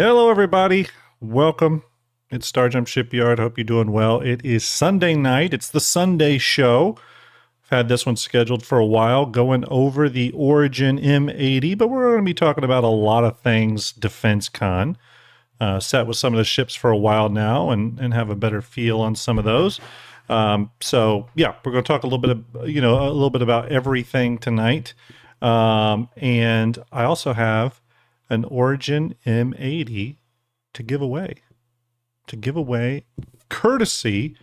Hello, everybody. Welcome. It's STARJUMP Shipyard. Hope you're doing well. It is Sunday night. It's the Sunday show. I've had this one scheduled for a while, going over the Origin M80, but we're going to be talking about a lot of things Defense Con. Sat with some of the ships for a while now and have a better feel on some of those. So yeah, we're going to talk a little bit of, a little bit about everything tonight. And I also have an Origin M80 to give away. Courtesy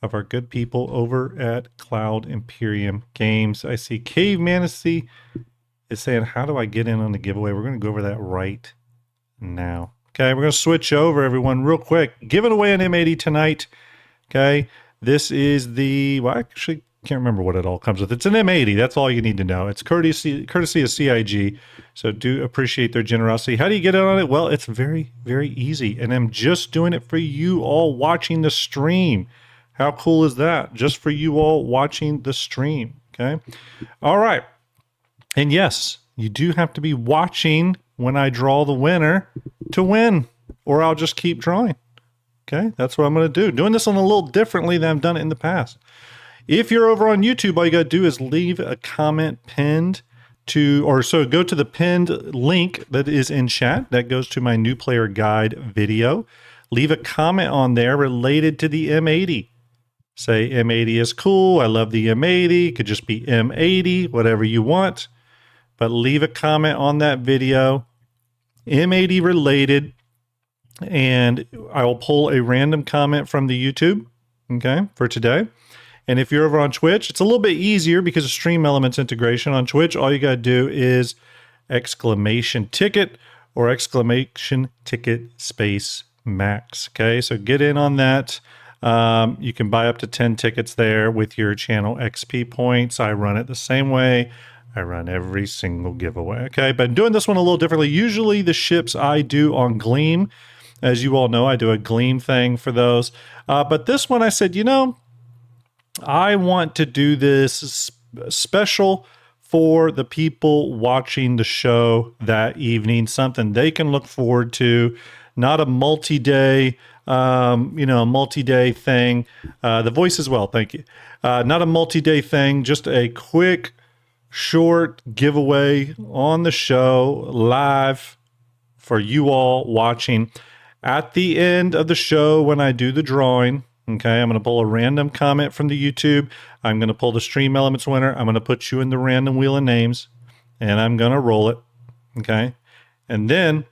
of our good people over at Cloud Imperium Games. I see Cave Manasy is saying, how do I get in on the giveaway? We're going to go over that right now. Okay, we're going to switch over, everyone, real quick. Giving away an M80 tonight. Okay, this is well, I actually can't remember what it all comes with. It's an M80. That's all you need to know. It's courtesy of CIG. So do appreciate their generosity. How do you get in on it? Well, it's very, very easy. And I'm just doing it for you all watching the stream. How cool is that? Just for you all watching the stream. Okay. All right. And yes, you do have to be watching when I draw the winner to win, or I'll just keep drawing. Okay. That's what I'm going to do. Doing this one a little differently than I've done it in the past. If you're over on YouTube, all you got to do is leave a comment pinned go to the pinned link that is in chat. That goes to my new player guide video. Leave a comment on there related to the M80. Say M80 is cool. I love the M80. Could just be M80, whatever you want. But leave a comment on that video, M80 related, and I will pull a random comment from the YouTube, okay, for today. And if you're over on Twitch, it's a little bit easier because of Stream Elements integration. On Twitch, all you got to do is exclamation ticket or exclamation ticket space max. Okay, so get in on that. You can buy up to 10 tickets there with your channel XP points. I run it the same way. I run every single giveaway. Okay, but I'm doing this one a little differently. Usually the ships I do on Gleam. As you all know, I do a Gleam thing for those. But this one I said, I want to do this special for the people watching the show that evening, something they can look forward to, not a multi-day, multi-day thing. The voice as well, thank you. Not a multi-day thing, just a quick, short giveaway on the show, live for you all watching. At the end of the show, when I do the drawing, okay, I'm going to pull a random comment from the YouTube. I'm going to pull the Stream Elements winner. I'm going to put you in the random wheel of names, and I'm going to roll it, okay? And then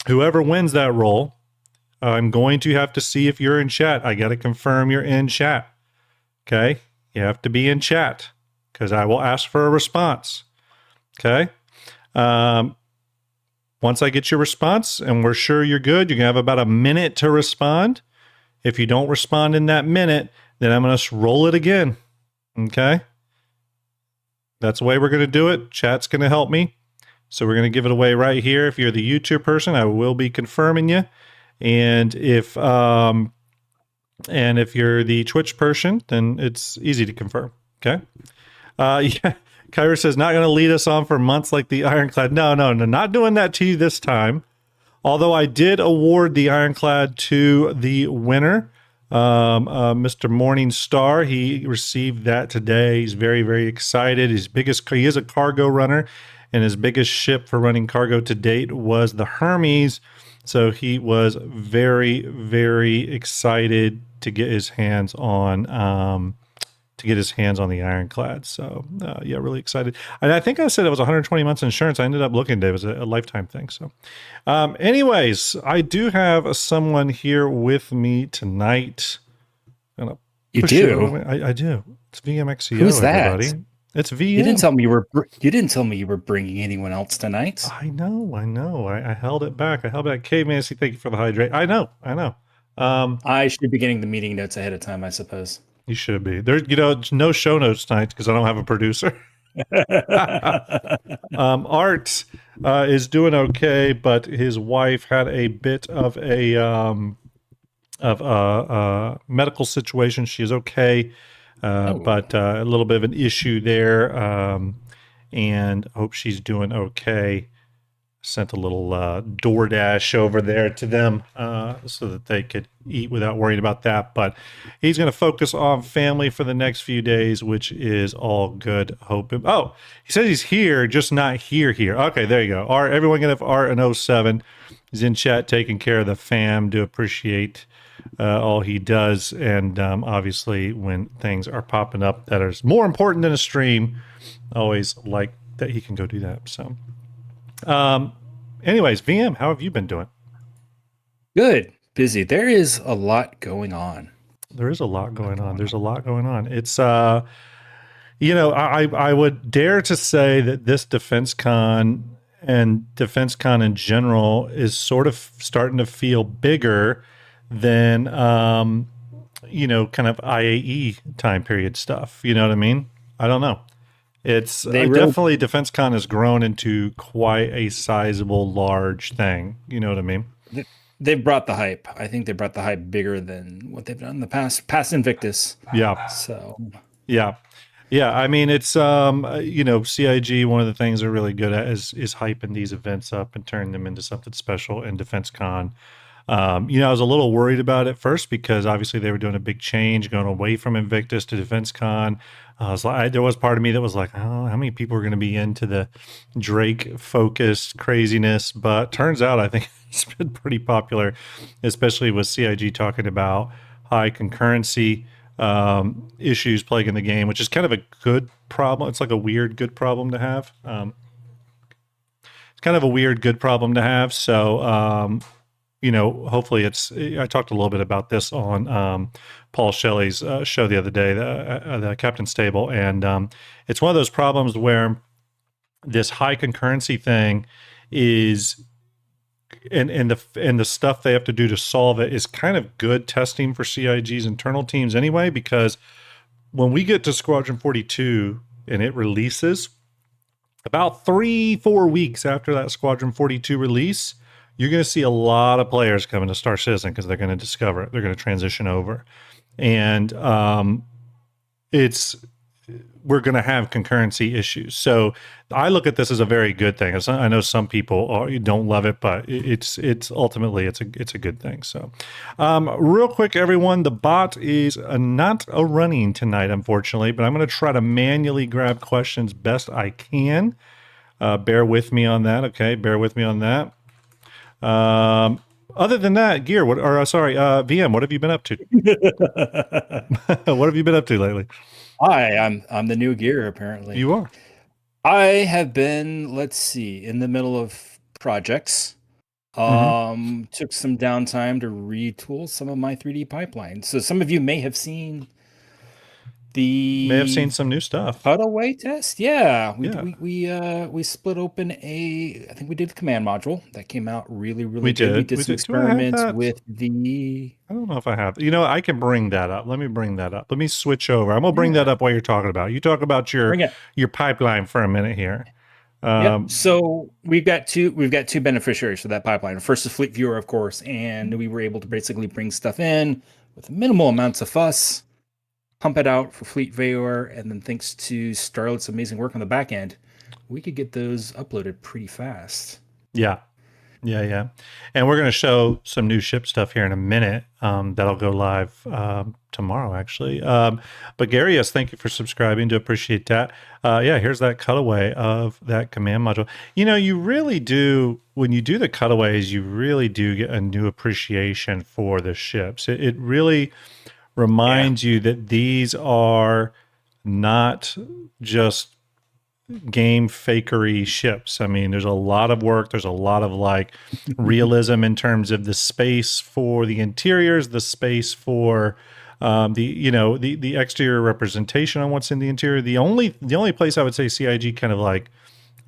whoever wins that roll, I'm going to have to see if you're in chat. I got to confirm you're in chat, okay? You have to be in chat because I will ask for a response, okay? Once I get your response and we're sure you're good, you're going to have about a minute to respond. If you don't respond in that minute, then I'm going to roll it again. Okay? That's the way we're going to do it. Chat's going to help me. So we're going to give it away right here. If you're the YouTube person, I will be confirming you. And if you're the Twitch person, then it's easy to confirm. Okay? Yeah. Kyra says, not going to lead us on for months like the Ironclad. No, not doing that to you this time. Although I did award the Ironclad to the winner, Mr. Morning Star. He received that today. He's very, very excited. He is a cargo runner, and his biggest ship for running cargo to date was the Hermes. So he was very, very excited to get his hands on the Ironclad. So yeah, really excited. And I think I said it was 120 months insurance. I ended up looking, Dave, it was a lifetime thing. So anyways, I do have someone here with me tonight. You do? I do. It's VMXCO. Who's that? Everybody. It's VM. You didn't tell me you were bringing anyone else tonight. I know. I held it back. Cave Mancy, thank you for the hydrate. I know. I should be getting the meeting notes ahead of time, I suppose. You should be. There's no show notes tonight because I don't have a producer. Art is doing okay, but his wife had a bit of a medical situation. She is okay, but a little bit of an issue there, and hope she's doing okay. Sent a little DoorDash over there to them so that they could eat without worrying about that. But he's going to focus on family for the next few days, which is all good. Hope him. Oh, he says he's here, just not here. Okay, there you go. Art, everyone can have Art and 07. He's in chat taking care of the fam. Do appreciate all he does. And obviously, when things are popping up that are more important than a stream, always like that he can go do that. So. Anyways, VM, how have you been doing? Good. Busy. There is a lot going on. There is a lot going on. There's a lot going on. It's I would dare to say that this Defense Con and Defense Con in general is sort of starting to feel bigger than kind of IAE time period stuff. You know what I mean? I don't know. It's definitely Defense Con has grown into quite a sizable, large thing. You know what I mean? They've brought the hype. I think they brought the hype bigger than what they've done in the past Invictus. Yeah. So. Yeah. I mean, it's CIG. One of the things they're really good at is hyping these events up and turning them into something special. In Defense Con, I was a little worried about it first because obviously they were doing a big change, going away from Invictus to Defense Con. There was part of me that was like, oh, how many people are going to be into the Drake-focused craziness? But turns out I think it's been pretty popular, especially with CIG talking about high concurrency issues plaguing the game, which is kind of a good problem. It's like a weird good problem to have. It's kind of a weird good problem to have. So, hopefully I talked a little bit about this on Paul Shelley's show the other day, the Captain's Table. And it's one of those problems where this high concurrency thing is, and the stuff they have to do to solve it is kind of good testing for CIG's internal teams anyway, because when we get to Squadron 42 and it releases, about 3-4 weeks after that Squadron 42 release, you're going to see a lot of players coming to Star Citizen because they're going to discover it. They're going to transition over. And we're going to have concurrency issues. So I look at this as a very good thing. I know some people don't love it, but it's ultimately it's a good thing. So real quick, everyone, the bot is not running tonight, unfortunately, but I'm going to try to manually grab questions best I can. Bear with me on that. Okay. Bear with me on that. Other than that, Gear, VM, what have you been up to? What have you been up to lately? Hi, I'm the new Gear, apparently. You are. I have been, let's see, in the middle of projects. Took some downtime to retool some of my 3D pipelines. So some of you may have seen some new stuff. Cutaway test. Yeah. We split open I think we did the command module. That came out really good. We did some experiments with the... I don't know if I have. I can bring that up. Let me bring that up. Let me switch over. I'm going to bring that up while you're talking about it. You talk about your pipeline for a minute here. So we've got two beneficiaries for that pipeline. First is Fleet Viewer, of course, and we were able to basically bring stuff in with minimal amounts of fuss, pump it out for Fleet Viewer, and then thanks to Starlet's amazing work on the back end, we could get those uploaded pretty fast. Yeah. And we're going to show some new ship stuff here in a minute. That'll go live tomorrow, actually. But Gary, yes, thank you for subscribing. Do appreciate that. Here's that cutaway of that command module. You really do, when you do the cutaways, you really do get a new appreciation for the ships. It really reminds you that these are not just game fakery ships. I mean, there's a lot of work. There's a lot of realism in terms of the space for the interiors, the space for the exterior representation on what's in the interior. The only place I would say CIG kind of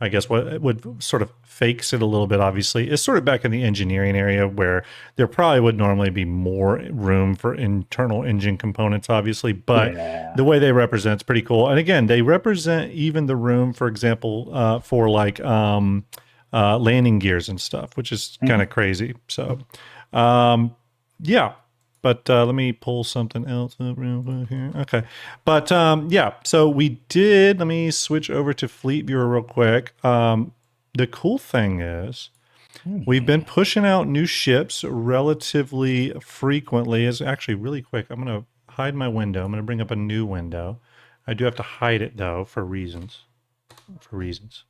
I guess what would sort of fakes it a little bit, obviously, is sort of back in the engineering area where there probably would normally be more room for internal engine components, obviously, but the way they represent it's pretty cool. And again, they represent even the room, for example, for landing gears and stuff, which is kind of crazy. So, but let me pull something else up real quick here. Okay. But so we did, let me switch over to Fleet Viewer real quick. the cool thing is we've been Hmm. pushing out new ships relatively frequently. Is actually really quick. I'm going to hide my window. I'm going to bring up a new window. I do have to hide it though for reasons. For reasons.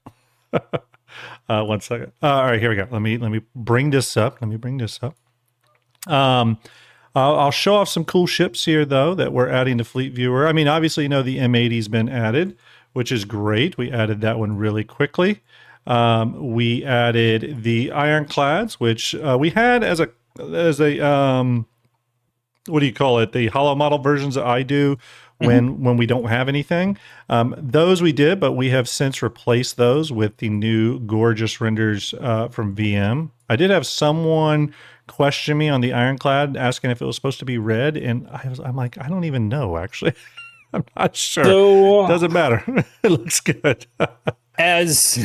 1 second. All right, here we go. Let me bring this up. Let me bring this up. Um, I'll show off some cool ships here, though, that we're adding to Fleet Viewer. I mean, obviously, you know, the M80's been added, which is great. We added that one really quickly. We added the Ironclads, which we had as a what do you call it? The hollow model versions that I do when we don't have anything. Those we did, but we have since replaced those with the new gorgeous renders from VM. I did have someone question me on the Ironclad, asking if it was supposed to be red, and I'm like, I don't even know actually. I'm not sure. So, Doesn't matter. It looks good. as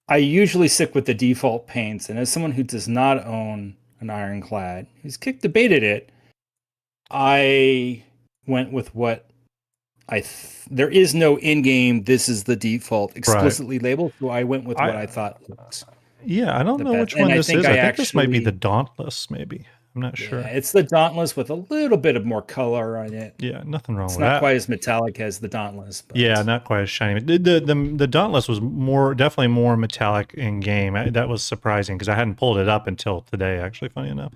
I usually stick with the default paints, and as someone who does not own an Ironclad, who's debated it, I went with what there is no in-game. This is the default Right. explicitly labeled, so I went with what I I thought looked Yeah, I don't the know best. which And one I this think is. I I think this might be the actually, Dauntless, maybe. I'm not yeah, sure. it's the Dauntless with a little bit of more color on it. Yeah, nothing wrong It's with not that. quite as metallic as the Dauntless, Yeah, but not quite as shiny. The Dauntless was definitely more metallic in game. That was surprising because I hadn't pulled it up until today, actually, funny enough.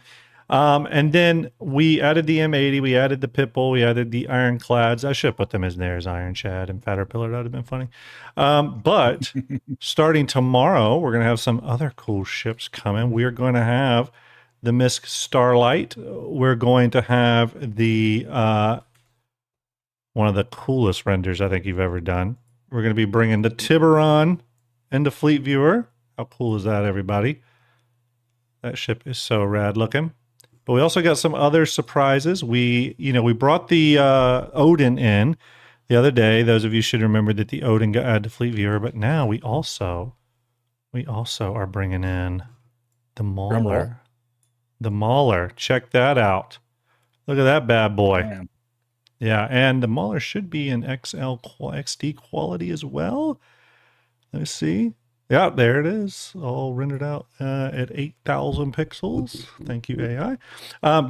And then we added the M80, we added the Pitbull, we added the Ironclads. I should have put them in there as Iron Chad and Caterpillar. That would have been funny. But starting tomorrow, we're going to have some other cool ships coming. We're going to have the Misk Starlight. We're going to have the one of the coolest renders I think you've ever done. We're going to be bringing the Tiburon into Fleet Viewer. How cool is that, everybody? That ship is so rad looking. But we also got some other surprises. We brought the Odin in the other day. Those of you should remember that the Odin got added to Fleet Viewer. But now we also are bringing in the drumroll. Mauler. The Mauler. Check that out. Look at that bad boy. Man. Yeah, and the Mauler should be in XD quality as well. Let's see. Yeah, there it is, all rendered out at 8,000 pixels. Thank you, AI.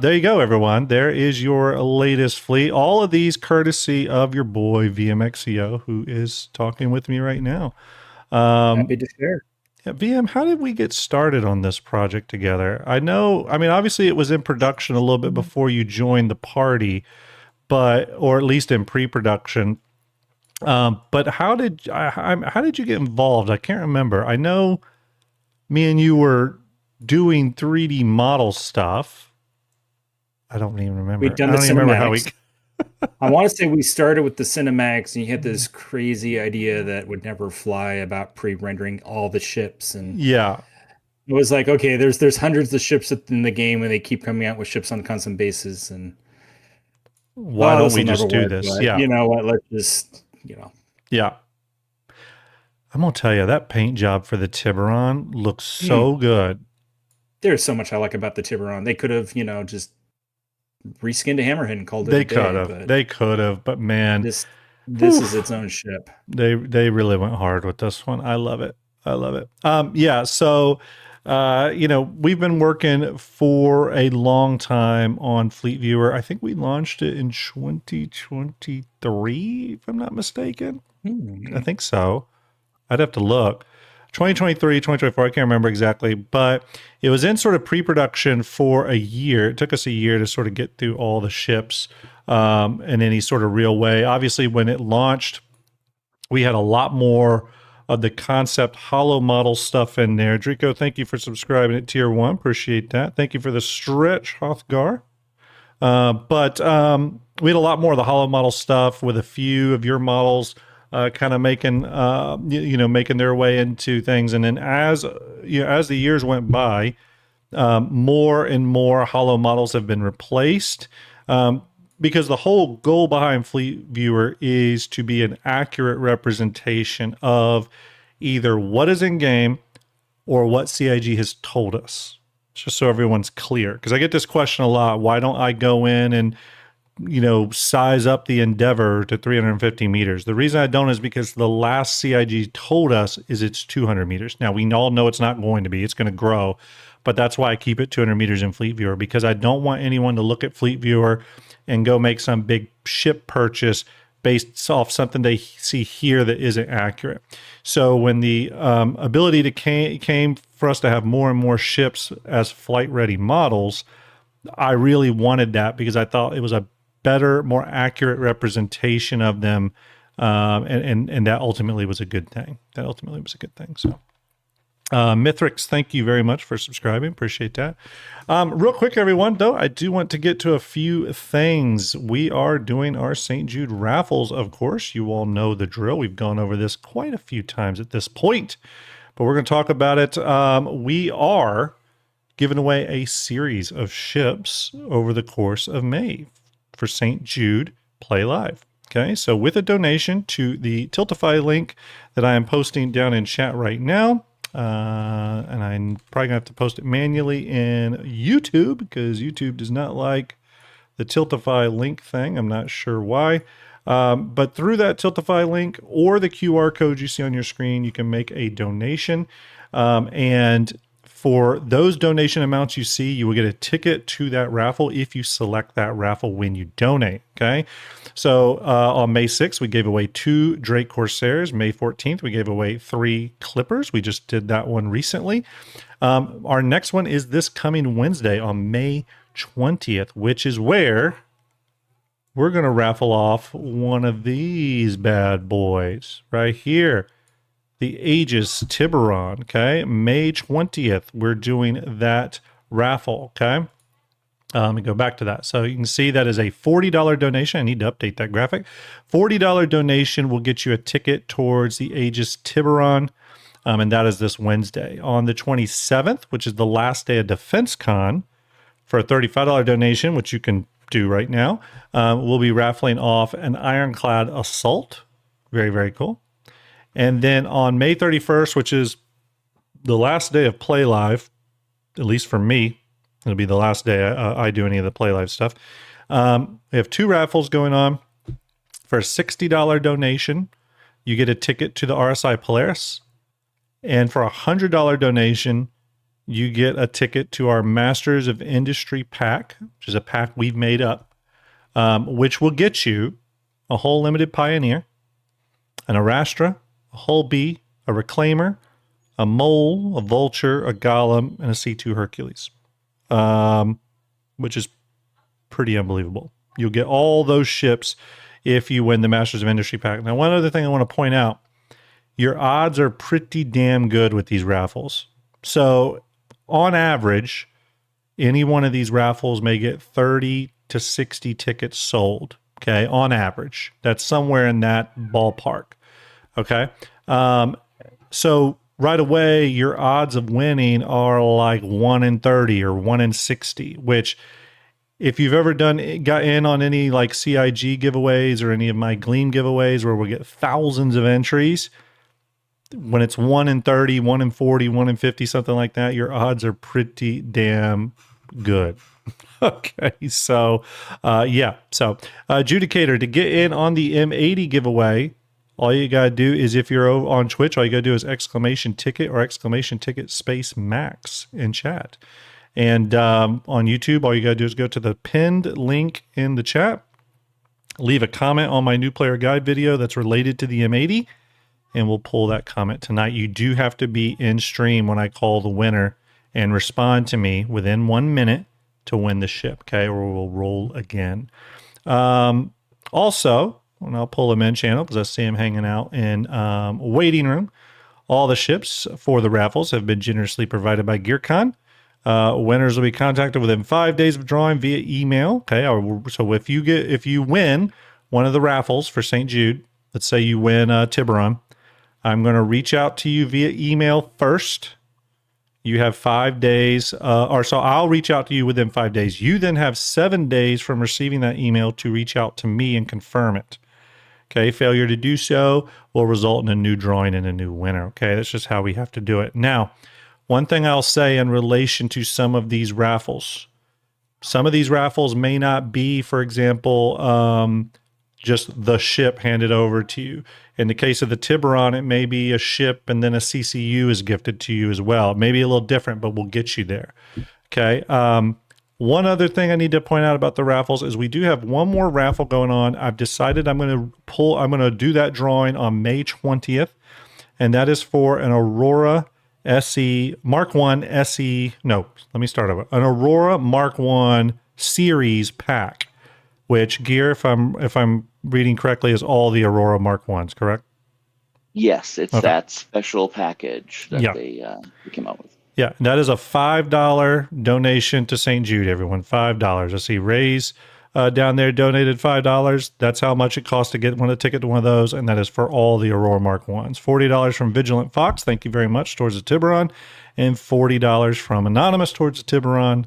There you go, everyone. There is your latest fleet. All of these courtesy of your boy VMXEO, who is talking with me right now. Happy to share. Yeah, VM, how did we get started on this project together? I mean, obviously it was in production a little bit before you joined the party, or at least in pre-production. But how did you get involved? I can't remember. I know me and you were doing 3D model stuff. I don't even remember. We'd done I the don't even remember how we. cinematics. I want to say we started with the cinematics, and you had this crazy idea that would never fly about pre-rendering all the ships, and Yeah. it was like, okay, there's hundreds of ships in the game, and they keep coming out with ships on a constant basis, and Why don't this we will never just do work. this? But Yeah. you know what? Let's just Yeah. I'm gonna tell you that paint job for the Tiburon looks so good. There's so much I like about the Tiburon. They could have, just reskinned a Hammerhead and called it They a could day, have. but They could have. But man, this is its own ship. they really went hard with this one. I love it. I love it. Yeah. So, we've been working for a long time on Fleet Viewer. I think we launched it in 2023, if I'm not mistaken. I think so. I'd have to look. 2023, 2024, I can't remember exactly, but it was in sort of pre-production for a year. It took us a year to sort of get through all the ships in any sort of real way. Obviously, when it launched, we had a lot more of the concept hollow model stuff in there. Drico, thank you for subscribing at tier 1. Appreciate that. Thank you for the stretch, Hothgar. But we had a lot more of the hollow model stuff with a few of your models kind of making making their way into things. And then as the years went by, more and more hollow models have been replaced. Because the whole goal behind Fleet Viewer is to be an accurate representation of either what is in game or what CIG has told us. Just so everyone's clear. Because I get this question a lot. Why don't I go in and size up the Endeavor to 350 meters. The reason I don't is because the last CIG told us is it's 200 meters. Now, we all know it's not going to be. It's going to grow. But that's why I keep it 200 meters in Fleet Viewer, because I don't want anyone to look at Fleet Viewer and go make some big ship purchase based off something they see here that isn't accurate. So when the ability to came for us to have more and more ships as flight-ready models, I really wanted that because I thought it was a better, more accurate representation of them, and that ultimately was a good thing. So. Mithrix, thank you very much for subscribing. Appreciate that. Real quick, everyone, though, I do want to get to a few things. We are doing our St. Jude raffles, of course. You all know the drill. We've gone over this quite a few times at this point, but we're going to talk about it. We are giving away a series of ships over the course of May for St. Jude Play Live. Okay, so with a donation to the Tiltify link that I am posting down in chat right now, and I'm probably gonna have to post it manually in YouTube because YouTube does not like the Tiltify link thing. I'm not sure why. But through that Tiltify link or the QR code you see on your screen, you can make a donation. And for those donation amounts you see, you will get a ticket to that raffle if you select that raffle when you donate. Okay. So on May 6th, we gave away 2 Drake Corsairs. May 14th, we gave away 3 Clippers. We just did that one recently. Our next one is this coming Wednesday on May 20th, which is where we're going to raffle off one of these bad boys right here. The Aegis Tiburon, okay? May 20th, we're doing that raffle, okay? Let me go back to that. So you can see that is a $40 donation. I need to update that graphic. $40 donation will get you a ticket towards the Aegis Tiburon, and that is this Wednesday. On the 27th, which is the last day of Defense Con, for a $35 donation, which you can do right now, we'll be raffling off an Ironclad Assault. Very, very cool. And then on May 31st, which is the last day of Play Live, at least for me, it'll be the last day I do any of the Play Live stuff. We have 2 raffles going on. For a $60 donation, you get a ticket to the RSI Polaris. And for a $100 donation, you get a ticket to our Masters of Industry pack, which is a pack we've made up, which will get you a Hull Limited Pioneer, an Arastra, a Hull B, a Reclaimer, a Mole, a Vulture, a Golem, and a C2 Hercules, which is pretty unbelievable. You'll get all those ships if you win the Masters of Industry pack. Now, one other thing I want to point out, your odds are pretty damn good with these raffles. So, on average, any one of these raffles may get 30 to 60 tickets sold, okay, on average. That's somewhere in that ballpark. Okay. So right away, your odds of winning are like 1 in 30 or 1 in 60, which if you've ever got in on any like CIG giveaways or any of my Gleam giveaways where we get thousands of entries, when it's 1 in 30, 1 in 40, 1 in 50, something like that, your odds are pretty damn good. Okay, so yeah. So Adjudicator, to get in on the M80 giveaway, all you got to do is, if you're on Twitch, all you got to do is !ticket or !space max in chat. And on YouTube, all you got to do is go to the pinned link in the chat, leave a comment on my new player guide video that's related to the M80, and we'll pull that comment tonight. You do have to be in stream when I call the winner and respond to me within 1 minute to win the ship, okay? Or we'll roll again. Also, and I'll pull him in channel because I see him hanging out in a waiting room. All the ships for the raffles have been generously provided by GearCon. Winners will be contacted within 5 days of drawing via email. Okay, so if you win one of the raffles for St. Jude, let's say you win Tiburon, I'm going to reach out to you via email first. You have 5 days, so I'll reach out to you within 5 days. You then have 7 days from receiving that email to reach out to me and confirm it. Okay, failure to do so will result in a new drawing and a new winner. Okay, that's just how we have to do it. Now, one thing I'll say in relation to some of these raffles, Some of these raffles may not be, for example, just the ship handed over to you. In the case of the Tiburon, it may be a ship and then a CCU is gifted to you as well. It may be a little different, but we'll get you there. Okay. One other thing I need to point out about the raffles is we do have one more raffle going on. I've decided I'm going to do that drawing on May 20th, and that is for an Aurora SE Mark 1 SE. No, let me start over. An Aurora Mark 1 series pack, which gear, if I'm reading correctly, is all the Aurora Mark 1s, correct? Yes, it's that special package that they came out with. Yeah, that is a $5 donation to St. Jude, everyone. $5. I see Ray's down there donated $5. That's how much it costs to get a ticket to one of those, and that is for all the Aurora Mark 1s. $40 from Vigilant Fox, thank you very much, towards the Tiburon, and $40 from Anonymous towards the Tiburon.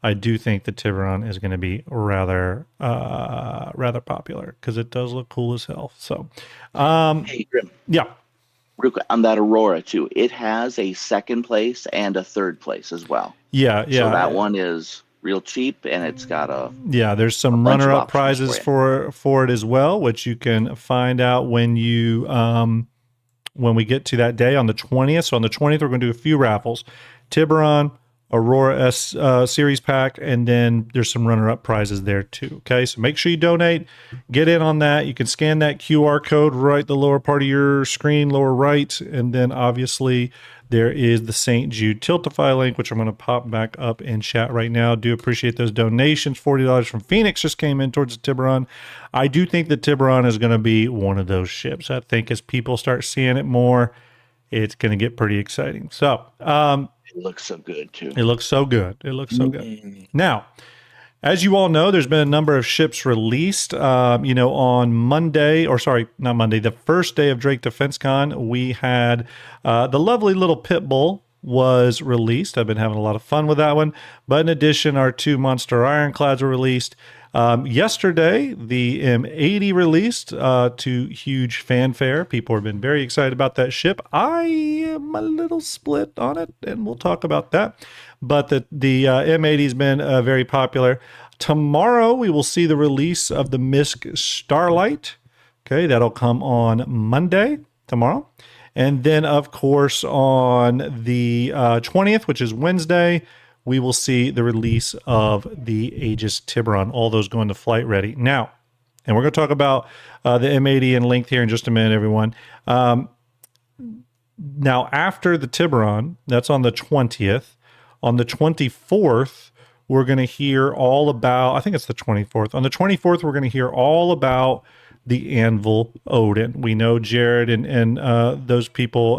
I do think the Tiburon is going to be rather popular because it does look cool as hell. So, hey, Grim. Yeah. Real quick, on that Aurora too, it has a second place and a third place as well. Yeah. So that one is real cheap, and it's got there's some runner-up prizes for it as well, which you can find out when we get to that day on the 20th. So on the 20th, we're going to do a few raffles: Tiburon, Aurora S series pack, and then there's some runner-up prizes there too. Okay, so make sure you donate, get in on that. You can scan that QR code right the lower part of your screen, lower right, and then obviously there is the St. Jude Tiltify link, which I'm going to pop back up in chat right now. Do appreciate those donations. $40 from Phoenix just came in towards the Tiburon. I do think the Tiburon is going to be one of those ships. I think as people start seeing it more, it's going to get pretty exciting. So, it looks so good too. It looks so good. It looks so good. Now, as you all know, there's been a number of ships released. On Monday, not Monday, the first day of Drake Defense Con, we had the lovely little Pit Bull was released. I've been having a lot of fun with that one. But in addition, our 2 Monster Ironclads were released. Yesterday, the M80 released to huge fanfare. People have been very excited about that ship. I am a little split on it, and we'll talk about that. But the M80 has been very popular. Tomorrow, we will see the release of the MISC Starlight. Okay, that'll come on Monday, tomorrow. And then, of course, on the 20th, which is Wednesday, we will see the release of the Aegis Tiburon, all those going to flight ready. Now, and we're going to talk about the M80 and length here in just a minute, everyone. Now, after the Tiburon, that's on the 20th. On the 24th, we're going to hear all about, I think it's the 24th. On the 24th, we're going to hear all about the Anvil Odin. We know Jared and those people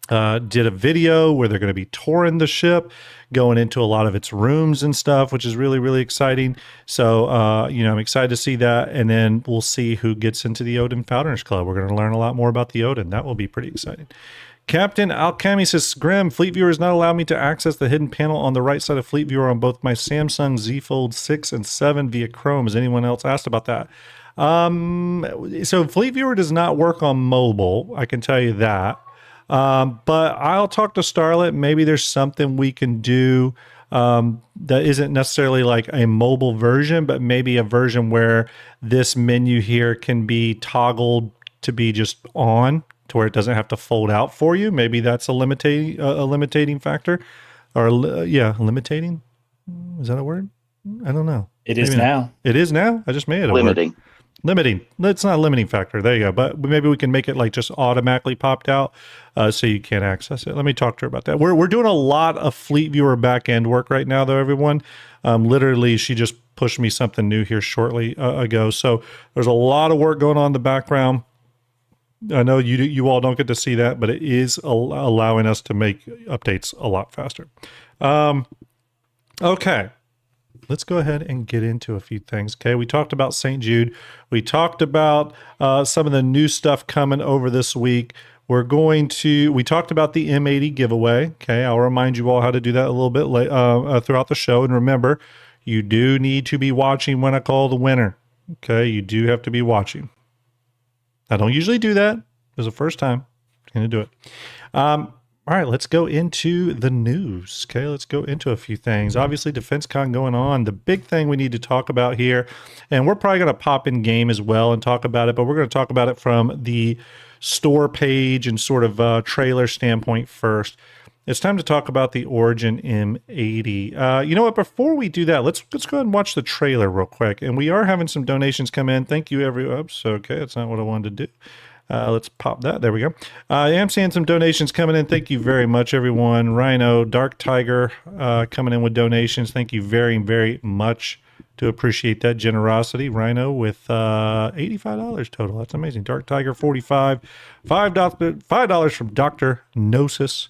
did a video where they're going to be touring the ship, going into a lot of its rooms and stuff, which is really, really exciting. So, I'm excited to see that. And then we'll see who gets into the Odin Founders Club. We're going to learn a lot more about the Odin. That will be pretty exciting. Captain Alchemy says, Grim, Fleet Viewer has not allowed me to access the hidden panel on the right side of Fleet Viewer on both my Samsung Z Fold 6 and 7 via Chrome. Has anyone else asked about that? So Fleet Viewer does not work on mobile. I can tell you that. But I'll talk to Starlet. Maybe there's something we can do that isn't necessarily like a mobile version, but maybe a version where this menu here can be toggled to be just on, to where it doesn't have to fold out for you. Maybe that's a limiting factor, or limiting. Is that a word? I don't know. It is now. It is now. I just made it a word. Limiting. It's not a limiting factor. There you go. But maybe we can make it like just automatically popped out so you can't access it. Let me talk to her about that. We're doing a lot of Fleet Viewer back end work right now, though, everyone. Literally, she just pushed me something new here shortly ago. So there's a lot of work going on in the background. I know you all don't get to see that, but it is allowing us to make updates a lot faster. Okay. Let's go ahead and get into a few things. Okay, we talked about St. Jude. We talked about some of the new stuff coming over this week. We talked about the M80 giveaway. Okay, I'll remind you all how to do that a little bit throughout the show. And remember, you do need to be watching when I call the winner. Okay, you do have to be watching. I don't usually do that. It was the first time. I'm going to do it. All right, let's go into the news. Okay, let's go into a few things. Obviously, DefenseCon going on. The big thing we need to talk about here, and we're probably going to pop in game as well and talk about it, but we're going to talk about it from the store page and sort of trailer standpoint first. It's time to talk about the Origin M80. You know what? Before we do that, let's go ahead and watch the trailer real quick. And we are having some donations come in. Thank you, everyone. Oops, okay, that's not what I wanted to do. Let's pop that. There we go. I am seeing some donations coming in. Thank you very much, everyone. Rhino, Dark Tiger coming in with donations. Thank you very, very much. To appreciate that generosity. Rhino with $85 total. That's amazing. Dark Tiger, 45. $5 from Dr. Gnosis.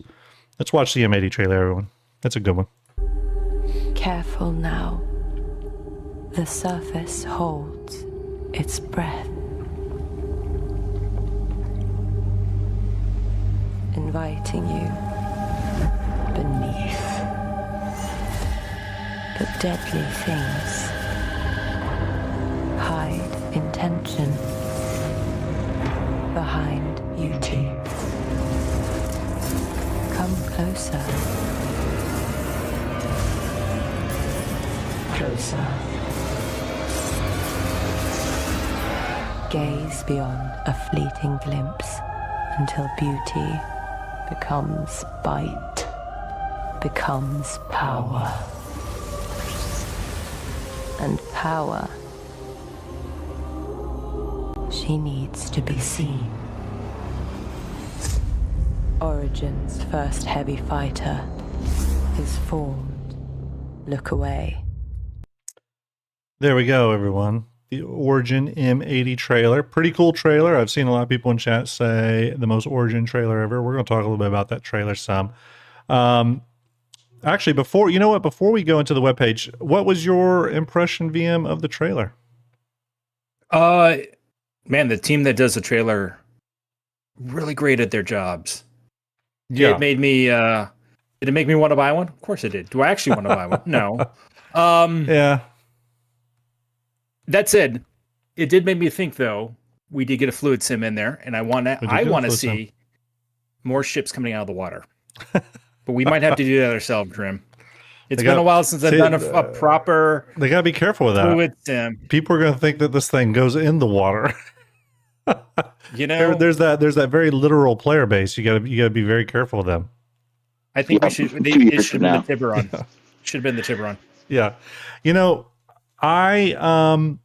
Let's watch the M80 trailer, everyone. That's a good one. Careful now. The surface holds its breath. Inviting you beneath. But deadly things hide intention behind beauty. Come closer. Closer. Gaze beyond a fleeting glimpse until beauty becomes bite, becomes power. And power, she needs to be seen. Origin's first heavy fighter is formed. Look away. There we go, everyone. The Origin M80 trailer. Pretty cool trailer. I've seen a lot of people in chat say the most Origin trailer ever. We're going to talk a little bit about that trailer some. Actually, before we go into the webpage, what was your impression, VM, of the trailer? Man, the team that does the trailer, really great at their jobs. Yeah. It made me, did it make me want to buy one? Of course it did. Do I actually want to buy one? No. Yeah. That said, it did make me think, though. We did get a fluid sim in there, and I want to see more ships coming out of the water. But we might have to do that ourselves, Trim. It's been a while since I've done a proper. They gotta be careful with that. Fluid sim. People are gonna think that this thing goes in the water. You know, there's that very literal player base. You gotta be very careful with them. I think it should have been the Tiburon. Yeah. Should have been the Tiburon. Yeah, you know, I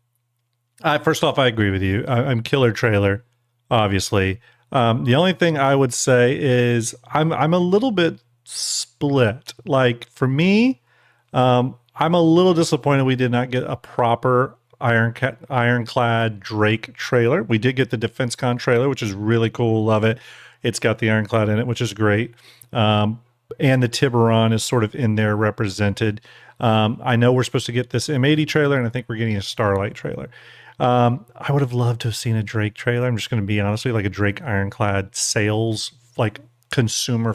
first off, I agree with you. I'm killer trailer, obviously. The only thing I would say is I'm a little bit split. Like for me, I'm a little disappointed we did not get a proper ironclad Drake trailer. We did get the DefenseCon trailer, which is really cool. Love it. It's got the ironclad in it, which is great. And the Tiburon is sort of in there represented. I know we're supposed to get this M80 trailer, and I think we're getting a Starlight trailer. I would have loved to have seen a Drake trailer. I'm just going to be honestly, like a Drake ironclad sales, like consumer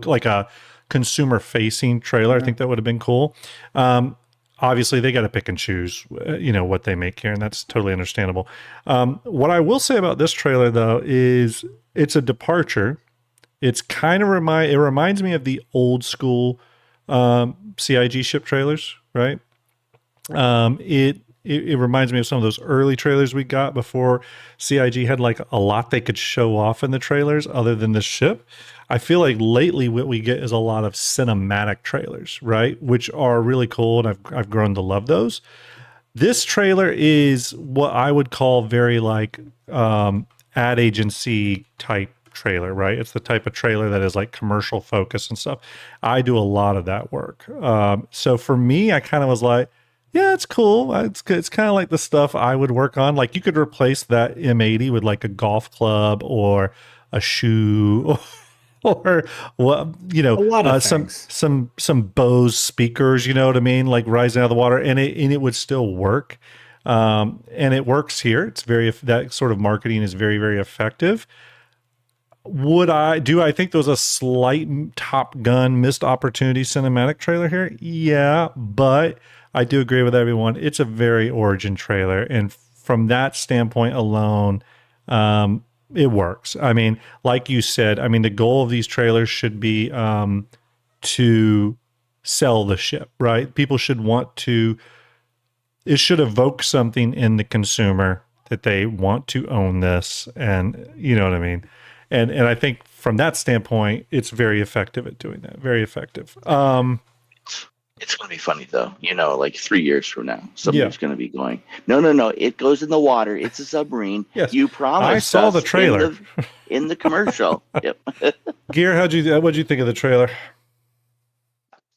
like a consumer facing trailer. I think that would have been cool. Obviously they got to pick and choose, what they make here, and that's totally understandable. What I will say about this trailer though, is it's a departure. It's kind of it reminds me of the old school, CIG ship trailers, right? It reminds me of some of those early trailers we got before CIG had like a lot they could show off in the trailers other than the ship. I feel like lately what we get is a lot of cinematic trailers, right? Which are really cool, and I've grown to love those. This trailer is what I would call very like ad agency type trailer, right? It's the type of trailer that is like commercial focus and stuff. I do a lot of that work. So for me, I kind of was like, yeah, it's cool. It's kind of like the stuff I would work on. Like you could replace that M80 with like a golf club or a shoe or what, a lot of some Bose speakers, you know what I mean? Like rising out of the water, and it would still work. And it works here. It's that sort of marketing is very, very effective. I think there was a slight Top Gun missed opportunity cinematic trailer here? Yeah, but I do agree with everyone. It's a very Origin trailer. And from that standpoint alone, it works. I mean, like you said, I mean, the goal of these trailers should be to sell the ship, right? People should want to, it should evoke something in the consumer that they want to own this. And you know what I mean? And I think from that standpoint, it's very effective at doing that. Very effective. It's going to be funny though, like 3 years from now, somebody's going to be going, no, it goes in the water. It's a submarine. Yes. You promised. I saw us the trailer in the commercial. Yep. Gear, what'd you think of the trailer?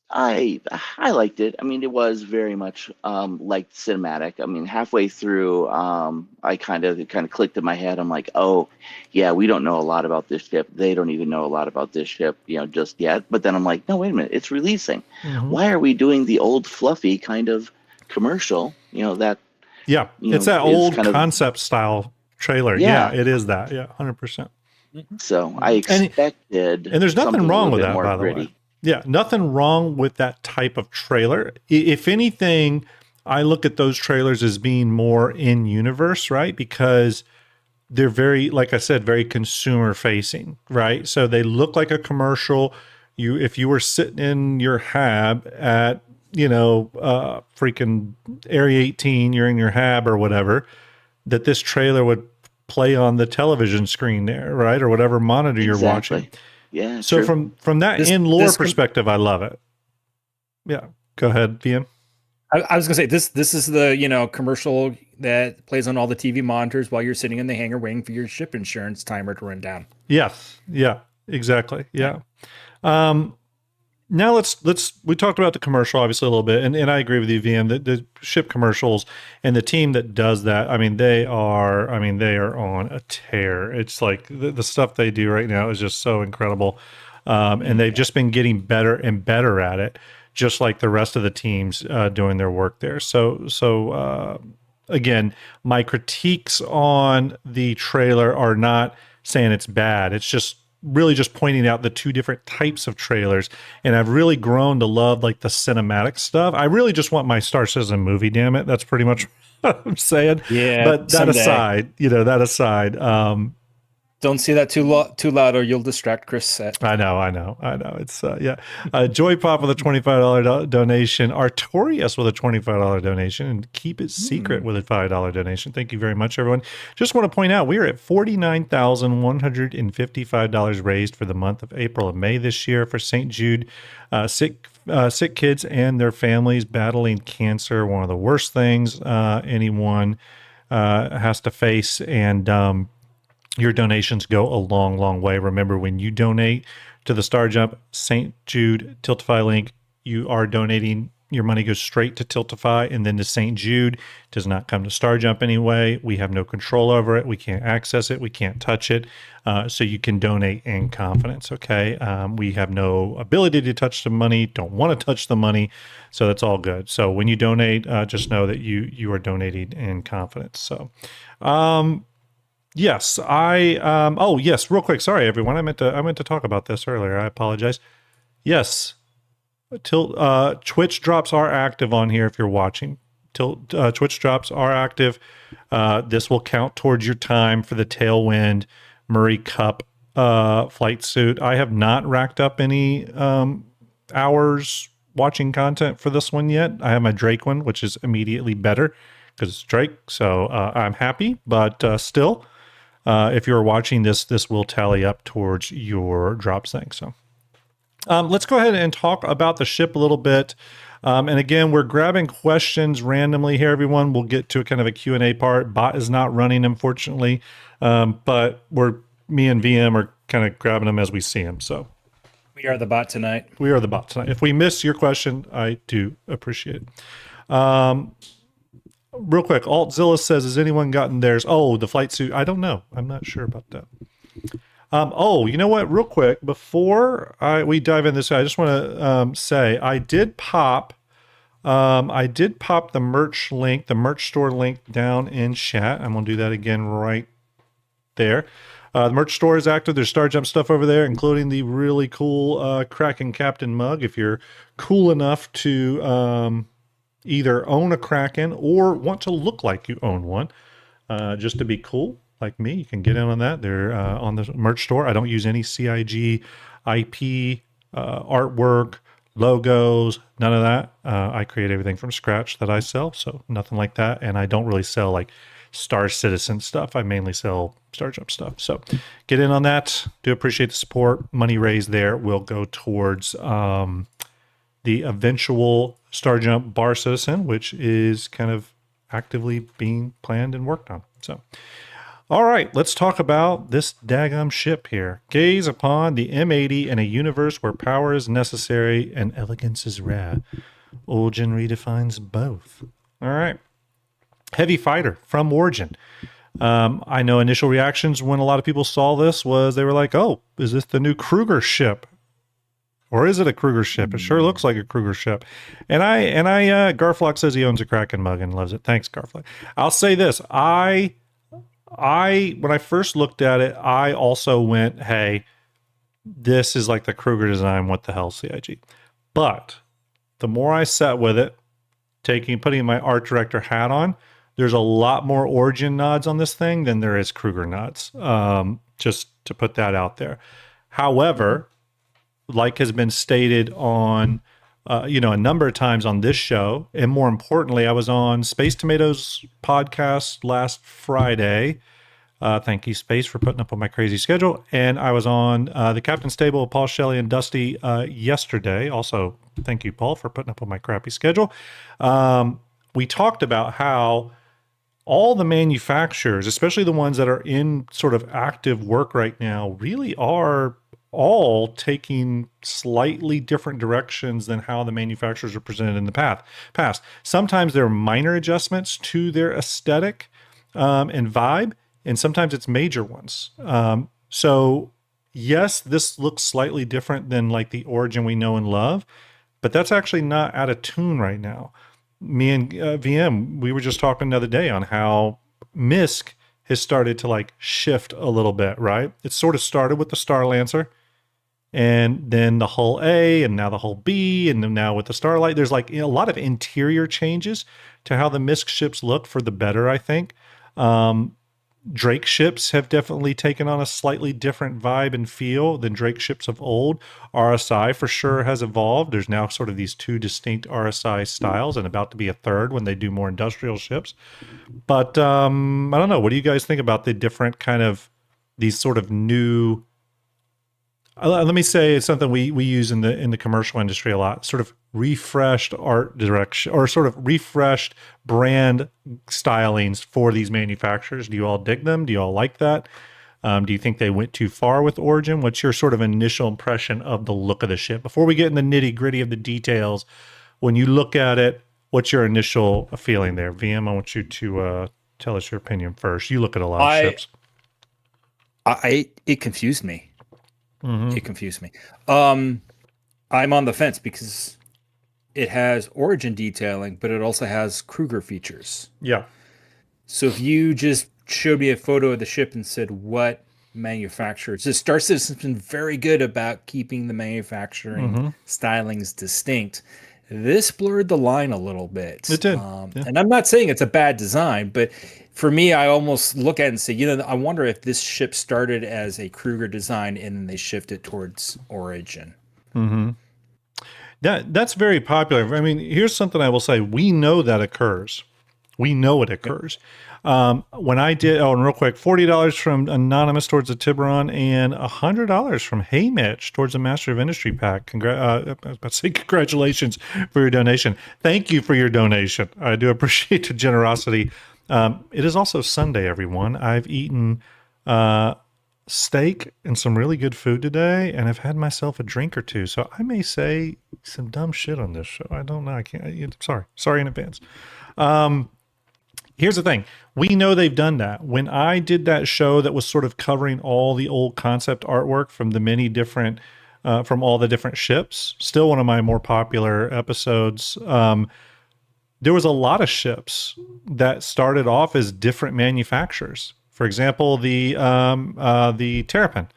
I liked it. I mean, it was very much like cinematic. I mean, halfway through, I kind of clicked in my head. I'm like, oh, yeah, we don't know a lot about this ship. They don't even know a lot about this ship, just yet. But then I'm like, no, wait a minute, it's releasing. Mm-hmm. Why are we doing the old fluffy kind of commercial? That. Yeah, it's that old concept style trailer. Yeah, it is that. Yeah, 100%. So I expected, and there's nothing wrong with that, by the gritty. way. Yeah, nothing wrong with that type of trailer. If anything, I look at those trailers as being more in universe, right? Because they're very, like I said, very consumer facing, right? So they look like a commercial. If you were sitting in your hab at, freaking Area 18, you're in your hab or whatever, that this trailer would play on the television screen there, right? Or whatever monitor you're watching. Yeah. So true. from that in-lore perspective, I love it. Yeah. Go ahead, VM. I was gonna say this is the commercial that plays on all the TV monitors while you're sitting in the hangar waiting for your ship insurance timer to run down. Yes. Yeah. Exactly. Yeah. Now we talked about the commercial obviously a little bit, and I agree with you, VM. The ship commercials and the team that does that, they are on a tear. It's like the stuff they do right now is just so incredible, and they've just been getting better and better at it, just like the rest of the teams doing their work there. So again, my critiques on the trailer are not saying it's bad. It's just really just pointing out the two different types of trailers. And I've really grown to love like the cinematic stuff. I really just want my Star Citizen movie, damn it. That's pretty much what I'm saying. Yeah. But that someday. aside, don't say that too loud or you'll distract Chris. I know. It's Joy Pop with a $25 donation. Artorias with a $25 donation, and Keep It Secret with a $5 donation. Thank you very much, everyone. Just want to point out we are at $49,155 raised for the month of April and May this year for St. Jude sick kids and their families battling cancer. One of the worst things anyone has to face, and your donations go a long, long way. Remember, when you donate to the STARJUMP St. Jude Tiltify link, you are donating. Your money goes straight to Tiltify and then to St. Jude. It does not come to STARJUMP anyway. We have no control over it. We can't access it. We can't touch it. So you can donate in confidence, okay? We have no ability to touch the money, don't want to touch the money, so that's all good. So when you donate, just know that you are donating in confidence. So, yes, yes, real quick. Sorry, everyone. I meant to talk about this earlier. I apologize. Yes, Twitch drops are active on here if you're watching. Twitch drops are active. This will count towards your time for the Tailwind Murray Cup flight suit. I have not racked up any hours watching content for this one yet. I have my Drake one, which is immediately better because it's Drake. So I'm happy, but still. If you're watching this will tally up towards your drops thing. So let's go ahead and talk about the ship a little bit. And again, we're grabbing questions randomly here, everyone. We'll get to a kind of a Q&A part. Bot is not running, unfortunately, but me and VM are kind of grabbing them as we see them. So we are the bot tonight. If we miss your question, I do appreciate it. Real quick, Altzilla says, has anyone gotten theirs? Oh, the flight suit. I don't know. I'm not sure about that. You know what? Real quick, before we dive in this, I just want to say I did pop the merch link, the merch store link down in chat. I'm going to do that again right there. The merch store is active. There's STARJUMP stuff over there, including the really cool Kraken Captain mug. If you're cool enough to either own a Kraken or want to look like you own one, just to be cool, like me, you can get in on that. They're on the merch store. I don't use any CIG IP artwork, logos, none of that. I create everything from scratch that I sell, so nothing like that. And I don't really sell like Star Citizen stuff. I mainly sell STARJUMP stuff. So get in on that. Do appreciate the support. Money raised there will go towards the eventual STARJUMP Bar Citizen, which is kind of actively being planned and worked on. So, all right, let's talk about this daggum ship here. Gaze upon the M80 in a universe where power is necessary and elegance is rare. Origin redefines both. All right. Heavy fighter from Origin. I know initial reactions when a lot of people saw this was they were like, oh, is this the new Kruger ship? Or is it a Kruger ship? It sure looks like a Kruger ship. And Garflock says he owns a Kraken mug and loves it. Thanks, Garflock. I'll say this. When I first looked at it, I also went, hey, this is like the Kruger design. What the hell, CIG? But the more I sat with it, putting my art director hat on, there's a lot more Origin nods on this thing than there is Kruger nods. Just to put that out there. However, like has been stated on, a number of times on this show, and more importantly, I was on Space Tomatoes podcast last Friday. Thank you, Space, for putting up on my crazy schedule. And I was on the Captain's Table, Paul Shelley and Dusty yesterday. Also, thank you, Paul, for putting up on my crappy schedule. We talked about how all the manufacturers, especially the ones that are in sort of active work right now, really are all taking slightly different directions than how the manufacturers are presented in the past. Sometimes there are minor adjustments to their aesthetic and vibe, and sometimes it's major ones. So yes, this looks slightly different than like the Origin we know and love, but that's actually not out of tune right now. Me and VM, we were just talking the other day on how MISC has started to like shift a little bit, right? It sort of started with the Star Lancer, and then the hull A, and now the hull B, and then now with the Starlight. There's like a lot of interior changes to how the MISC ships look for the better, I think. Drake ships have definitely taken on a slightly different vibe and feel than Drake ships of old. RSI for sure has evolved. There's now sort of these two distinct RSI styles and about to be a third when they do more industrial ships. But I don't know. What do you guys think about the different kind of these sort of new... let me say it's something we use in the commercial industry a lot, sort of refreshed art direction or sort of refreshed brand stylings for these manufacturers. Do you all dig them? Do you all like that? Do you think they went too far with Origin? What's your sort of initial impression of the look of the ship? Before we get in the nitty gritty of the details, when you look at it, what's your initial feeling there? VM, I want you to tell us your opinion first. You look at a lot of ships. It confused me. Mm-hmm. It confused me. I'm on the fence because it has Origin detailing, but it also has Kruger features. Yeah. So if you just showed me a photo of the ship and said what manufacturer, so Star Citizen's been very good about keeping the manufacturing stylings distinct. This blurred the line a little bit. It did. And I'm not saying it's a bad design, but for me, I almost look at it and say, I wonder if this ship started as a Kruger design and then they shifted towards Origin. Mm-hmm. That's very popular. I mean, here's something I will say. We know that occurs. We know it occurs. When I did, and real quick, $40 from Anonymous towards the Tiburon and $100 from Hey Mitch towards the Master of Industry pack. I was about to say congratulations for your donation. Thank you for your donation. I do appreciate the generosity. It is also Sunday, everyone. I've eaten steak and some really good food today, and I've had myself a drink or two. So I may say some dumb shit on this show. I don't know. I can't. Sorry in advance. Here's the thing. We know they've done that. When I did that show that was sort of covering all the old concept artwork from the many different, from all the different ships, still one of my more popular episodes, there was a lot of ships that started off as different manufacturers. For example, the Terrapin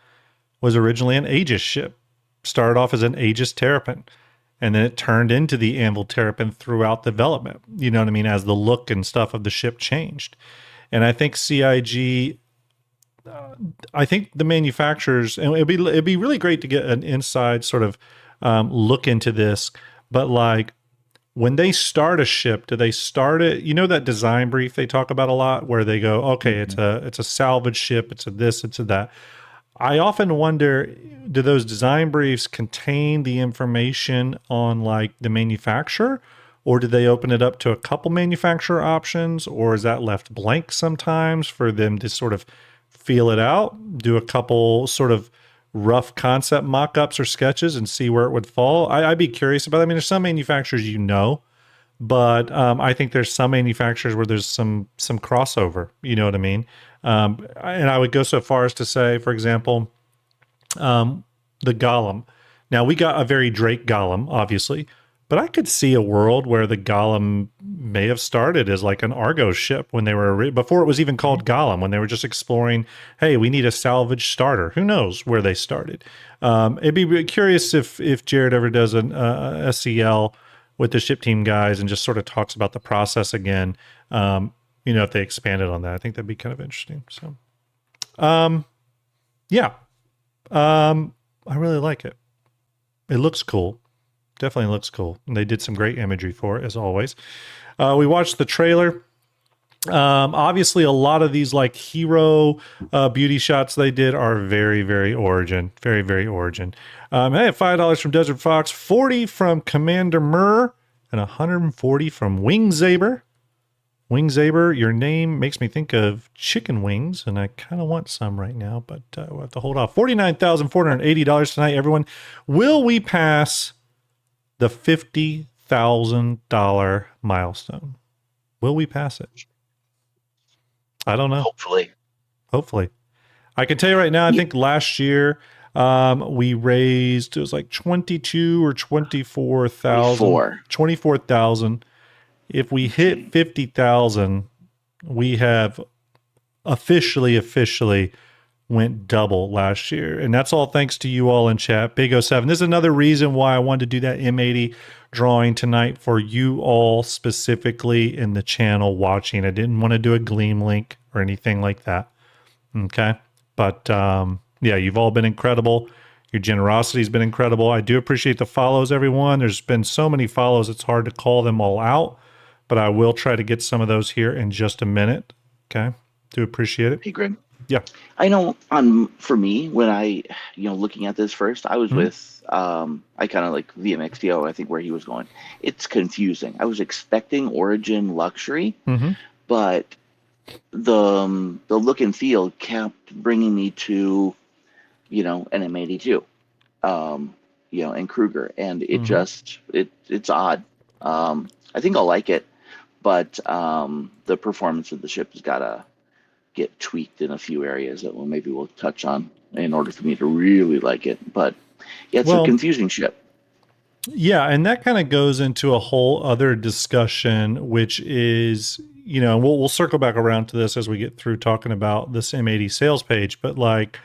was originally an Aegis ship. Started off as an Aegis Terrapin. And then it turned into the Anvil Terrapin throughout development. You know what I mean? As the look and stuff of the ship changed. And I think CIG I think the manufacturers, and it'd be really great to get an inside sort of look into this, but like when they start a ship, do they start it? You know, that design brief they talk about a lot where they go, okay, it's a salvage ship, it's a this, it's a that. I often wonder, do those design briefs contain the information on like the manufacturer, or do they open it up to a couple manufacturer options, or is that left blank sometimes for them to sort of feel it out, do a couple sort of rough concept mock-ups or sketches and see where it would fall? I'd be curious about that. I mean, there's some manufacturers, but I think there's some manufacturers where there's some crossover, you know what I mean? And I would go so far as to say, for example, the Golem. Now, we got a very Drake Golem, obviously, but I could see a world where the Golem may have started as like an Argo ship when they were, before it was even called Golem, when they were just exploring, hey, we need a salvage starter. Who knows where they started? It'd be curious if Jared ever does an SCL with the ship team guys and just sort of talks about the process again. You know, if they expanded on that, I think that'd be kind of interesting. So, yeah, I really like it. It looks cool. Definitely looks cool. And they did some great imagery for it, as always. We watched the trailer. Obviously, a lot of these like hero beauty shots they did are very, very Origin. Very, very Origin. I have $5 from Desert Fox, 40 from Commander Murr, and 140 from Wingsaber. Wingsaber, your name makes me think of chicken wings, and I kind of want some right now, but we'll have to hold off. $49,480 tonight, everyone. Will we pass the $50,000 milestone? Will we pass it? I don't know. Hopefully. I can tell you right now, I think last year we raised, it was like 22 or 24,000. 24,000. If we hit 50,000, we have officially went double last year. And that's all thanks to you all in chat. Big 07. This is another reason why I wanted to do that M80 drawing tonight for you all specifically in the channel watching. I didn't want to do a Gleam link or anything like that. Okay. But yeah, you've all been incredible. Your generosity has been incredible. I do appreciate the follows, everyone. There's been so many follows, it's hard to call them all out, but I will try to get some of those here in just a minute. Okay. Do appreciate it. Hey, Greg. Yeah. I know for me, when I, looking at this first, I was with, I kind of like VMXTO, I think where he was going. It's confusing. I was expecting Origin Luxury, but the look and feel kept bringing me to, an M82, and Kruger. And it just, it's odd. I think I'll like it, but the performance of the ship has got to get tweaked in a few areas that maybe we'll touch on in order for me to really like it. But yeah, it's a confusing ship. Yeah, and that kind of goes into a whole other discussion, which is, we'll circle back around to this as we get through talking about this M80 sales page, but like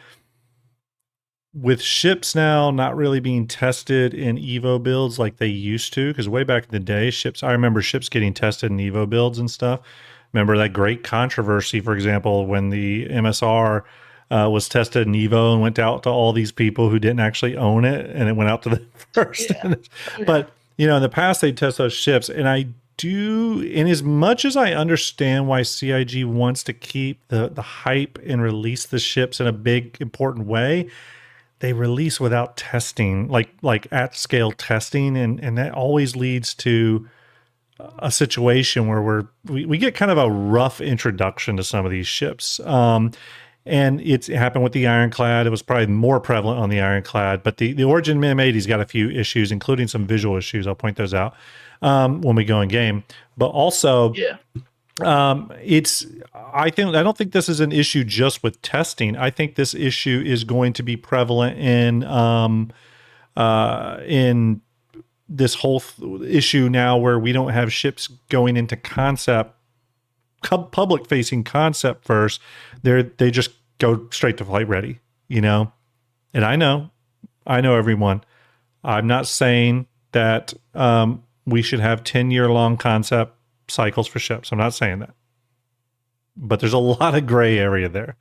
with ships now not really being tested in Evo builds like they used to, because way back in the day, I remember ships getting tested in Evo builds and stuff. Remember that great controversy, for example, when the MSR was tested in Evo and went out to all these people who didn't actually own it, and it went out to them first. Yeah. But, in the past, they test those ships, and I do, in as much as I understand why CIG wants to keep the hype and release the ships in a big, important way, they release without testing, like at-scale testing, and that always leads to a situation where we get kind of a rough introduction to some of these ships. And it happened with the Ironclad. It was probably more prevalent on the Ironclad, but the Origin M80's got a few issues, including some visual issues. I'll point those out when we go in game. But also, I don't think this is an issue just with testing. I think this issue is going to be prevalent in this whole issue now where we don't have ships going into public facing concept first. They just go straight to flight ready, and I know everyone, I'm not saying that we should have 10-year long concept cycles for ships. I'm not saying that, but there's a lot of gray area there.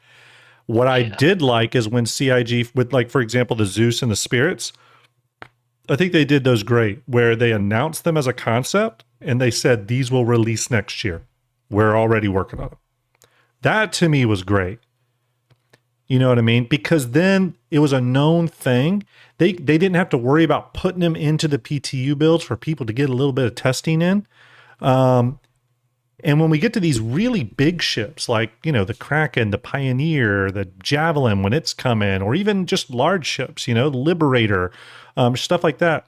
What I Yeah. did like is when CIG, with like, for example, the Zeus and the Spirits, I think they did those great, where they announced them as a concept and they said, these will release next year. We're already working on them. That to me was great. You know what I mean? Because then it was a known thing. They didn't have to worry about putting them into the PTU builds for people to get a little bit of testing in. And when we get to these really big ships, like, you know, the Kraken, the Pioneer, the Javelin, when it's coming, or even just large ships, you know, Liberator, stuff like that.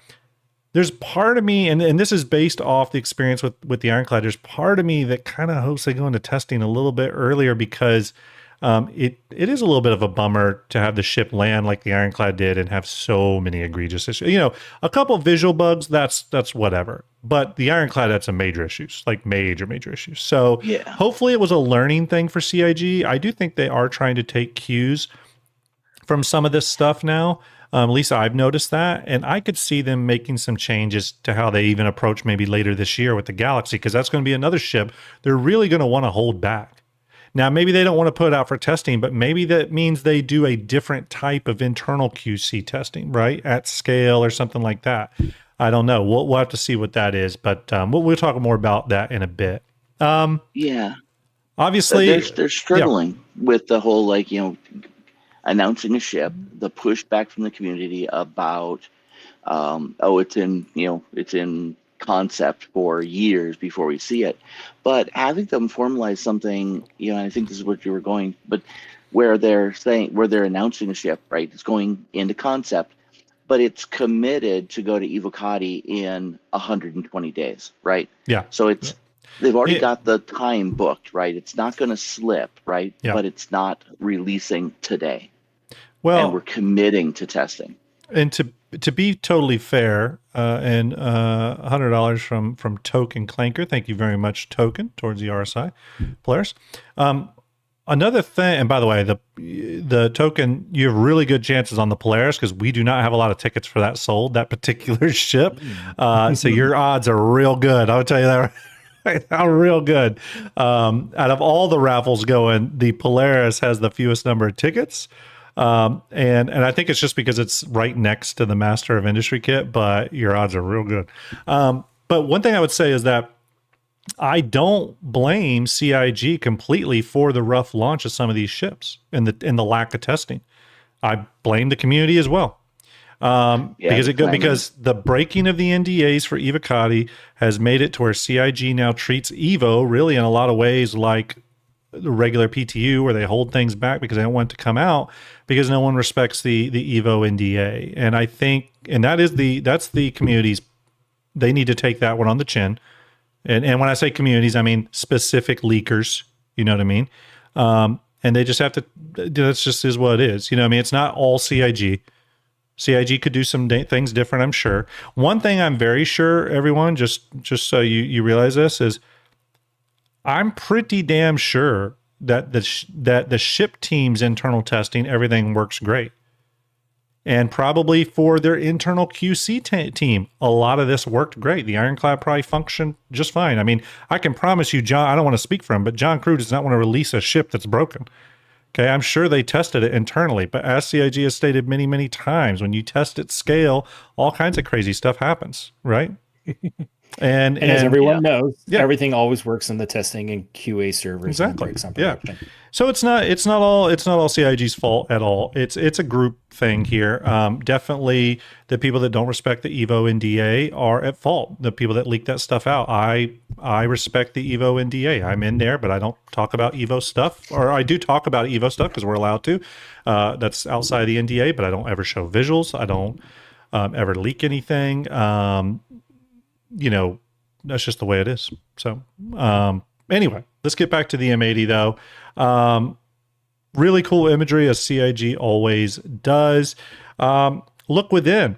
There's part of me, and this is based off the experience with the Ironclad, there's part of me that kind of hopes they go into testing a little bit earlier, because it is a little bit of a bummer to have the ship land like the Ironclad did and have so many egregious issues. You know, a couple visual bugs, that's whatever. But the Ironclad had some major issues, like major issues. So Yeah. hopefully it was a learning thing for CIG. I do think they are trying to take cues from some of this stuff now. At least I've noticed that. And I could see them making some changes to how they even approach maybe later this year with the Galaxy, because that's going to be another ship they're really going to want to hold back. Now, maybe they don't want to put it out for testing, but maybe that means they do a different type of internal QC testing, right? At scale or something like that. I don't know. We'll have to see what that is, but we'll talk more about that in a bit. Yeah. Obviously, They're struggling with the whole, like, you know, announcing a ship, the pushback from the community about, it's in concept for years before we see it. But having them formalize something, you know, I think this is what you were going, but where they're announcing a ship, right? It's going into concept, but it's committed to go to Evocati in 120 days, right? Yeah. So they've already Yeah. got the time booked, right? It's not going to slip, right? Yeah. But it's not releasing today. Well, And we're committing to testing. and to be totally fair, and $100 from Token Clanker. Thank you very much, Token, towards the RSI players. Another thing, and by the way, the Token, you have really good chances on the Polaris, because we do not have a lot of tickets for that sold, that particular ship. So your odds are real good. I'll tell you that. Real good. Out of all the raffles going, the Polaris has the fewest number of tickets. And I think it's just because it's right next to the Master of Industry kit, but your odds are real good. But one thing I would say is that I don't blame CIG completely for the rough launch of some of these ships and the lack of testing. I blame the community as well. Because the breaking of the NDAs for Evocati has made it to where CIG now treats Evo really in a lot of ways like the regular PTU, where they hold things back because they don't want it to come out, because no one respects the Evo NDA. And I think, and that's the communities, they need to take that one on the chin. And when I say communities, I mean specific leakers, you know what I mean? And they just have to, that's just is what it is. You know what I mean? It's not all CIG. CIG could do some things different, I'm sure. One thing I'm very sure, everyone, just so you realize this, is I'm pretty damn sure that the ship team's internal testing, everything works great. And probably for their internal QC team, a lot of this worked great. The Ironclad probably functioned just fine. I mean, I can promise you, John, I don't want to speak for him, but John Crew does not want to release a ship that's broken. Okay, I'm sure they tested it internally, but as CIG has stated many, many times, when you test at scale, all kinds of crazy stuff happens, right? And as everyone knows, Yeah. everything always works in the testing and QA servers. Exactly. And breaks on Yeah. production. So it's not all CIG's fault at all. It's a group thing here. Definitely the people that don't respect the Evo NDA are at fault. The people that leak that stuff out. I respect the Evo NDA. I'm in there, but I don't talk about Evo stuff, or I do talk about Evo stuff because we're allowed to. That's outside the NDA, but I don't ever show visuals. I don't ever leak anything. You know, that's just the way it is. So anyway, let's get back to the M80 though. Really cool imagery, as CIG always does. Look within.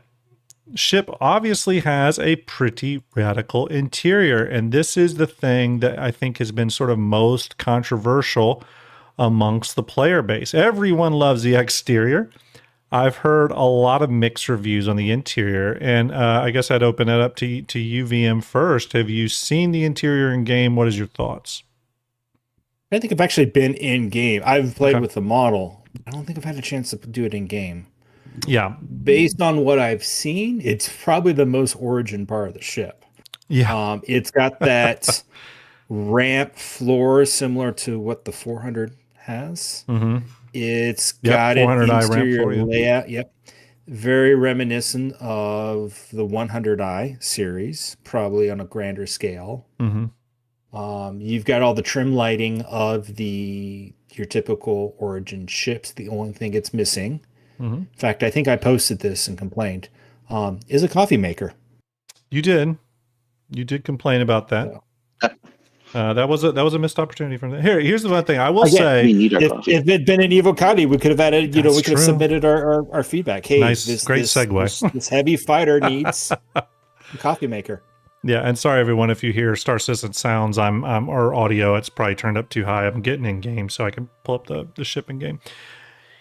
Ship obviously has a pretty radical interior, and this is the thing that I think has been sort of most controversial amongst the player base. Everyone loves the exterior. I've heard a lot of mixed reviews on the interior, and I guess I'd open it up to you, VM, first. Have you seen the interior in game? What is your thoughts? I think I've actually been in game. I've played with the model, I don't think I've had a chance to do it in game. Yeah. Based on what I've seen, it's probably the most origin part of the ship. Yeah. It's got that ramp floor similar to what the 400 has. Mm-hmm. It's Yep, got an 400i ramp interior floor, yeah. layout. Yep. Very reminiscent of the 100i series, probably on a grander scale. Mm-hmm. You've got all the trim lighting of your typical Origin ships. The only thing it's missing, Mm-hmm. in fact, I think I posted this and complained, is a coffee maker. You did complain about that. So, that was a missed opportunity from the here's the one thing I will say. We need our if coffee. it had been an Evocati, we could have added, we That's could have true. submitted our feedback. Hey, Nice, great segue. This heavy fighter needs a coffee maker. Yeah, and sorry everyone if you hear Star Citizen sounds. I'm or audio. It's probably turned up too high. I'm getting in game so I can pull up the shipping game.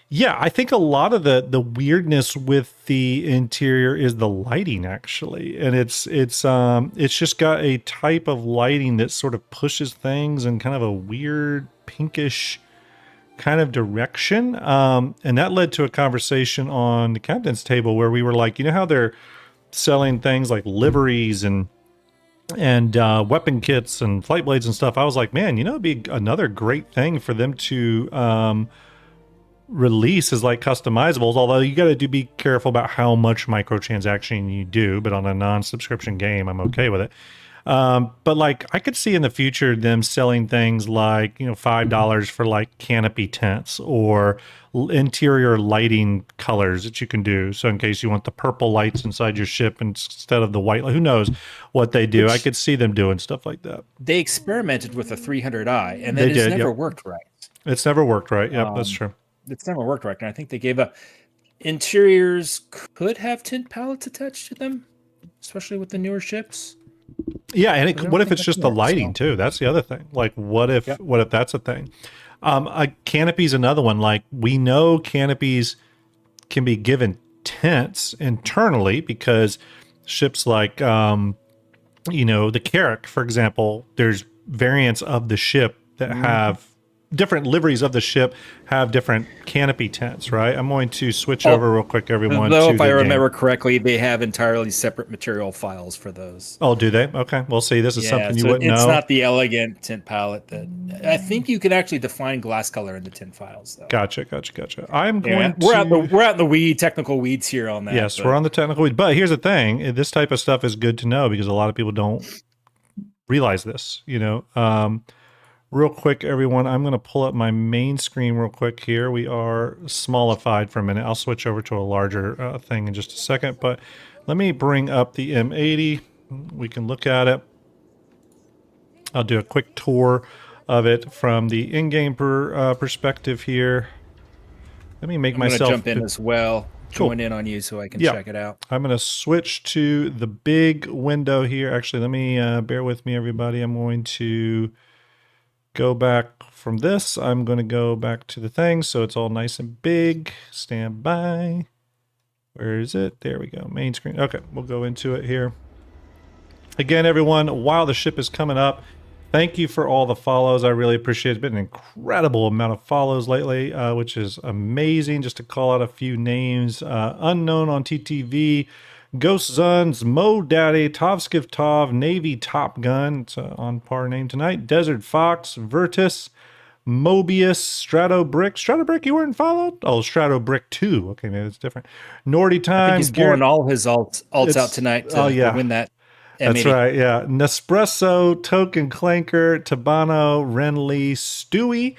Yeah, I think a lot of the weirdness with the interior is the lighting actually, and it's just got a type of lighting that sort of pushes things in kind of a weird pinkish kind of direction. And that led to a conversation on the captain's table where we were like, how they're selling things like liveries and weapon kits and flight blades and stuff. I was like, man, it'd be another great thing for them to release is like customizables, although you got to be careful about how much microtransaction you do, but on a non-subscription game I'm okay with it. But like I could see in the future them selling things like $5 for like canopy tents or interior lighting colors that you can do, so in case you want the purple lights inside your ship instead of the white, who knows what they do. I could see them doing stuff like that. They experimented with a 300i and then it's never worked right. It's never worked right. Yep, that's true. It's never worked right, and I think they gave interiors could have tint palettes attached to them, especially with the newer ships. Yeah, and what if it's just the lighting too? That's the other thing. Like, what if that's a thing? A canopy's another one. Like, we know canopies can be given tints internally because ships like, the Carrack, for example, there's variants of the ship that have different liveries of the ship have different canopy tints, right? I'm going to switch over real quick, everyone. Though, if I remember correctly, they have entirely separate material files for those. Oh, do they? Okay. Well, see, this is something you wouldn't know. It's not the elegant tint palette that I think you could actually define glass color in the tint files, though. Gotcha. I'm going we're out in the technical weeds here on that. Yes, we're on the technical weeds. But here's the thing: this type of stuff is good to know because a lot of people don't realize this. Real quick, everyone, I'm going to pull up my main screen real quick here. We are smallified for a minute. I'll switch over to a larger thing in just a second, but let me bring up the M80. We can look at it. I'll do a quick tour of it from the in-game perspective here. Let me make myself jump in as well. Cool. Join in on you so I can check it out. I'm going to switch to the big window here. Actually, let me bear with me, everybody. I'm going to go back from this. I'm going to go back to the thing so it's all nice and big. Stand by. Where is it? There we go. Main screen. Okay, we'll go into it here. Again, everyone, while the ship is coming up, thank you for all the follows. I really appreciate it. It's been an incredible amount of follows lately, which is amazing. Just to call out a few names. Unknown on TTV, Ghost Zuns, Mo Daddy, Tovskiv Tov, Navy Top Gun, it's an on par name tonight, Desert Fox, Virtus, Mobius, Strato Brick, you weren't followed? Oh, Strato Brick 2, okay, maybe it's different. Nordy Time, I think he's pouring all his alts out tonight to win that M80. That's right, yeah. Nespresso, Token Clanker, Tabano, Renly, Stewie,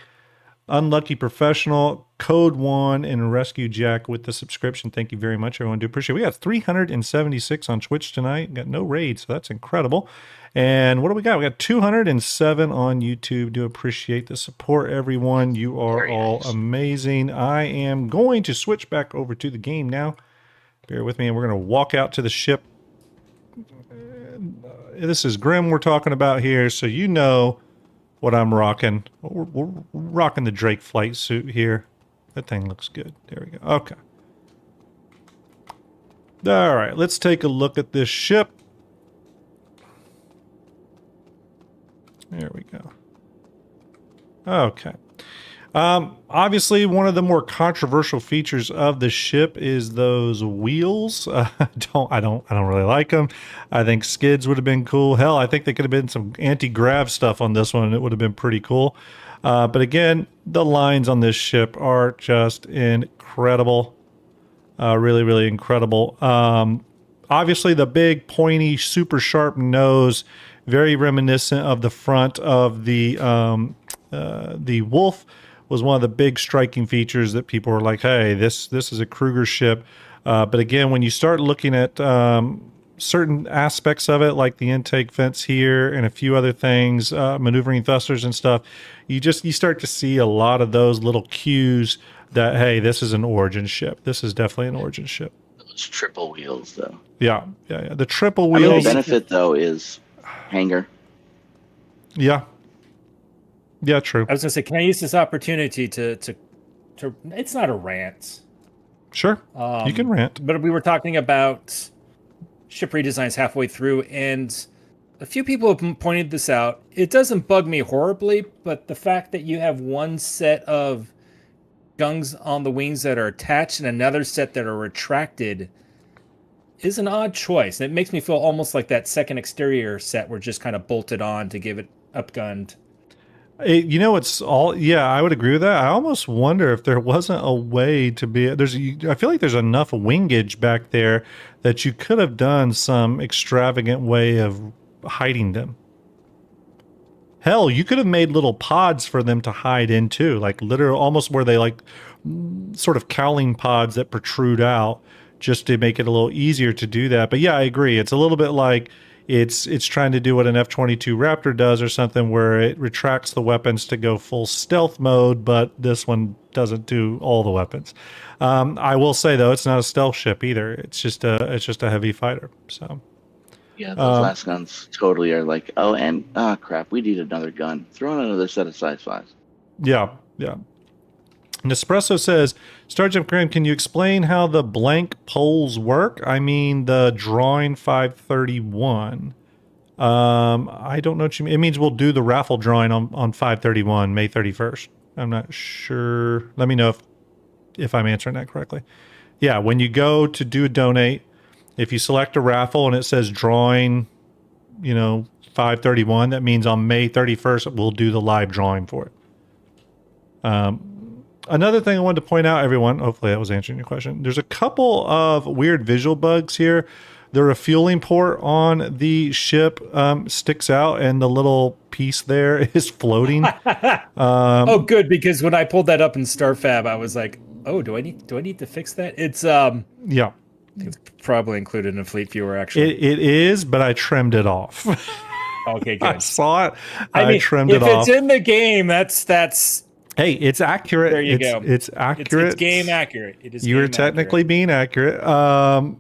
Unlucky Professional, Code One, and Rescue Jack with the subscription. Thank you very much, everyone. Do appreciate it. We got 376 on Twitch tonight. Got no raids, so that's incredible. And what do we got? We got 207 on YouTube. Do appreciate the support, everyone. You are all amazing. I am going to switch back over to the game now. Bear with me, and we're going to walk out to the ship. This is Grim we're talking about here, so you know what I'm rocking. We're rocking the Drake flight suit here. That thing looks good. There we go. Okay. All right, let's take a look at this ship. There we go. Okay. Obviously, one of the more controversial features of the ship is those wheels. I don't really like them. I think skids would have been cool. Hell, I think they could have been some anti-grav stuff on this one, and it would have been pretty cool. But again, the lines on this ship are just incredible. Really, really incredible. Obviously, the big, pointy, super sharp nose, very reminiscent of the front of the Wolf, was one of the big striking features that people were like, hey, this is a Kruger ship. But again, when you start looking at certain aspects of it, like the intake vents here and a few other things, maneuvering thrusters and stuff, you start to see a lot of those little cues that, hey, this is an Origin ship. This is definitely an Origin ship. Those triple wheels, though. Yeah. The triple I mean, wheels. the benefit, though, is hangar. Yeah. Yeah, true. I was gonna say, can I use this opportunity to it's not a rant. Sure. You can rant. But we were talking about ship redesigns halfway through, and a few people have pointed this out. It doesn't bug me horribly, but the fact that you have one set of gungs on the wings that are attached and another set that are retracted is an odd choice. It makes me feel almost like that second exterior set were just kind of bolted on to give it upgunned. It's all, yeah, I would agree with that. I almost wonder if there wasn't a way to be, I feel like there's enough wingage back there that you could have done some extravagant way of hiding them. Hell, you could have made little pods for them to hide into, like literally almost where they like sort of cowling pods that protrude out, just to make it a little easier to do that. But yeah, I agree. It's a little bit like it's trying to do what an F-22 Raptor does or something, where it retracts the weapons to go full stealth mode, but this one doesn't do all the weapons. I will say though, it's not a stealth ship either. It's just a heavy fighter. So yeah, those last guns totally are like, oh, and crap, we need another gun. Throw in another set of size 5s. Yeah. Nespresso says, StarJump Graham, can you explain how the blank poles work? I mean, the drawing 531. I don't know what you mean. It means we'll do the raffle drawing on 531, May 31st. I'm not sure. Let me know if I'm answering that correctly. Yeah, when you go to do a donate, if you select a raffle and it says drawing, 531, that means on May 31st, we'll do the live drawing for it. Another thing I wanted to point out, everyone, hopefully that was answering your question. There's a couple of weird visual bugs here. The refueling port on the ship sticks out, and the little piece there is floating. Oh, good, because when I pulled that up in StarFab, I was like, "Oh, do I need to fix that?" It's yeah, it's probably included in Fleet Viewer. Actually, it is, but I trimmed it off. Okay, good. I saw it. I mean, trimmed it off. If it's in the game, that's. Hey, it's accurate. There you go. It's accurate. It's game accurate. It is. You are technically being accurate. So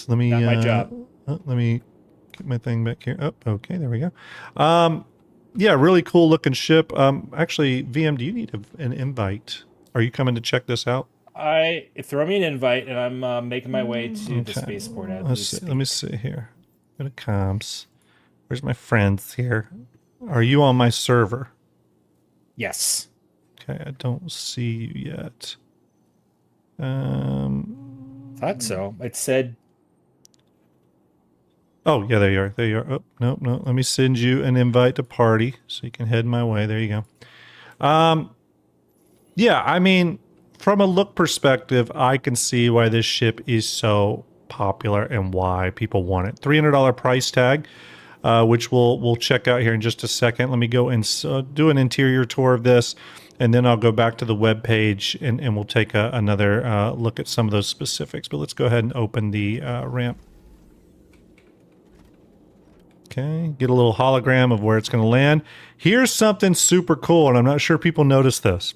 let me. Not my job. Let me get my thing back here. Oh, okay, there we go. Yeah, really cool looking ship. Actually, VM, do you need an invite? Are you coming to check this out? Throw me an invite, and I'm making my way to the spaceport. Let me see here. Go to comms. Where's my friends here? Are you on my server? Yes. Okay, I don't see you yet. Thought so. It said. Oh, yeah, there you are. There you are. Oh, no. Let me send you an invite to party so you can head my way. There you go. Yeah, I mean, from a look perspective, I can see why this ship is so popular and why people want it. $300 price tag. Which we'll check out here in just a second. Let me go and do an interior tour of this, and then I'll go back to the web page and we'll take another look at some of those specifics. But let's go ahead and open the ramp. Okay, get a little hologram of where it's going to land. Here's something super cool, and I'm not sure people notice this.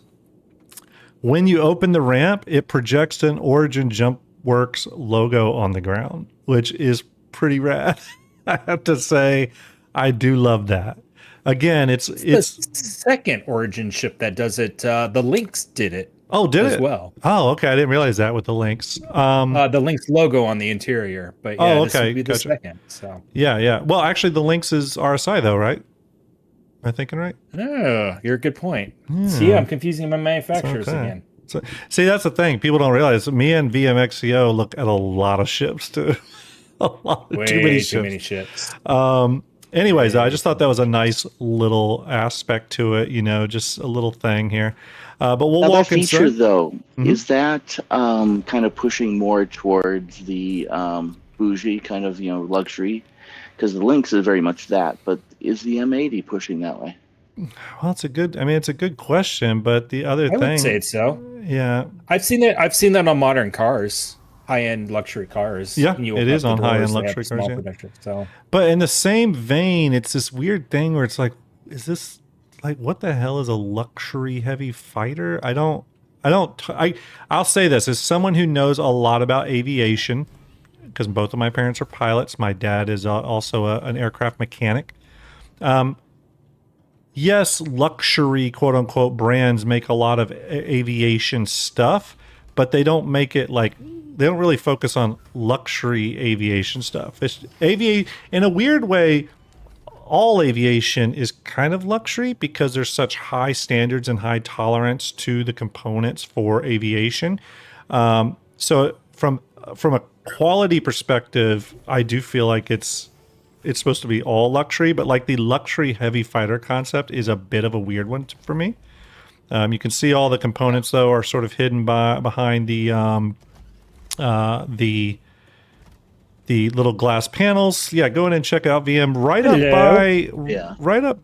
When you open the ramp, it projects an Origin Jump Works logo on the ground, which is pretty rad. I have to say, I do love that. Again, it's the second Origin ship that does it. The Lynx did it. Oh, did it? As well. Oh, okay. I didn't realize that with the Lynx. The Lynx logo on the interior, but yeah, okay. This would be the second. So yeah. Well, actually, the Lynx is RSI though, right? Am I thinking right? Oh, you're a good point. Yeah. See, I'm confusing my manufacturers Okay. again. So, see, that's the thing. People don't realize me and VMXCO look at a lot of ships too. A lot of too many Way ships. too many ships. Anyways, I Way just thought that was a nice little aspect to it, just a little thing here. But we'll Now that walk feature, inside. though, Mhm. is that kind of pushing more towards the bougie kind of luxury? Because the Lynx is very much that, but is the M80 pushing that way? Well, it's a good question, but the other I would say thing, it's so. yeah, I've seen that on modern cars, high-end luxury cars. Yeah, When you it open is up on the high-end doors, they have luxury the cars, small yeah. projector. So But in the same vein, it's this weird thing where it's like, is this like what the hell is a luxury heavy fighter? I'll say this as someone who knows a lot about aviation, because both of my parents are pilots. My dad is also an aircraft mechanic. Yes, luxury quote unquote brands make a lot of aviation stuff, but they don't make it like they don't really focus on luxury aviation stuff. It's in a weird way. All aviation is kind of luxury because there's such high standards and high tolerance to the components for aviation. So from a quality perspective, I do feel like it's supposed to be all luxury, but like the luxury heavy fighter concept is a bit of a weird one for me. You can see all the components though are sort of hidden behind the little glass panels. Yeah, go in and check out VM right up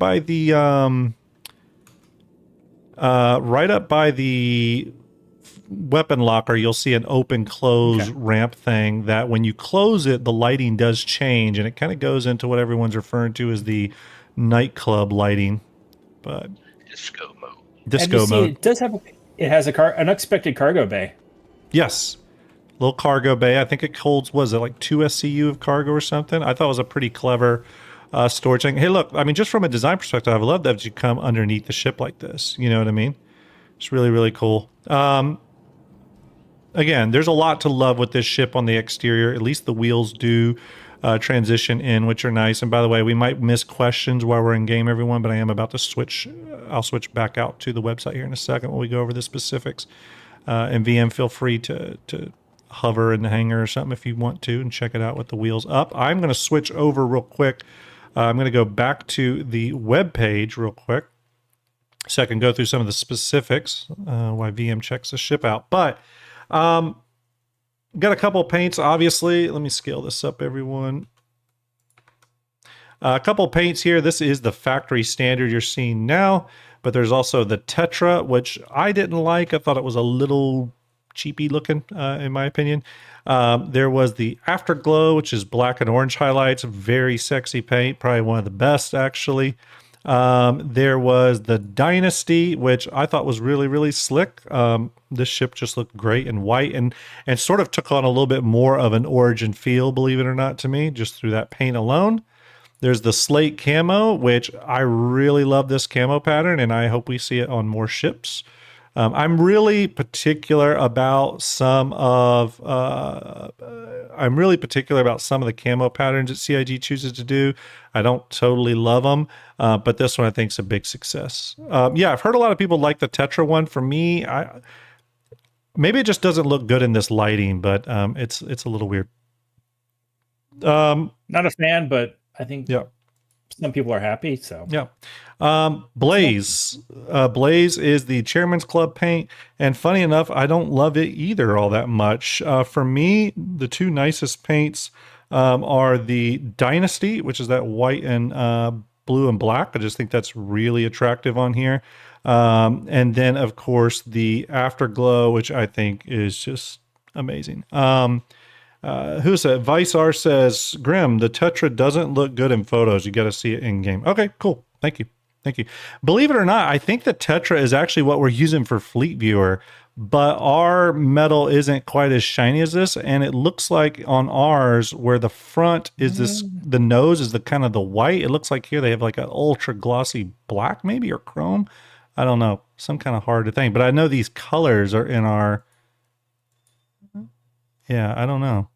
by the weapon locker. You'll see an open close ramp thing that when you close it, the lighting does change, and it kind of goes into what everyone's referring to as the nightclub lighting, but Disco mode. Disco mode. It does have an unexpected cargo bay. Yes. Little cargo bay. I think it holds, was it like 2 SCU of cargo or something? I thought it was a pretty clever storage thing. Hey, look, I mean, just from a design perspective, I love that you come underneath the ship like this. You know what I mean? It's really, really cool. Again, there's a lot to love with this ship on the exterior. At least the wheels do transition in, which are nice. And by the way, we might miss questions while we're in game, everyone, but I am about to switch. I'll switch back out to the website here in a second when we go over the specifics. And VM, feel free to hover in the hangar or something if you want to and check it out with the wheels up. I'm going to switch over real quick. I'm going to go back to the web page real quick so I can go through some of the specifics why VM checks the ship out. But got a couple of paints, obviously. Let me scale this up, everyone. A couple of paints here. This is the factory standard you're seeing now, but there's also the Tetra, which I didn't like. I thought it was a little cheapy looking, in my opinion. There was the Afterglow, which is black and orange highlights. Very sexy paint. Probably one of the best, actually. There was the Dynasty, which I thought was really, really slick. This ship just looked great in white and sort of took on a little bit more of an Origin feel, believe it or not, to me, just through that paint alone. There's the Slate Camo, which I really love this camo pattern, and I hope we see it on more ships. I'm really particular about some of the camo patterns that CIG chooses to do. I don't totally love them, but this one I think is a big success. Yeah, I've heard a lot of people like the Tetra one. For me, maybe it just doesn't look good in this lighting, but it's a little weird. Not a fan, but I think yeah. Some people are happy, so yeah. Blaze is the Chairman's Club paint, and funny enough, I don't love it either all that much. For me, the two nicest paints are the Dynasty, which is that white and blue and black. I just think that's really attractive on here. And then, of course, the Afterglow, which I think is just amazing. Who said? Vicear says, Grim, the Tetra doesn't look good in photos. You got to see it in game. Okay, cool. Thank you. Thank you. Believe it or not, I think the Tetra is actually what we're using for Fleet Viewer, but our metal isn't quite as shiny as this. And it looks like on ours, where the front is the nose is the kind of the white. It looks like here they have like an ultra glossy black, maybe, or chrome. I don't know. Some kind of hard to think. But I know these colors are in our. Yeah, I don't know.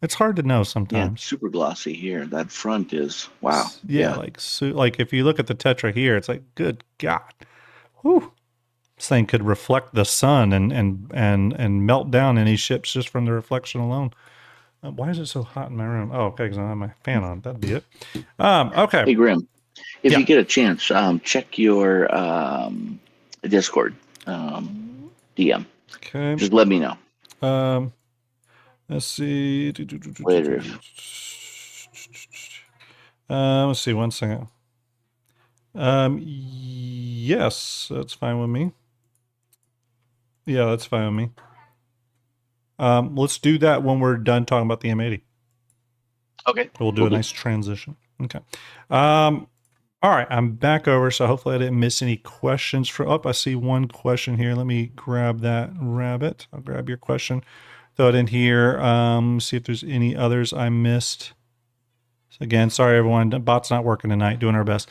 It's hard to know Yeah, sometimes. super glossy here. That front is wow. Yeah, like if you look at the Tetra here, it's like, good God. Whew. This thing could reflect the sun and melt down any ships just from the reflection alone. Why is it so hot in my room? Oh, okay, because I have my fan on. That'd be it. Okay. Hey Grim, if Yeah. you get a chance, check your Discord DM. Okay. Just let me know. Let's see. Later. Let's see. 1 second. Yes, that's fine with me. Yeah, that's fine with me. Let's do that when we're done talking about the M80. Okay. We'll do a nice transition. Okay. All right, I'm back over, so hopefully I didn't miss any questions. I see one question here. Let me grab that rabbit. I'll grab your question, throw it in here. See if there's any others I missed. So again, sorry everyone, the bot's not working tonight, doing our best.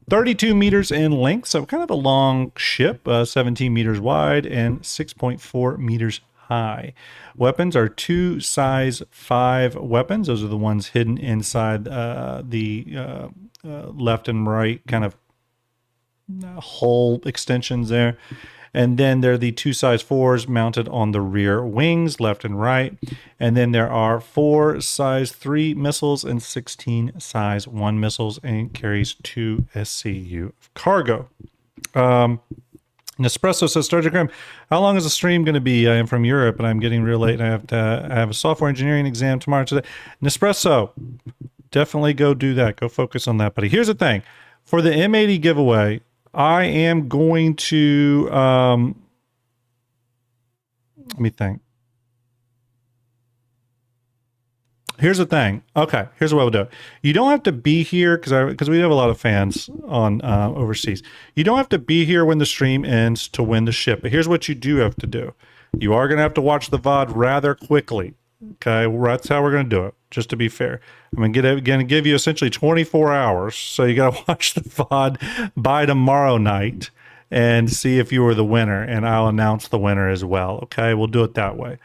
32 meters in length, so kind of a long ship, 17 meters wide and 6.4 meters high. Weapons are 2 size 5 weapons. Those are the ones hidden inside the left and right kind of hull extensions there. And then there are the 2 size 4s mounted on the rear wings, left and right. And then there are 4 size 3 missiles and 16 size 1 missiles, and carries 2 SCU of cargo. Nespresso says, Star Grim, how long is the stream going to be? I am from Europe and I'm getting real late. I have a software engineering exam tomorrow today. Nespresso, definitely go do that. Go focus on that, buddy. Here's the thing. For the M80 giveaway, I am going to, let me think. Here's the thing. Okay, here's what we'll do. You don't have to be here because we have a lot of fans on overseas. You don't have to be here when the stream ends to win the ship. But here's what you do have to do. You are going to have to watch the VOD rather quickly. Okay, that's how we're going to do it. Just to be fair, I'm going to give you essentially 24 hours. So you got to watch the VOD by tomorrow night and see if you were the winner. And I'll announce the winner as well. Okay, we'll do it that way.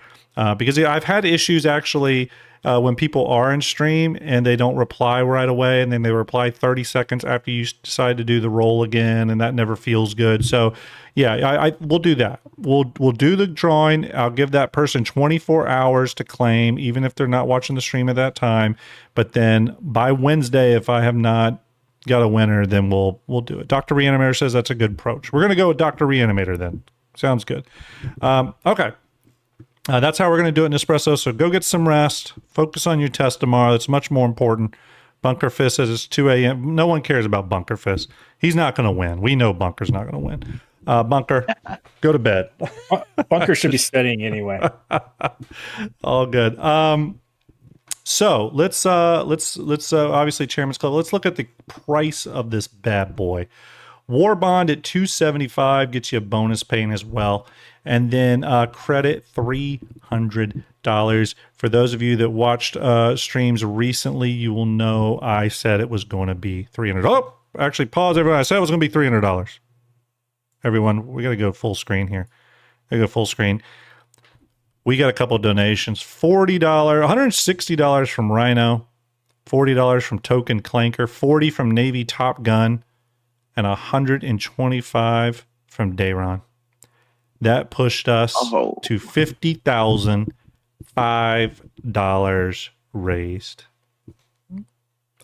Because I've had issues actually when people are in stream and they don't reply right away, and then they reply 30 seconds after you decide to do the roll again, and that never feels good. So yeah, we'll do that. We'll do the drawing. I'll give that person 24 hours to claim, even if they're not watching the stream at that time. But then by Wednesday, if I have not got a winner, then we'll do it. Dr. Reanimator says that's a good approach. We're going to go with Dr. Reanimator then. Sounds good. Okay. That's how we're going to do it in Espresso. So go get some rest. Focus on your test tomorrow. That's much more important. Bunker Fist says it's 2 a.m. No one cares about Bunker Fist. He's not going to win. We know Bunker's not going to win. Bunker, go to bed. Bunker should be studying anyway. All good. So let's obviously Chairman's Club. Let's look at the price of this bad boy. War Bond at $275 gets you a bonus paying as well. And then credit $300. For those of you that watched streams recently, you will know I said it was going to be $300. Oh, actually, pause, everyone. I said it was going to be $300. Everyone, we got to go full screen here. I go full screen. We got a couple of donations. $40, $160 from Rhino, $40 from Token Clanker, $40 from Navy Top Gun, and $125 from Dayron. That pushed us to $50,005 raised.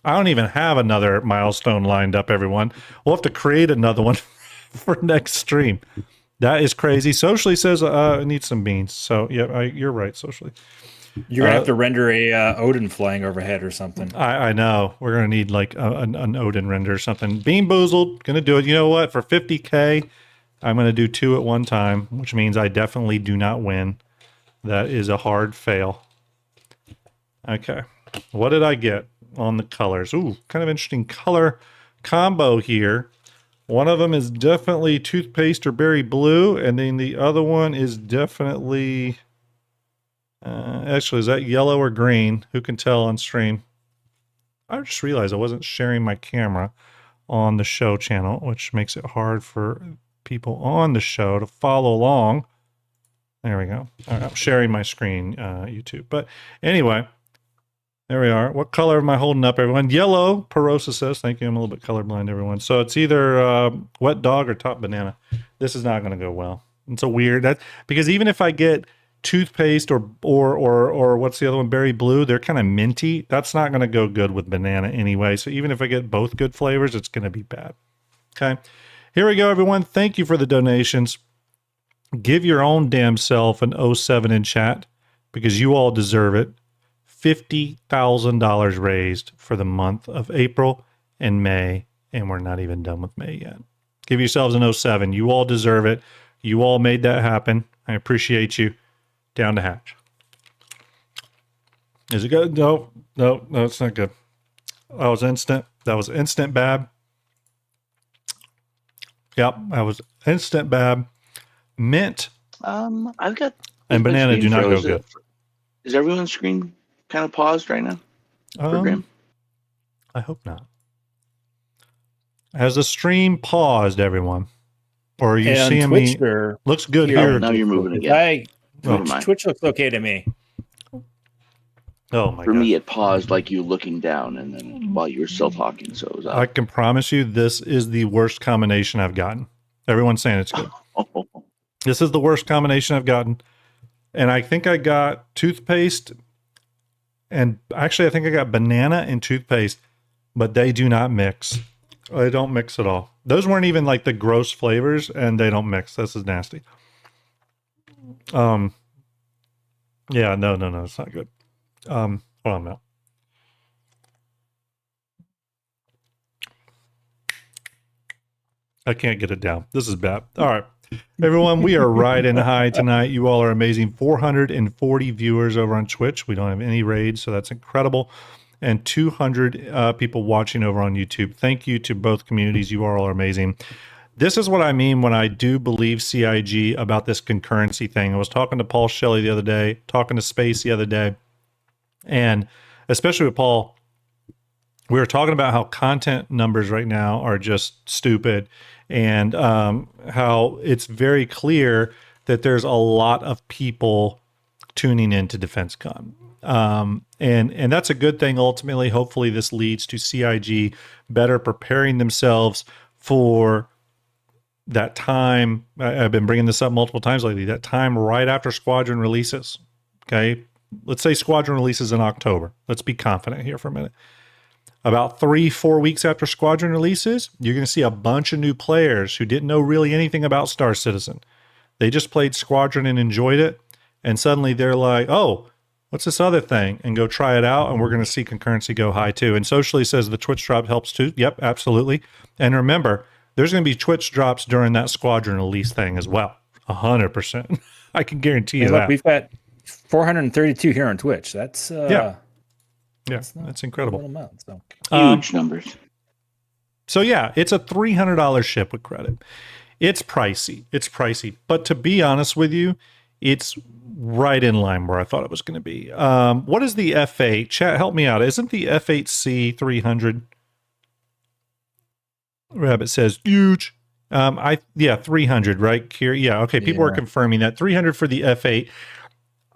I don't even have another milestone lined up, everyone. We'll have to create another one for next stream. That is crazy. Socially says I need some beans. So, yeah, you're right, Socially. You're going to have to render a Odin flying overhead or something. I know. We're going to need like an Odin render or something. Bean Boozled, going to do it. You know what? For 50K, I'm going to do 2 at one time, which means I definitely do not win. That is a hard fail. Okay. What did I get on the colors? Ooh, kind of interesting color combo here. One of them is definitely toothpaste or berry blue, and then the other one is definitely... actually, is that yellow or green? Who can tell on stream? I just realized I wasn't sharing my camera on the show channel, which makes it hard for people on the show to follow along. There we go. All right, I'm sharing my screen, YouTube. But anyway, there we are. What color am I holding up, everyone? Yellow, Perosa says. Thank you. I'm a little bit colorblind, everyone. So it's either wet dog or top banana. This is not going to go well. It's a weird, because even if I get toothpaste or what's the other one, berry blue, they're kind of minty. That's not going to go good with banana anyway. So even if I get both good flavors, it's going to be bad. Okay. Here we go, everyone. Thank you for the donations. Give your own damn self an 07 in chat because you all deserve it. $50,000 raised for the month of April and May, and we're not even done with May yet. Give yourselves an 07. You all deserve it. You all made that happen. I appreciate you. Down to hatch. Is it good? No, it's not good. That was instant. Bab. Yep, that was instant Bab. Mint I've got and my banana screen do not go froze. good. Is everyone's screen kind of paused right now? For Graham? I hope not. Has the stream paused, everyone? Or are you And seeing Twitch, me? Looks good here. Now you're moving again. Never mind. Twitch looks okay to me. Oh my For god. me, it paused like you looking down, and then while you were still talking, so it was I can promise you this is the worst combination I've gotten. Everyone's saying it's good. This is the worst combination I've gotten. And I think I got toothpaste, and actually I think I got banana and toothpaste, but they do not mix. They don't mix at all. Those weren't even like the gross flavors, and they don't mix. This is nasty. Yeah, no, it's not good. Hold on now. I can't get it down. This is bad. All right. Everyone, we are riding high tonight. You all are amazing. 440 viewers over on Twitch. We don't have any raids, so that's incredible. And 200 people watching over on YouTube. Thank you to both communities. You all are amazing. This is what I mean when I do believe CIG about this concurrency thing. I was talking to Paul Shelley the other day, talking to Space the other day, and especially with Paul, we were talking about how content numbers right now are just stupid, and how it's very clear that there's a lot of people tuning into DefenseCon. And that's a good thing. Ultimately, hopefully this leads to CIG better preparing themselves for that time. I've been bringing this up multiple times lately, that time right after Squadron releases. Okay. Let's say Squadron releases in October. Let's be confident here for a minute. About 3-4 weeks after Squadron releases, you're going to see a bunch of new players who didn't know really anything about Star Citizen. They just played Squadron and enjoyed it. And suddenly they're like, oh, what's this other thing? And go try it out. And we're going to see concurrency go high too. And Socially says the Twitch drop helps too. Yep, absolutely. And remember, there's going to be Twitch drops during that Squadron release thing as well. 100%. I can guarantee you Look, that. we've got 432 here on Twitch. That's That's incredible. Amount, so. Huge numbers. So yeah, it's a $300 ship with credit. It's pricey. But to be honest with you, it's right in line where I thought it was going to be. What is the F8? Chat, help me out. Isn't the F8C 300? Rabbit says huge. 300, right? Here, yeah. Okay, people are confirming that 300 for the F8.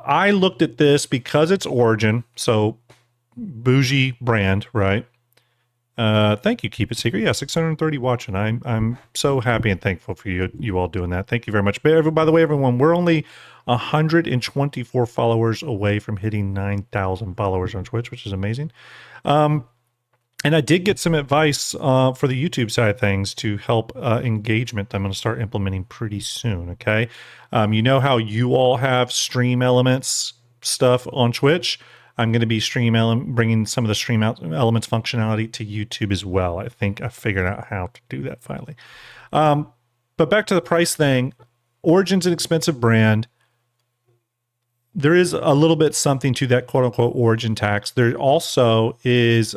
I looked at this because it's Origin, so bougie brand, right? Thank you, Keep It Secret. Yeah, 630 watching. I'm so happy and thankful for you all doing that. Thank you very much. But by the way, everyone, we're only 124 followers away from hitting 9,000 followers on Twitch, which is amazing. And I did get some advice for the YouTube side of things to help engagement. I'm going to start implementing pretty soon, okay? You know how you all have stream elements stuff on Twitch? I'm going to be bringing some of the stream elements functionality to YouTube as well. I think I figured out how to do that finally. But back to the price thing. Origin's an expensive brand. There is a little bit something to that quote-unquote Origin tax. There also is...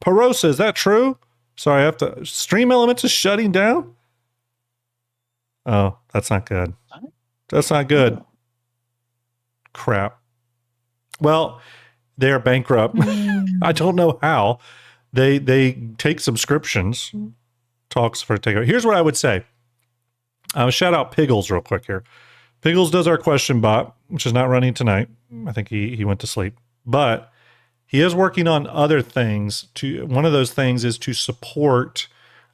Perosa, is that true? Sorry, I have to. Stream Elements is shutting down? Oh, that's not good. That's not good. Crap. Well, they're bankrupt. I don't know how. They take subscriptions. Talks for takeover. Here's what I would say. Shout out Piggles real quick here. Piggles does our question bot, which is not running tonight. I think he went to sleep, but he is working on other things. One of those things is to support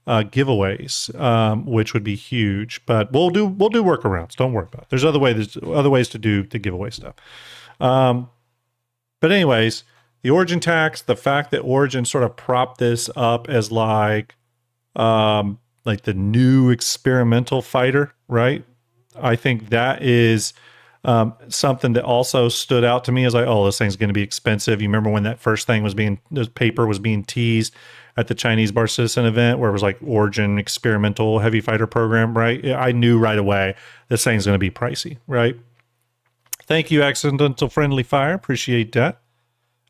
giveaways, which would be huge. But we'll do workarounds. Don't worry about it. There's other ways to do the giveaway stuff. But anyways, the Origin tax, the fact that Origin sort of propped this up as like the new experimental fighter, right? I think that is something that also stood out to me as like, oh, this thing's going to be expensive. You remember when that first thing the paper was being teased at the Chinese Bar Citizen event where it was like Origin experimental heavy fighter program, right? I knew right away this thing's going to be pricey, right? Thank you, Accidental Friendly Fire. Appreciate that.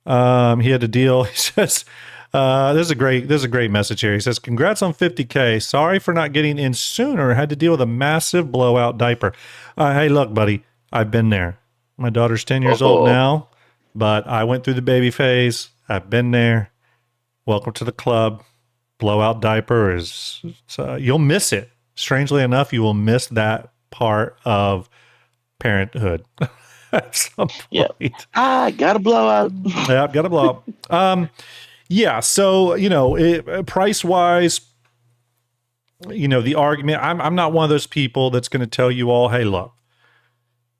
He had a deal. He says, this is a great message here. He says, congrats on 50K. Sorry for not getting in sooner. Had to deal with a massive blowout diaper. Hey, look, buddy, I've been there. My daughter's 10 years old now, but I went through the baby phase. I've been there. Welcome to the club. Blowout diaper you'll miss it. Strangely enough, you will miss that part of parenthood at some point. Yep. Gotta blow out. Yeah, gotta blow up. Yeah, so price wise, the argument. I'm not one of those people that's going to tell you all, hey, look,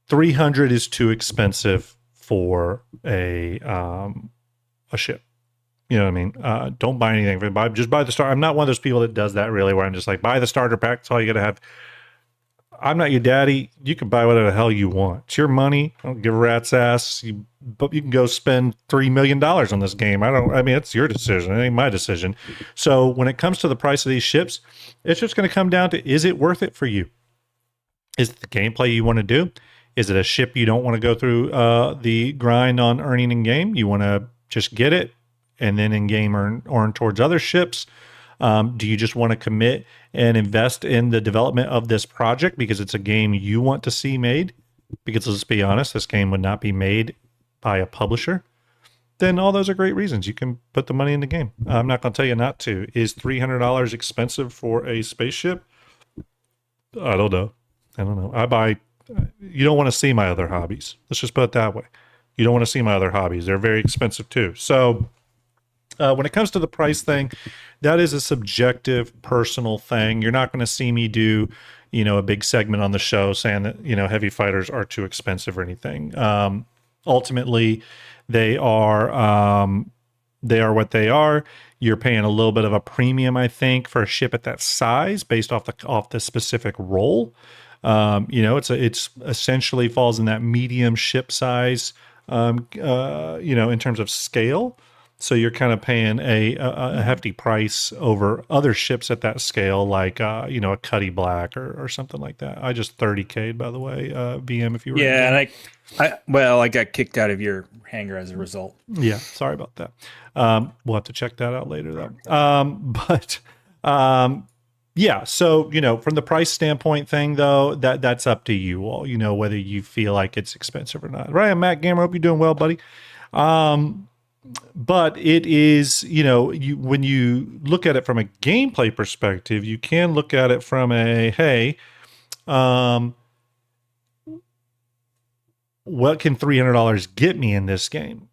300 is too expensive for a ship. You know what I mean? Don't buy anything. Just buy the starter. I'm not one of those people that does that really, where I'm just like, buy the starter pack. That's all you got to have. I'm not your daddy. You can buy whatever the hell you want. It's your money. I don't give a rat's ass. But you can go spend $3 million on this game. It's your decision. It ain't my decision. So when it comes to the price of these ships, it's just going to come down to, is it worth it for you? Is it the gameplay you want to do? Is it a ship you don't want to go through the grind on earning in game? You want to just get it and then in game earn towards other ships? Do you just want to commit and invest in the development of this project because it's a game you want to see made? Because let's be honest, this game would not be made by a publisher. Then all those are great reasons. You can put the money in the game. I'm not going to tell you not to. Is $300 expensive for a spaceship? I don't know. You don't want to see my other hobbies. Let's just put it that way. You don't want to see my other hobbies. They're very expensive too. So when it comes to the price thing, that is a subjective, personal thing. You're not going to see me do, a big segment on the show saying that, heavy fighters are too expensive or anything. Ultimately, they are what they are. You're paying a little bit of a premium, I think, for a ship at that size based off the specific role. It's essentially falls in that medium ship size, in terms of scale. So you're kind of paying a hefty price over other ships at that scale, like a Cuddy Black or something like that. I just 30K'd, by the way, VM, if you were. Yeah, and I got kicked out of your hangar as a result. Yeah, sorry about that. We'll have to check that out later, though. Yeah, so from the price standpoint thing, though, that's up to you all. Whether you feel like it's expensive or not. Right, Matt Gamer, hope you're doing well, buddy. But it is, when you look at it from a gameplay perspective, you can look at it from a, hey, what can $300 get me in this game,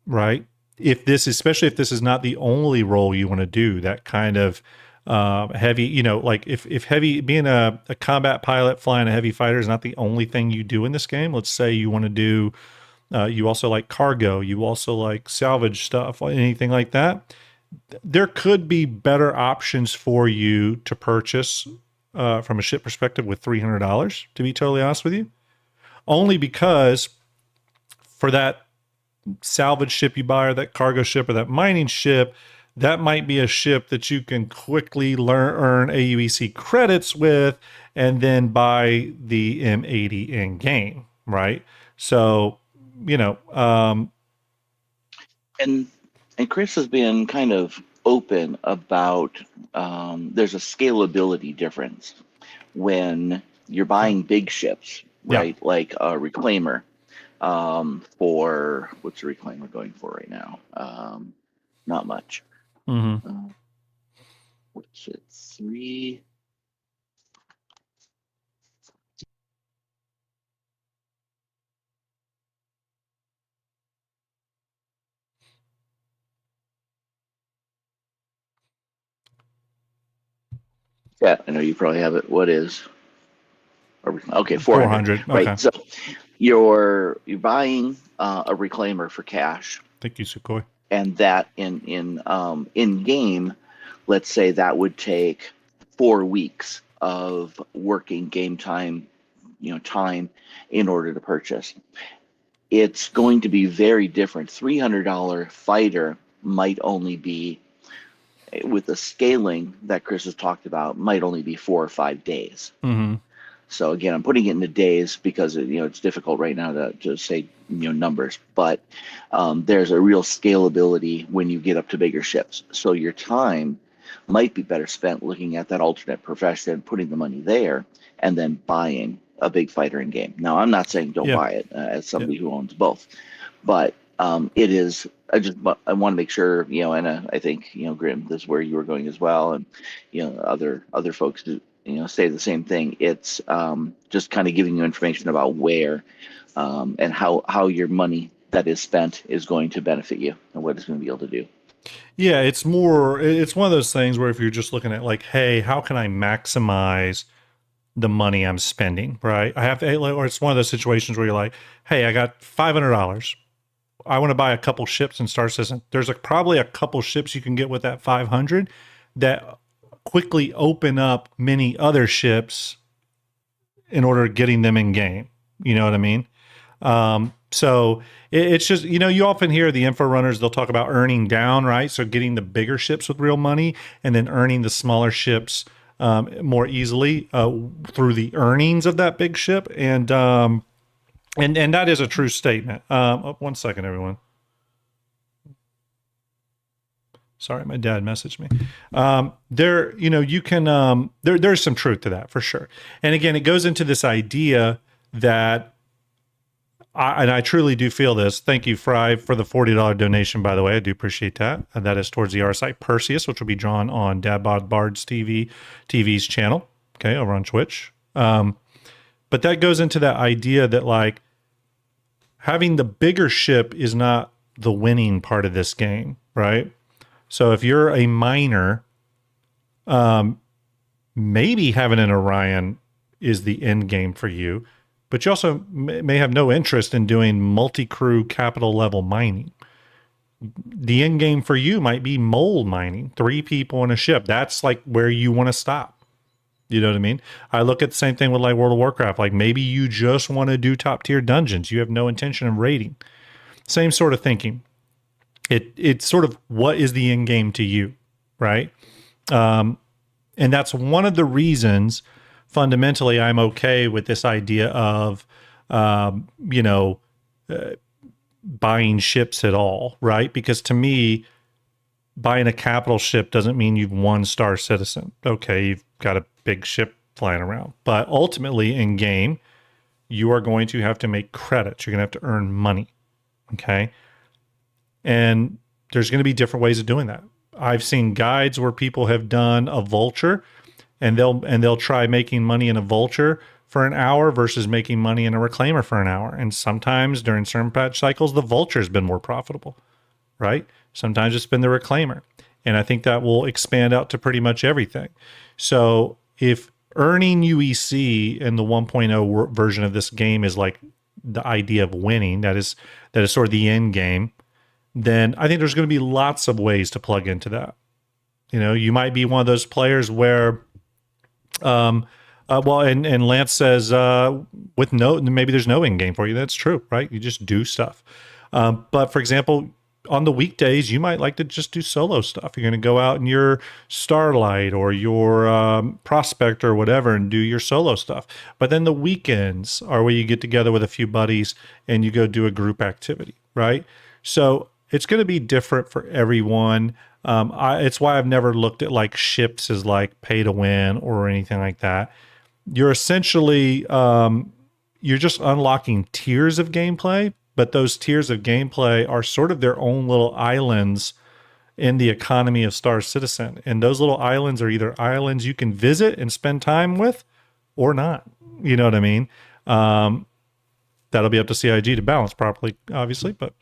right? Especially if this is not the only role you want to do, that kind of heavy, like if heavy, being a combat pilot flying a heavy fighter is not the only thing you do in this game. Let's say you want to do, you also like cargo, you also like salvage stuff, anything like that. There could be better options for you to purchase from a ship perspective with $300, to be totally honest with you. Only because for that salvage ship you buy, or that cargo ship, or that mining ship, that might be a ship that you can quickly earn AUEC credits with, and then buy the M80 in game, right? So, and Chris has been kind of open about there's a scalability difference when you're buying big ships, right? Yeah. Like a reclaimer. For what's a reclaimer going for right now? Not much. Mm-hmm. What's it? 3. Yeah, I know you probably have it. What is? Okay, 400. 400. Okay. Right. So you're buying a reclaimer for cash, Thank you, Sukhoi. and that in game, let's say that would take 4 weeks of working game time, time in order to purchase. It's going to be very different. $300 fighter might only be, with the scaling that Chris has talked about, might only be 4 or 5 days. Mm-hmm. So again, I'm putting it into days because it's difficult right now to say numbers, but there's a real scalability when you get up to bigger ships. So your time might be better spent looking at that alternate profession, putting the money there, and then buying a big fighter in game. Now, I'm not saying don't buy it as somebody who owns both, but it is. I want to make sure, and I think Grim, this is where you were going as well, and other folks do, say the same thing. It's just kind of giving you information about where and how your money that is spent is going to benefit you and what it's going to be able to do. Yeah, it's one of those things where if you're just looking at like, hey, how can I maximize the money I'm spending, right? Or it's one of those situations where you're like, hey, I got $500. I want to buy a couple ships in Star Citizen. There's probably a couple ships you can get with that 500 that quickly open up many other ships in order of getting them in game. You know what I mean? So it's just, you often hear the info runners, they'll talk about earning down, right? So getting the bigger ships with real money and then earning the smaller ships more easily through the earnings of that big ship. And that is a true statement. 1 second, everyone. Sorry, my dad messaged me. There's some truth to that for sure. And again, it goes into this idea that, I truly do feel this. Thank you, Fry, for the $40 donation, by the way. I do appreciate that. And that is towards the RSI Perseus, which will be drawn on Dadbod Bards TV's channel, okay, over on Twitch. But that goes into that idea that, like, having the bigger ship is not the winning part of this game, right? So if you're a miner, maybe having an Orion is the end game for you, but you also may have no interest in doing multi-crew capital level mining. The end game for you might be mole mining, 3 people in a ship. That's like where you want to stop. You know what I mean? I look at the same thing with like World of Warcraft. Like maybe you just want to do top tier dungeons. You have no intention of raiding. Same sort of thinking. It's sort of what is the end game to you, right? And that's one of the reasons fundamentally I'm okay with this idea of, buying ships at all, right? Because to me, buying a capital ship doesn't mean you've won Star Citizen. Okay, you've got a big ship flying around. But ultimately in game, you are going to have to make credits. You're going to have to earn money, okay? And there's going to be different ways of doing that. I've seen guides where people have done a vulture and they'll try making money in a vulture for an hour versus making money in a reclaimer for an hour. And sometimes during certain patch cycles, the vulture's been more profitable, right? Sometimes it's been the reclaimer. And I think that will expand out to pretty much everything. So if earning UEC in the 1.0 version of this game is like the idea of winning, that is sort of the end game, then I think there's going to be lots of ways to plug into that. You might be one of those players where, and Lance says, maybe there's no end game for you. That's true, right? You just do stuff. But for example, on the weekdays, you might like to just do solo stuff. You're going to go out in your Starlight or your Prospect or whatever and do your solo stuff. But then the weekends are where you get together with a few buddies and you go do a group activity, right? So it's going to be different for everyone. It's why I've never looked at like ships as like pay to win or anything like that. You're essentially, you're just unlocking tiers of gameplay, but those tiers of gameplay are sort of their own little islands in the economy of Star Citizen. And those little islands are either islands you can visit and spend time with or not. You know what I mean? That'll be up to CIG to balance properly, obviously, but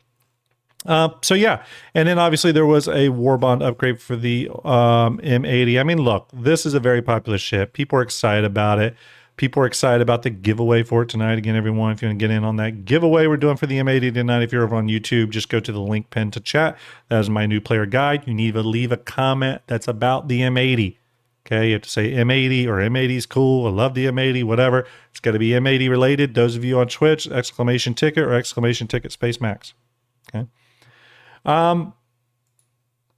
So yeah, and then obviously there was a Warbond upgrade for the M80. I mean, look, this is a very popular ship. People are excited about it. People are excited about the giveaway for it tonight. Again, everyone, if you want to get in on that giveaway we're doing for the M80 tonight, if you're over on YouTube, just go to the link pinned to chat. That is my new player guide. You need to leave a comment that's about the M80. Okay, you have to say M80 or M80 is cool. I love the M80, whatever. It's got to be M80 related. Those of you on Twitch, exclamation ticket or exclamation ticket space max. Okay. All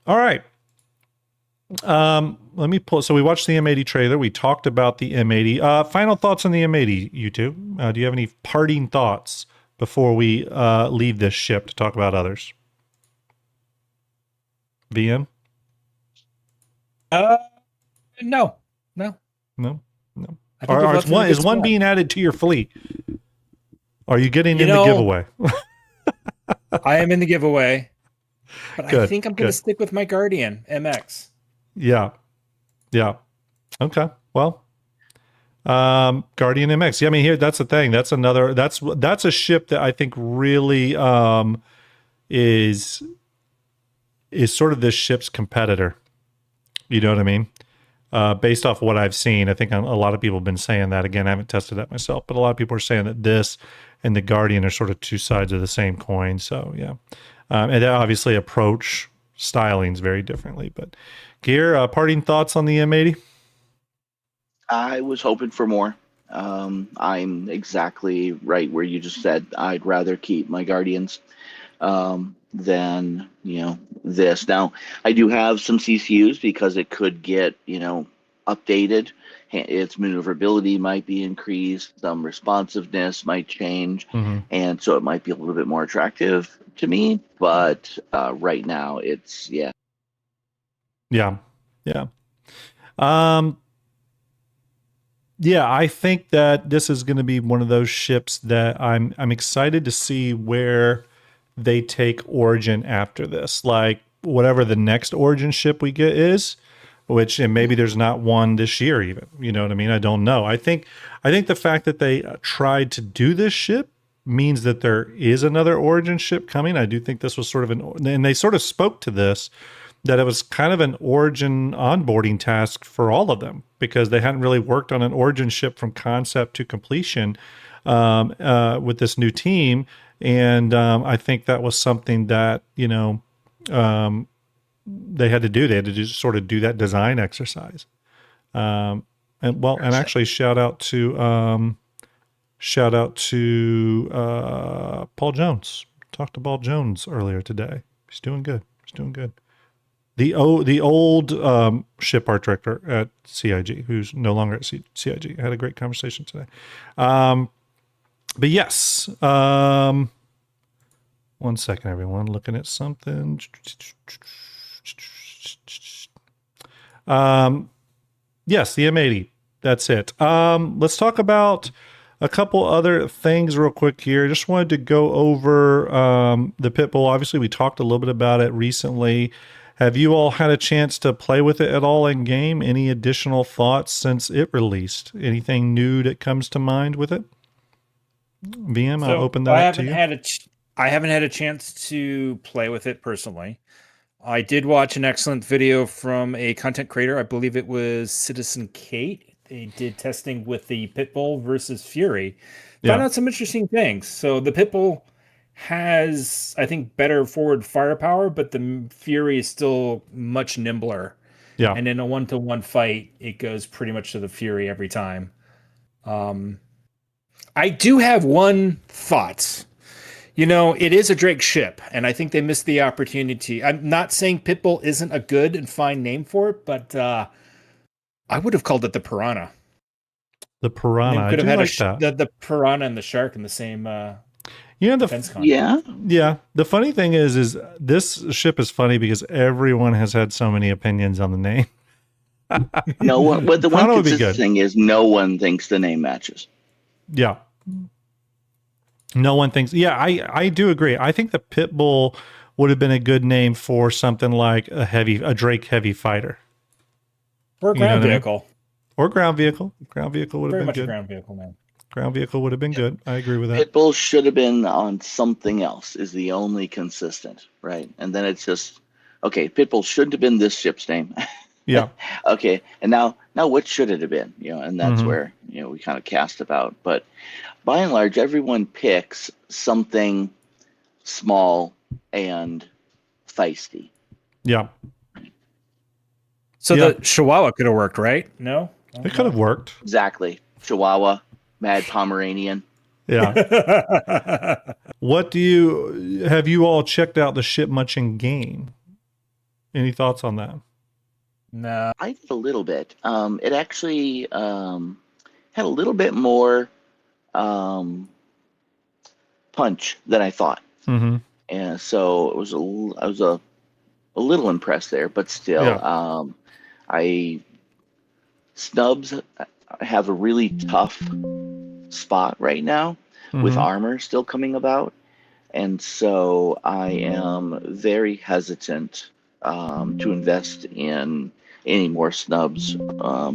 right. Let me pull. So we watched the M80 trailer. We talked about the M80. Final thoughts on the M80, you two. Do you have any parting thoughts before we leave this ship to talk about others? VM? No. No. I think we're both in a good Is one spot. being added to your fleet? Are you getting You in the know, giveaway? I am in the giveaway, but I Good, think I'm going to good. stick with my Guardian MX. Yeah. Okay. Well, Guardian MX. Yeah, I mean, here, that's the thing. That's a ship that I think really is sort of this ship's competitor. You know what I mean? Based off what I've seen, I think a lot of people have been saying that. Again, I haven't tested that myself, but a lot of people are saying that this and the Guardian are sort of two sides of the same coin. So yeah, and then obviously approach stylings very differently. But Gear, parting thoughts on the M80? I was hoping for more. I'm exactly right where you just said. I'd rather keep my Guardians than this. Now I do have some CCUs because it could get updated. Its maneuverability might be increased. Some responsiveness might change, and so it might be a little bit more attractive to me. But right now, it's yeah. I think that this is going to be one of those ships that I'm excited to see where they take Origin after this. Like whatever the next Origin ship we get is, and maybe there's not one this year even. You know what I mean? I don't know. I think the fact that they tried to do this ship means that there is another Origin ship coming. I do think this was sort of and they sort of spoke to this, that it was kind of an Origin onboarding task for all of them because they hadn't really worked on an Origin ship from concept to completion with this new team. And I think that was something that, they had to do. They had to just sort of do that design exercise. And actually shout out to Paul Jones. Talked to Paul Jones earlier today. He's doing good. The old ship art director at CIG, who's no longer at CIG. I had a great conversation today. But yes, 1 second, everyone. Looking at something. Yes, the M80. That's it. Let's talk about a couple other things real quick here. Just wanted to go over the Pitbull. Obviously, we talked a little bit about it recently. Have you all had a chance to play with it at all in game? Any additional thoughts since it released? Anything new that comes to mind with it? VM, I'll open that up to you. I haven't had a chance to play with it personally. I did watch an excellent video from a content creator. I believe it was Citizen Kate. They did testing with the Pitbull versus Fury. Found out some interesting things. So the Pitbull has, I think, better forward firepower, but the Fury is still much nimbler. Yeah. And in a one-to-one fight, it goes pretty much to the Fury every time. I do have one thought. It is a Drake ship, and I think they missed the opportunity. I'm not saying Pitbull isn't a good and fine name for it, but I would have called it the Piranha. The Piranha. I could have had that. the Piranha and the Shark in the same defense concept. Yeah. The funny thing is this ship is funny because everyone has had so many opinions on the name. No one. But the one consistent thing is no one thinks the name matches. Yeah. No one thinks. Yeah, I do agree. I think the Pitbull would have been a good name for something like a Drake heavy fighter. Or a ground vehicle. Or ground vehicle. Ground vehicle would have been good. Very much a ground vehicle, man. Ground vehicle would have been good. I agree with that. Pit Bull should have been on something else is the only consistent, right? And then it's just, okay, Pit Bull shouldn't have been this ship's name. Yeah. Okay, and now what should it have been? And that's Mhm. where we kind of cast about. But by and large, everyone picks something small and feisty. Yeah. So Yeah. the Chihuahua could have worked, right? No? It could have worked. Exactly. Chihuahua, Mad Pomeranian. Yeah. What have you all checked out the ship much in game? Any thoughts on that? No. I did a little bit. It actually had a little bit more punch than I thought. Mm-hmm. And so I was a little impressed there, but still, Yeah. Snubs have a really tough spot right now with Mhm. armor still coming about, and so I am very hesitant to invest in any more snubs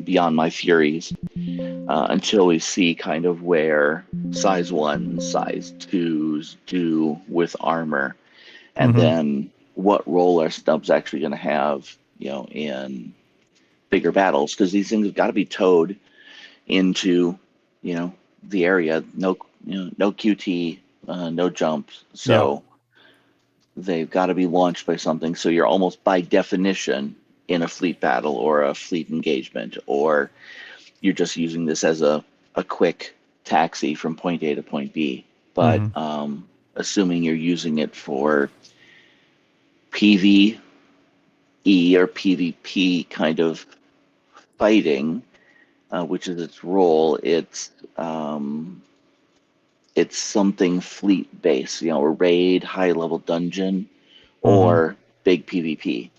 beyond my Furies until we see kind of where size 1, size 2s do with armor, and Mhm. then what role are snubs actually going to have, in bigger battles, because these things have got to be towed into, the area. No, no QT, no jumps. So they've got to be launched by something. So you're almost by definition in a fleet battle or a fleet engagement, or you're just using this as a quick taxi from point A to point B. But assuming you're using it for PvE or PvP kind of fighting, which is its role, it's something fleet based, a raid, high level dungeon, or big PvP.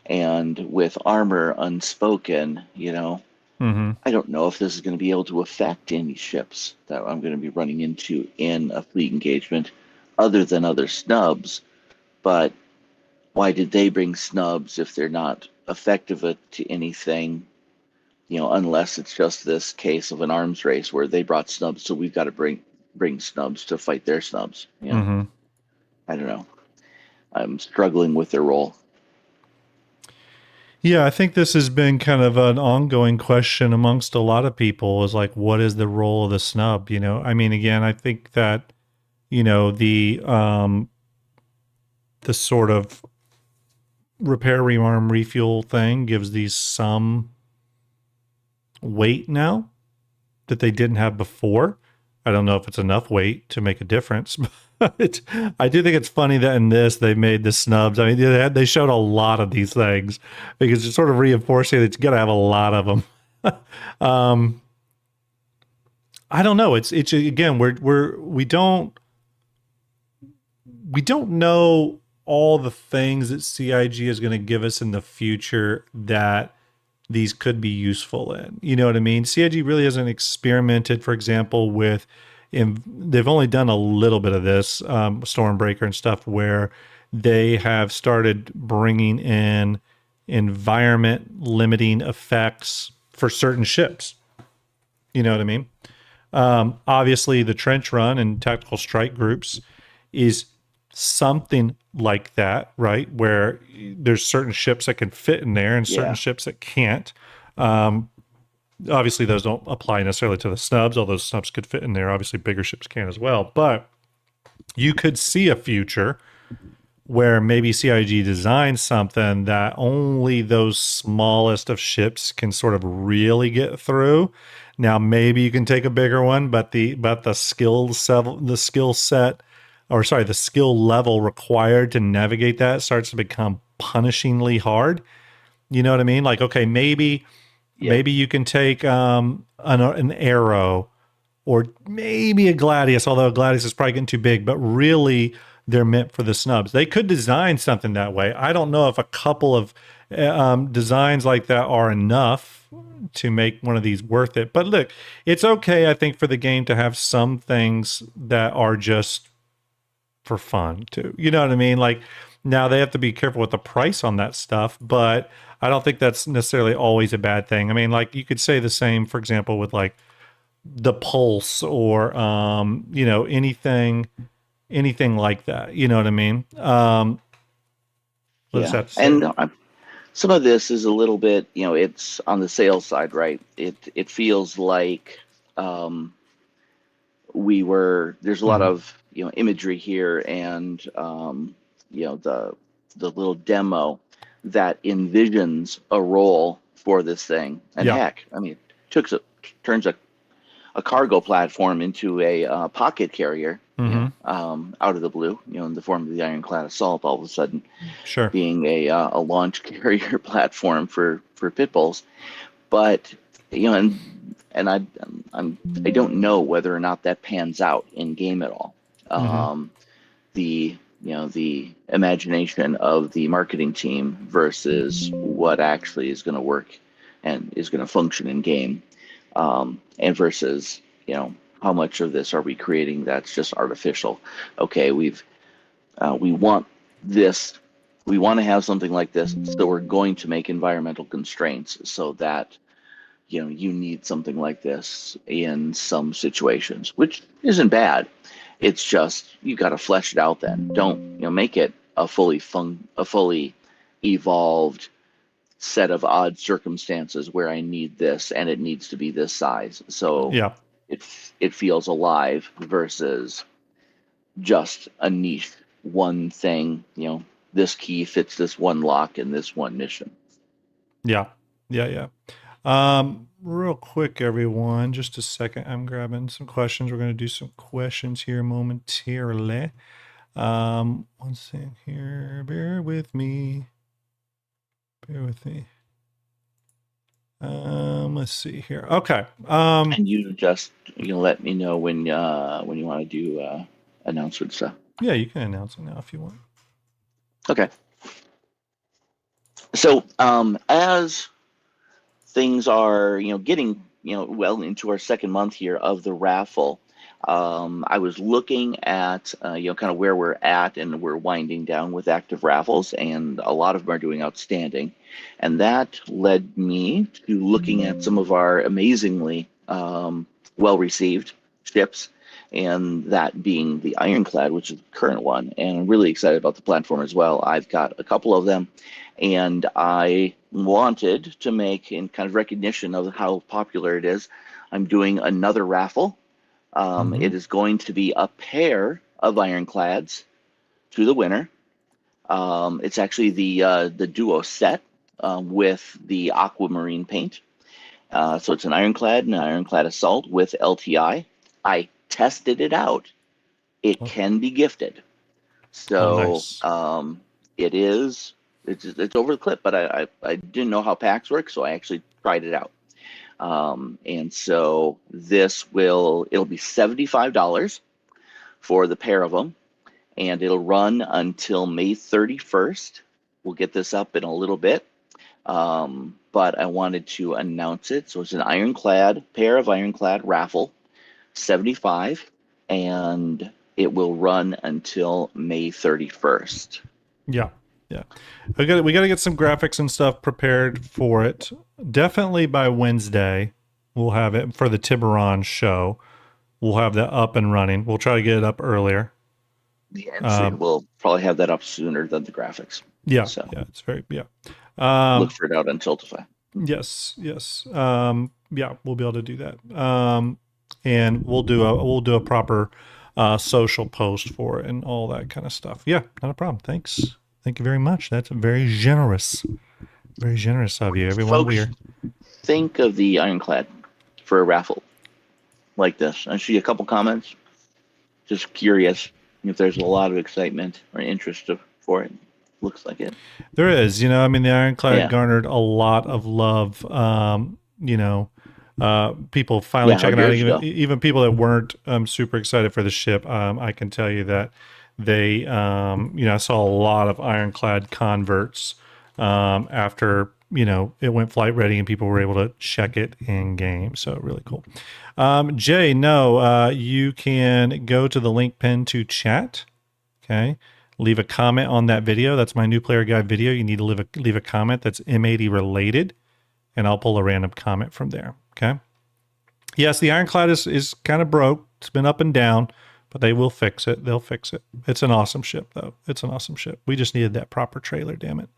And with armor unspoken, I don't know if this is going to be able to affect any ships that I'm going to be running into in a fleet engagement other than other snubs. But why did they bring snubs if they're not effective to anything? Unless it's just this case of an arms race where they brought snubs, so we've got to bring snubs to fight their snubs. Mhm. I don't know. I'm struggling with their role. Yeah, I think this has been kind of an ongoing question amongst a lot of people is like, what is the role of the snub? I mean, again, I think that, the sort of repair, rearm, refuel thing gives these some weight now that they didn't have before. I don't know if it's enough weight to make a difference, but I do think it's funny that in this they made the snubs. I mean, they showed a lot of these things because it's sort of reinforcing that you got to have a lot of them. I don't know. It's again, we don't know all the things that CIG is going to give us in the future that these could be useful in. You know what I mean? CIG really hasn't experimented, for example, with, they've only done a little bit of this, Stormbreaker and stuff, where they have started bringing in environment limiting effects for certain ships. You know what I mean? Obviously, the trench run and tactical strike groups is something like that, right? Where there's certain ships that can fit in there and certain ships that can't. Obviously, those don't apply necessarily to the snubs, although snubs could fit in there. Obviously, bigger ships can as well. But you could see a future where maybe CIG designs something that only those smallest of ships can sort of really get through. Now, maybe you can take a bigger one, but the skill level required to navigate that starts to become punishingly hard. You know what I mean? Like, okay, maybe you can take an arrow or maybe a Gladius, although a Gladius is probably getting too big, but really they're meant for the snubs. They could design something that way. I don't know if a couple of designs like that are enough to make one of these worth it. But look, it's okay, I think, for the game to have some things that are just for fun too. You know what I mean? Like, now they have to be careful with the price on that stuff, but I don't think that's necessarily always a bad thing. I mean, like, you could say the same, for example, with like the pulse or anything like that. You know what I mean? What does that say? And some of this is a little bit, it's on the sales side, right? It feels like there's a lot of imagery here, and the little demo that envisions a role for this thing. And heck, I mean, turns a cargo platform into a pocket carrier out of the blue, in the form of the Ironclad Assault, all of a sudden being a launch carrier platform for pit bulls. But and I don't know whether or not that pans out in game at all. The imagination of the marketing team versus what actually is going to work and is going to function in game, and versus how much of this are we creating that's just artificial. Okay, we want this. We want to have something like this, so we're going to make environmental constraints so that you need something like this in some situations, which isn't bad. It's just you got to flesh it out. Then don't make it a fully evolved set of odd circumstances where I need this and it needs to be this size. So it feels alive versus just a niche one thing. This key fits this one lock in this one mission. Yeah. Real quick, everyone, just a second. I'm grabbing some questions. We're going to do some questions here momentarily. One second here. Bear with me. Let's see here. Okay. And you just let me know when you want to do announcement stuff. Yeah, you can announce it now if you want. Okay. So as things are getting well into our second month here of the raffle, I was looking at kind of where we're at, and we're winding down with active raffles, and a lot of them are doing outstanding, and that led me to looking at some of our amazingly well received ships, and that being the Ironclad, which is the current one. And I'm really excited about the platform as well. I've got a couple of them, and I wanted to make, in kind of recognition of how popular it is, I'm doing another raffle. It is going to be a pair of Ironclads to the winner. It's actually the duo set with the aquamarine paint. So it's an Ironclad and an Ironclad Assault with LTI. I tested it out. It can be gifted. So nice. It's over the clip, but I didn't know how packs work, so I actually tried it out. And so it'll be $75 for the pair of them, and it'll run until May 31st. We'll get this up in a little bit, but I wanted to announce it. So it's an pair of Ironclad raffle, 75, and it will run until May 31st. Yeah. We got to get some graphics and stuff prepared for it. Definitely by Wednesday, we'll have it for the Tiburon show. We'll have that up and running. We'll try to get it up earlier. Yeah, we'll probably have that up sooner than the graphics. Yeah, so it's very look for it out on Tiltify. Yes. Yeah, we'll be able to do that. And we'll do a proper social post for it and all that kind of stuff. Yeah, not a problem. Thanks. Thank you very much. That's very generous. Very generous of you. Everyone, folks, think of the Ironclad for a raffle like this. I see a couple comments. Just curious if there's a lot of excitement or interest for it. Looks like it. There is. The Ironclad garnered a lot of love. People finally checking out. Even people that weren't super excited for the ship. I can tell you that they, I saw a lot of Ironclad converts after it went flight ready and people were able to check it in game. So really cool. Jay, you can go to the link pinned to chat. Okay. Leave a comment on that video. That's my new player guide video. You need to leave a comment that's M80 related, and I'll pull a random comment from there. Okay. Yes, the ironclad is kind of broke. It's been up and down, but they will fix it. They'll fix it. It's an awesome ship, though. It's an awesome ship. We just needed that proper trailer, damn it.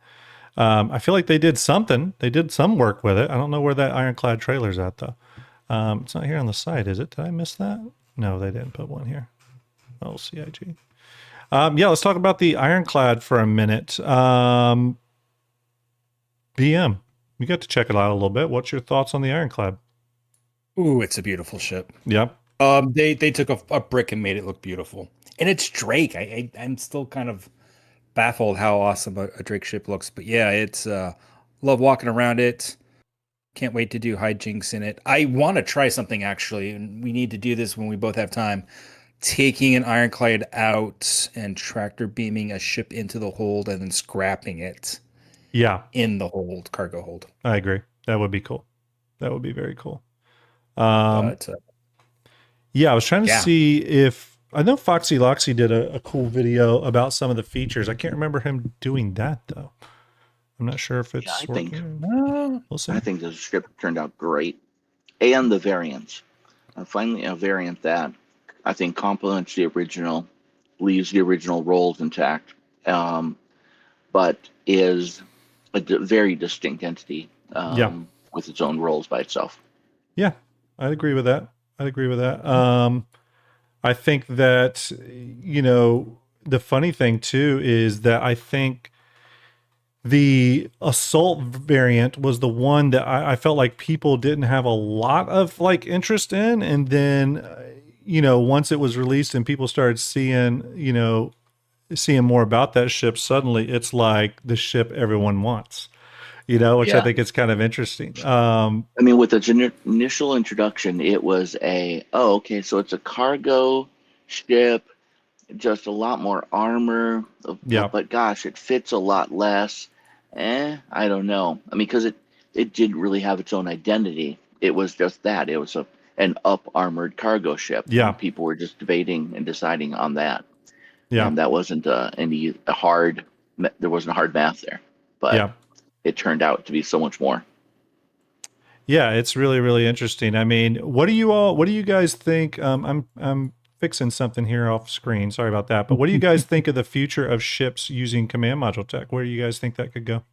I feel like they did something. They did some work with it. I don't know where that ironclad trailer's at, though. It's not here on the site, is it? Did I miss that? No, they didn't put one here. Oh, CIG. Yeah, let's talk about the ironclad for a minute. BM, you got to check it out a little bit. What's your thoughts on the ironclad? Ooh, it's a beautiful ship. Yep. They took a brick and made it look beautiful, and it's Drake. I'm still kind of baffled how awesome a Drake ship looks, but yeah, it's love walking around it. Can't wait to do hijinks in it. I want to try something actually, and we need to do this when we both have time. Taking an ironclad out and tractor beaming a ship into the hold and then scrapping it. Yeah. In the hold, cargo hold. I agree. That would be cool. That would be very cool. But, yeah, I was trying to see if I know Foxy Loxy did a cool video about some of the features. I can't remember him doing that though. I'm not sure if it's working. We'll see. I think the ship turned out great, and the variants. Finally, a variant that I think complements the original, leaves the original roles intact, but is a very distinct entity with its own roles by itself. Yeah, I'd agree with that. I think that, the funny thing too is that I think the assault variant was the one that I felt like people didn't have a lot of like interest in. And then, once it was released and people started seeing more about that ship, suddenly it's like the ship everyone wants, which I think is kind of interesting. I mean, with the initial introduction, it was so it's a cargo ship, just a lot more armor. Yeah. But gosh, it fits a lot less. I don't know. I mean, because it didn't really have its own identity. It was just that. It was an up-armored cargo ship. Yeah. And people were just debating and deciding on that. Yeah. And that wasn't there wasn't a hard math there. But it turned out to be so much more. Yeah, it's really, really interesting. I mean, what do you guys think? I'm fixing something here off screen. Sorry about that. But what do you guys think of the future of ships using command module tech? Where do you guys think that could go?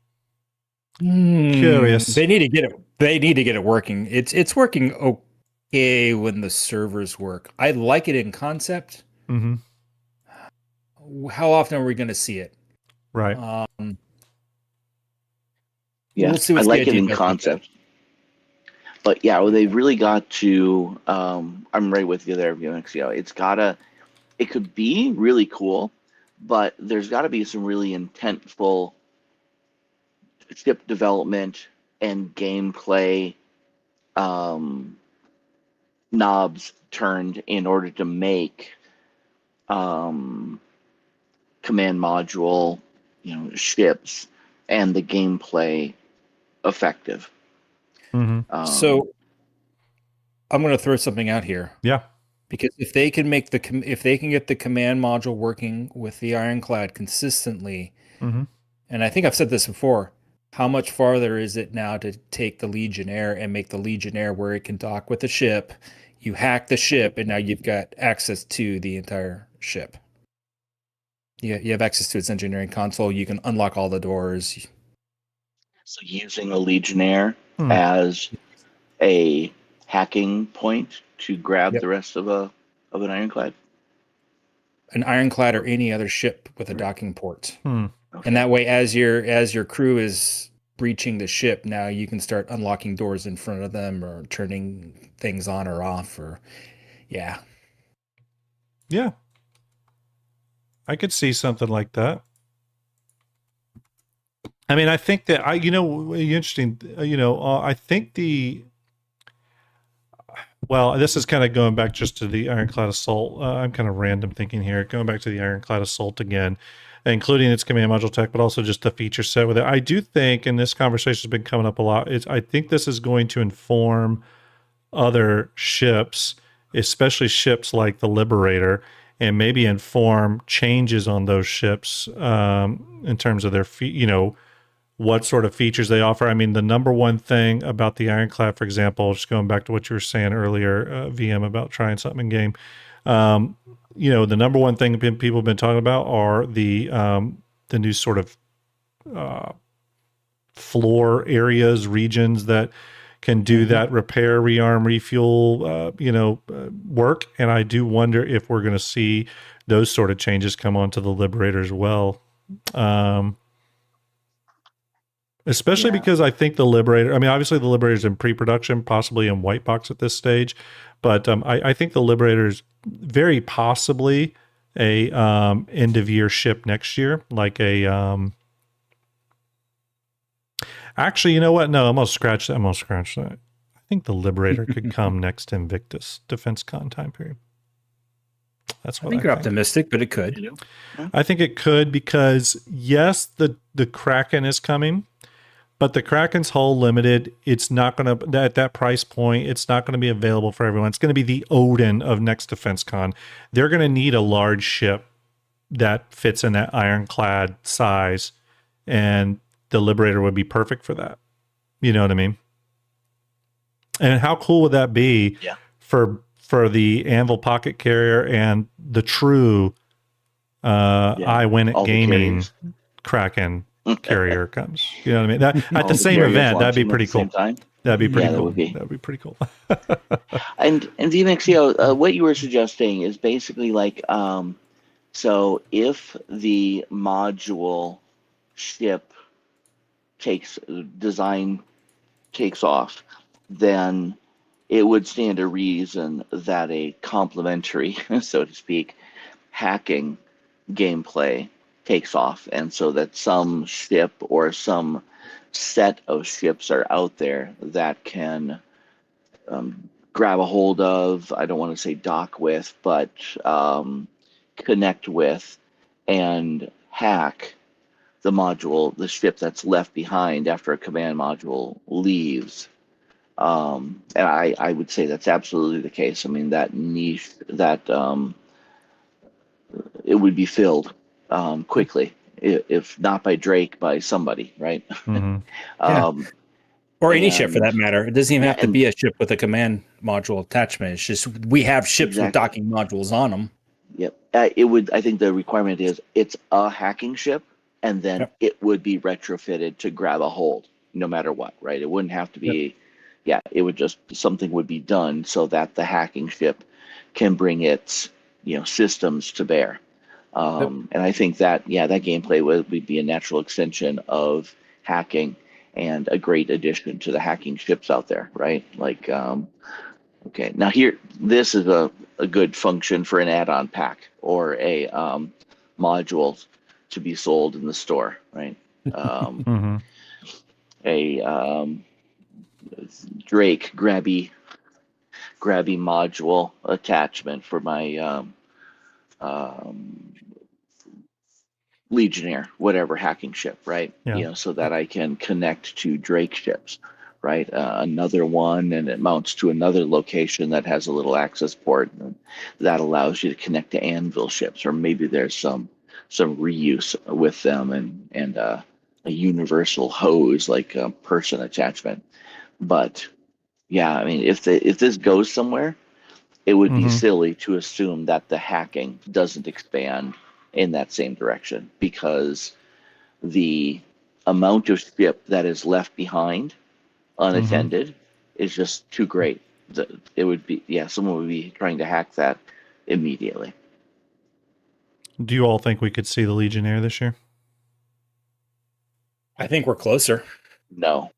Curious. They need to get it. They need to get it working. It's working okay when the servers work. I like it in concept. Mm-hmm. How often are we going to see it? Right. Yeah, we'll see I like it in concept. But yeah, well, they've really got to. I'm right with you there, Unixio. It could be really cool, but there's got to be some really intentful ship development and gameplay knobs turned in order to make command module, ships and the gameplay effective. Mm-hmm. So I'm going to throw something out here. Yeah. Because if they can get the command module working with the ironclad consistently, mm-hmm. and I think I've said this before, how much farther is it now to take the Legionnaire and make the Legionnaire where it can dock with the ship? You hack the ship, and now you've got access to the entire ship. You have access to its engineering console. You can unlock all the doors. So using a Legionnaire as a hacking point to grab the rest of an ironclad. An ironclad or any other ship with a docking port. Okay. And that way, as your crew is breaching the ship, now you can start unlocking doors in front of them or turning things on or off. Yeah. I could see something like that. I mean, I think that interesting. I think this is kind of going back just to the Ironclad Assault. I'm kind of random thinking here. Going back to the Ironclad Assault again, including its command module tech, but also just the feature set with it. I do think, and this conversation has been coming up a lot, I think this is going to inform other ships, especially ships like the Liberator, and maybe inform changes on those ships in terms of their what sort of features they offer. I mean, the number one thing about the Ironclad, for example, just going back to what you were saying earlier, VM, about trying something in game. The number one thing people have been talking about are the new sort of floor areas, regions that can do that repair, rearm, refuel, work. And I do wonder if we're going to see those sort of changes come onto the Liberator as well. Especially because I think the Liberator, I mean, obviously the Liberator's in pre-production, possibly in white box at this stage, but I think the Liberator's very possibly a end of year ship next year, like a actually, you know what? No, I'm gonna scratch that. I think the Liberator could come next Invictus Defense Con time period. That's what I think. You're optimistic, but it could. I think it could, because yes, the Kraken is coming, but the Kraken's hull limited. It's not going to, at that price point, it's not going to be available for everyone. It's going to be the Odin of next Defense Con. They're going to need a large ship that fits in that Ironclad size, and the Liberator would be perfect for that. You know what I mean? And how cool would that be for the Anvil pocket carrier and the true I Win at Gaming Kraken carrier comes? You know what I mean? That at the same event, that'd be pretty cool. That'd be pretty cool. That'd be pretty cool. And DMXO, what you were suggesting is basically like, so if the module ship design takes off, then it would stand to reason that a complementary, so to speak, hacking gameplay takes off, and so that some ship or some set of ships are out there that can grab a hold of, I don't want to say dock with, but connect with and hack the module, the ship that's left behind after a command module leaves. And I would say that's absolutely the case. I mean, that niche, that it would be filled quickly, if not by Drake, by somebody, right? Or any ship for that matter. It doesn't even have to be a ship with a command module attachment. It's just we have ships with docking modules on them. Yep. It would. I think the requirement is it's a hacking ship, and then it would be retrofitted to grab a hold, no matter what, right? It wouldn't have to be. It would just, something would be done so that the hacking ship can bring its systems to bear. And I think that that gameplay would be a natural extension of hacking and a great addition to the hacking ships out there, right? Like, okay, now here, this is a good function for an add-on pack or a module to be sold in the store, right? A Drake grabby module attachment for my Legionnaire, whatever hacking ship, right? So that I can connect to Drake ships, right? Another one, and it mounts to another location that has a little access port, and that allows you to connect to Anvil ships, or maybe there's some reuse with them, and a universal hose, like a person attachment. But I mean, if this goes somewhere, it would be silly to assume that the hacking doesn't expand in that same direction, because the amount of ship that is left behind unattended is just too great. It would be, someone would be trying to hack that immediately. Do you all think we could see the Legionnaire this year? I think we're closer. No.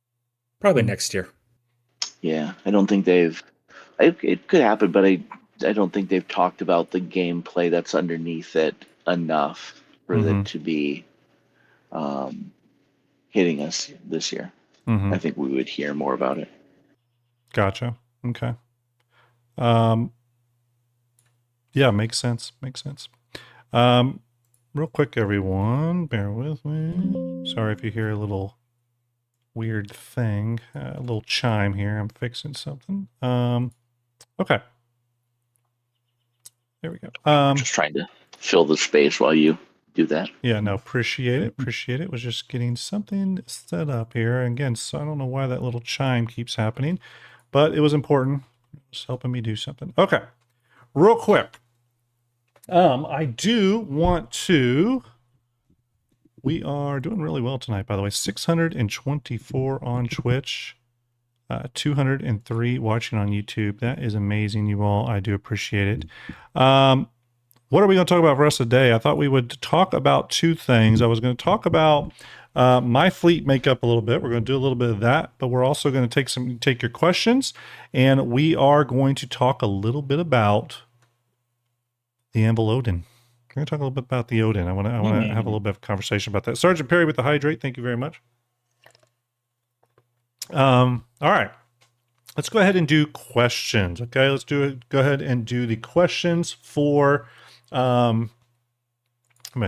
Probably next year. Yeah, I don't think they've. It could happen, but I don't think they've talked about the gameplay that's underneath it enough for it to be hitting us this year. I think we would hear more about it. Gotcha. Okay. Yeah, makes sense. Real quick, everyone, bear with me. Sorry if you hear a little weird thing, a little chime here. I'm fixing something. Okay. There we go. Just trying to fill the space while you do that. Yeah, no, appreciate it. Appreciate it. Was just getting something set up here. Again, so I don't know why that little chime keeps happening, but it was important. It was helping me do something. Okay, real quick. I do want to. We are doing really well tonight, by the way. 624 on Twitch, 203 watching on YouTube. That is amazing, you all. I do appreciate it. What are we going to talk about for the rest of the day? I thought we would talk about two things. I was going to talk about my fleet makeup a little bit. We're going to do a little bit of that, but we're also going to take your questions, and we are going to talk a little bit about the Anvil Odin. We're going to talk a little bit about the Odin. I want to have a little bit of conversation about that. Sergeant Perry with the hydrate. Thank you very much. All right. Let's go ahead and do questions. Okay, let's do it. Go ahead and do the questions for my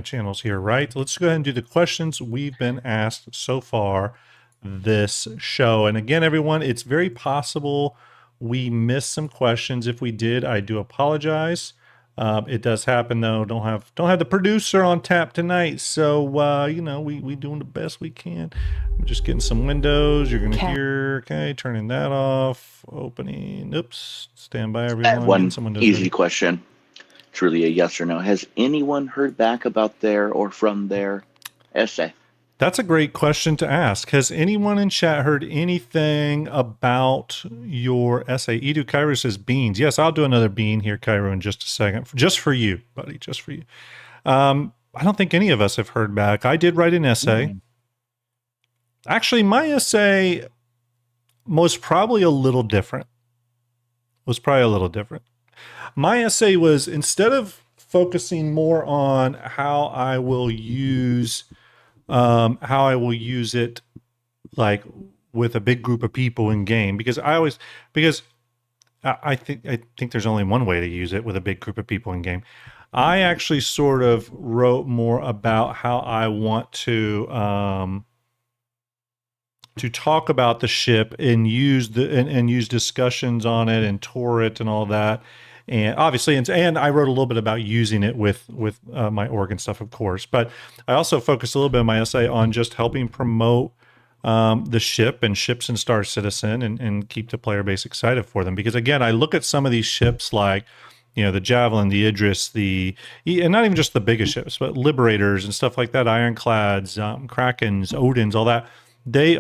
channels here, right? Let's go ahead and do the questions we've been asked so far this show. And again, everyone, it's very possible we missed some questions. If we did, I do apologize. It does happen though. Don't have the producer on tap tonight, so you know, we doing the best we can. I'm just getting some windows. You're gonna hear, okay, turning that off, opening. Oops, stand by everyone. One easy question, truly a yes or no. Has anyone heard back about their or from their essay? That's a great question to ask. Has anyone in chat heard anything about your essay? Edu Cairo says beans. Yes, I'll do another bean here, Cairo, in just a second. Just for you, buddy. Just for you. I don't think any of us have heard back. I did write an essay. Actually, my essay was probably a little different. My essay was, instead of focusing more on how I will use it like with a big group of people in game, because I think there's only one way to use it, with a big group of people in game. I actually sort of wrote more about how I want to talk about the ship and use use discussions on it and tour it and all that. And obviously, and I wrote a little bit about using it with my org stuff, of course. But I also focused a little bit in my essay on just helping promote the ship and ships in Star Citizen, and keep the player base excited for them. Because again, I look at some of these ships like, you know, the Javelin, the Idris, and not even just the biggest ships, but Liberators and stuff like that, Ironclads, Krakens, Odins, all that. They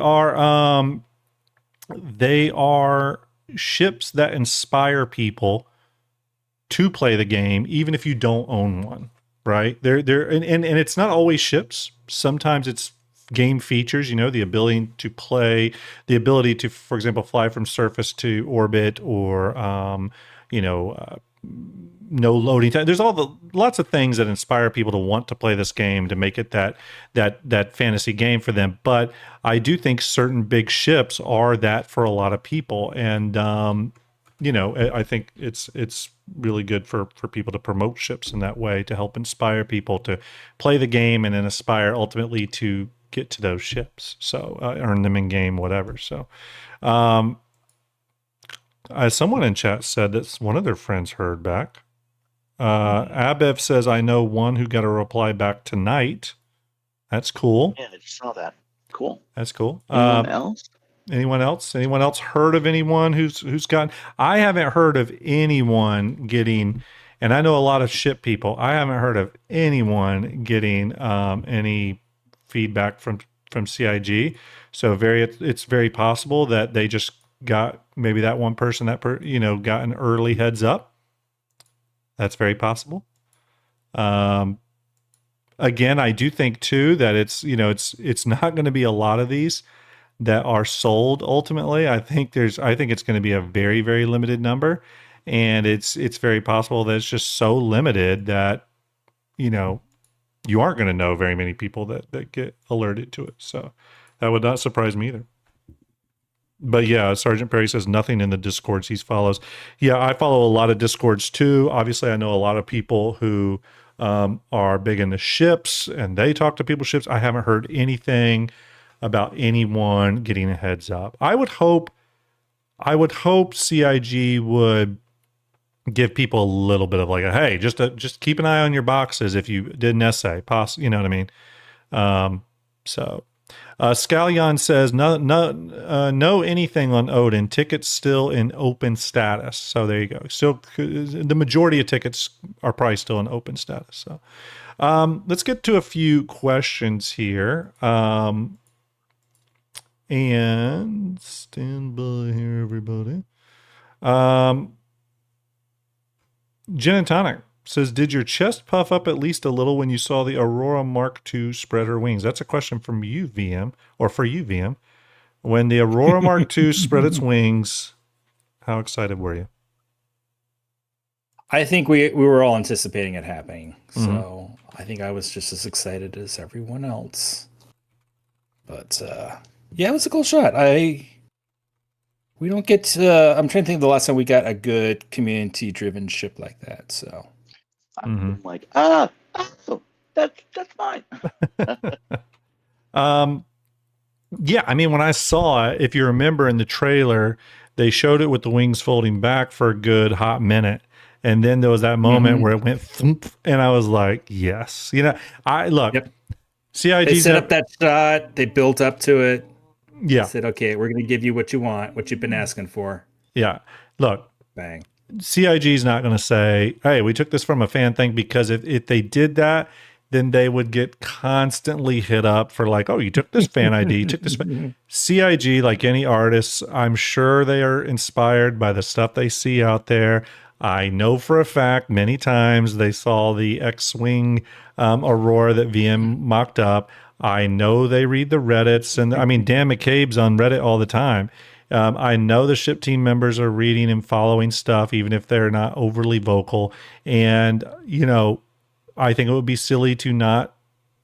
are ships that inspire people to play the game, even if you don't own one, right? And it's not always ships. Sometimes it's game features, you know, the ability to play, the ability to, for example, fly from surface to orbit, or, no loading time. There's lots of things that inspire people to want to play this game, to make it that fantasy game for them. But I do think certain big ships are that for a lot of people. And, I think it's really good for people to promote ships in that way, to help inspire people to play the game, and then aspire ultimately to get to those ships. So earn them in game, whatever. So someone in chat said that one of their friends heard back. Abev says, I know one who got a reply back tonight. That's cool. Yeah, I just saw that. Cool. That's cool. Anyone else? Anyone else heard of anyone who's gotten? I haven't heard of anyone getting, and I know a lot of ship people. I haven't heard of anyone getting any feedback from CIG. So it's very possible that they just got, maybe that one person got an early heads up. That's very possible. Again, I do think too that it's not going to be a lot of these that are sold ultimately. I think it's going to be a very, very limited number, and it's very possible that it's just so limited that you aren't going to know very many people that get alerted to it. So that would not surprise me either. But yeah, Sergeant Perry says nothing in the Discords he follows. Yeah, I follow a lot of Discords too. Obviously, I know a lot of people who are big into ships, and they talk to people's ships. I haven't heard anything about anyone getting a heads up. I would hope CIG would give people a little bit of like a, hey, just keep an eye on your boxes if you did an essay, you know what I mean? Scallion says no anything on Odin. Tickets still in open status. So there you go. Still, the majority of tickets are probably still in open status. So let's get to a few questions here. And stand by here, everybody. Gin and Tonic says, did your chest puff up at least a little when you saw the Aurora Mark II spread her wings? That's a question from you, VM, or for you, VM. When the Aurora Mark II spread its wings, how excited were you? I think we were all anticipating it happening. So I think I was just as excited as everyone else. But yeah, it was a cool shot. We don't get I'm trying to think of the last time we got a good community-driven ship like that. So I'm like, that's fine. Yeah, I mean, when I saw it, if you remember in the trailer, they showed it with the wings folding back for a good hot minute. And then there was that moment where it went thump, and I was like, yes. You know, CIG. They set up that shot. They built up to it. Yeah. They said, okay, we're going to give you what you want, what you've been asking for. Yeah. Look. Bang. CIG is not going to say, hey, we took this from a fan thing, because if they did that, then they would get constantly hit up for like, oh, you took this fan ID, you took this. CIG, like any artists, I'm sure they are inspired by the stuff they see out there. I know for a fact many times they saw the X-Wing Aurora that VM mocked up. I know they read the Reddits, and I mean, Dan McCabe's on Reddit all the time. I know the ship team members are reading and following stuff, even if they're not overly vocal. And, you know, I think it would be silly to not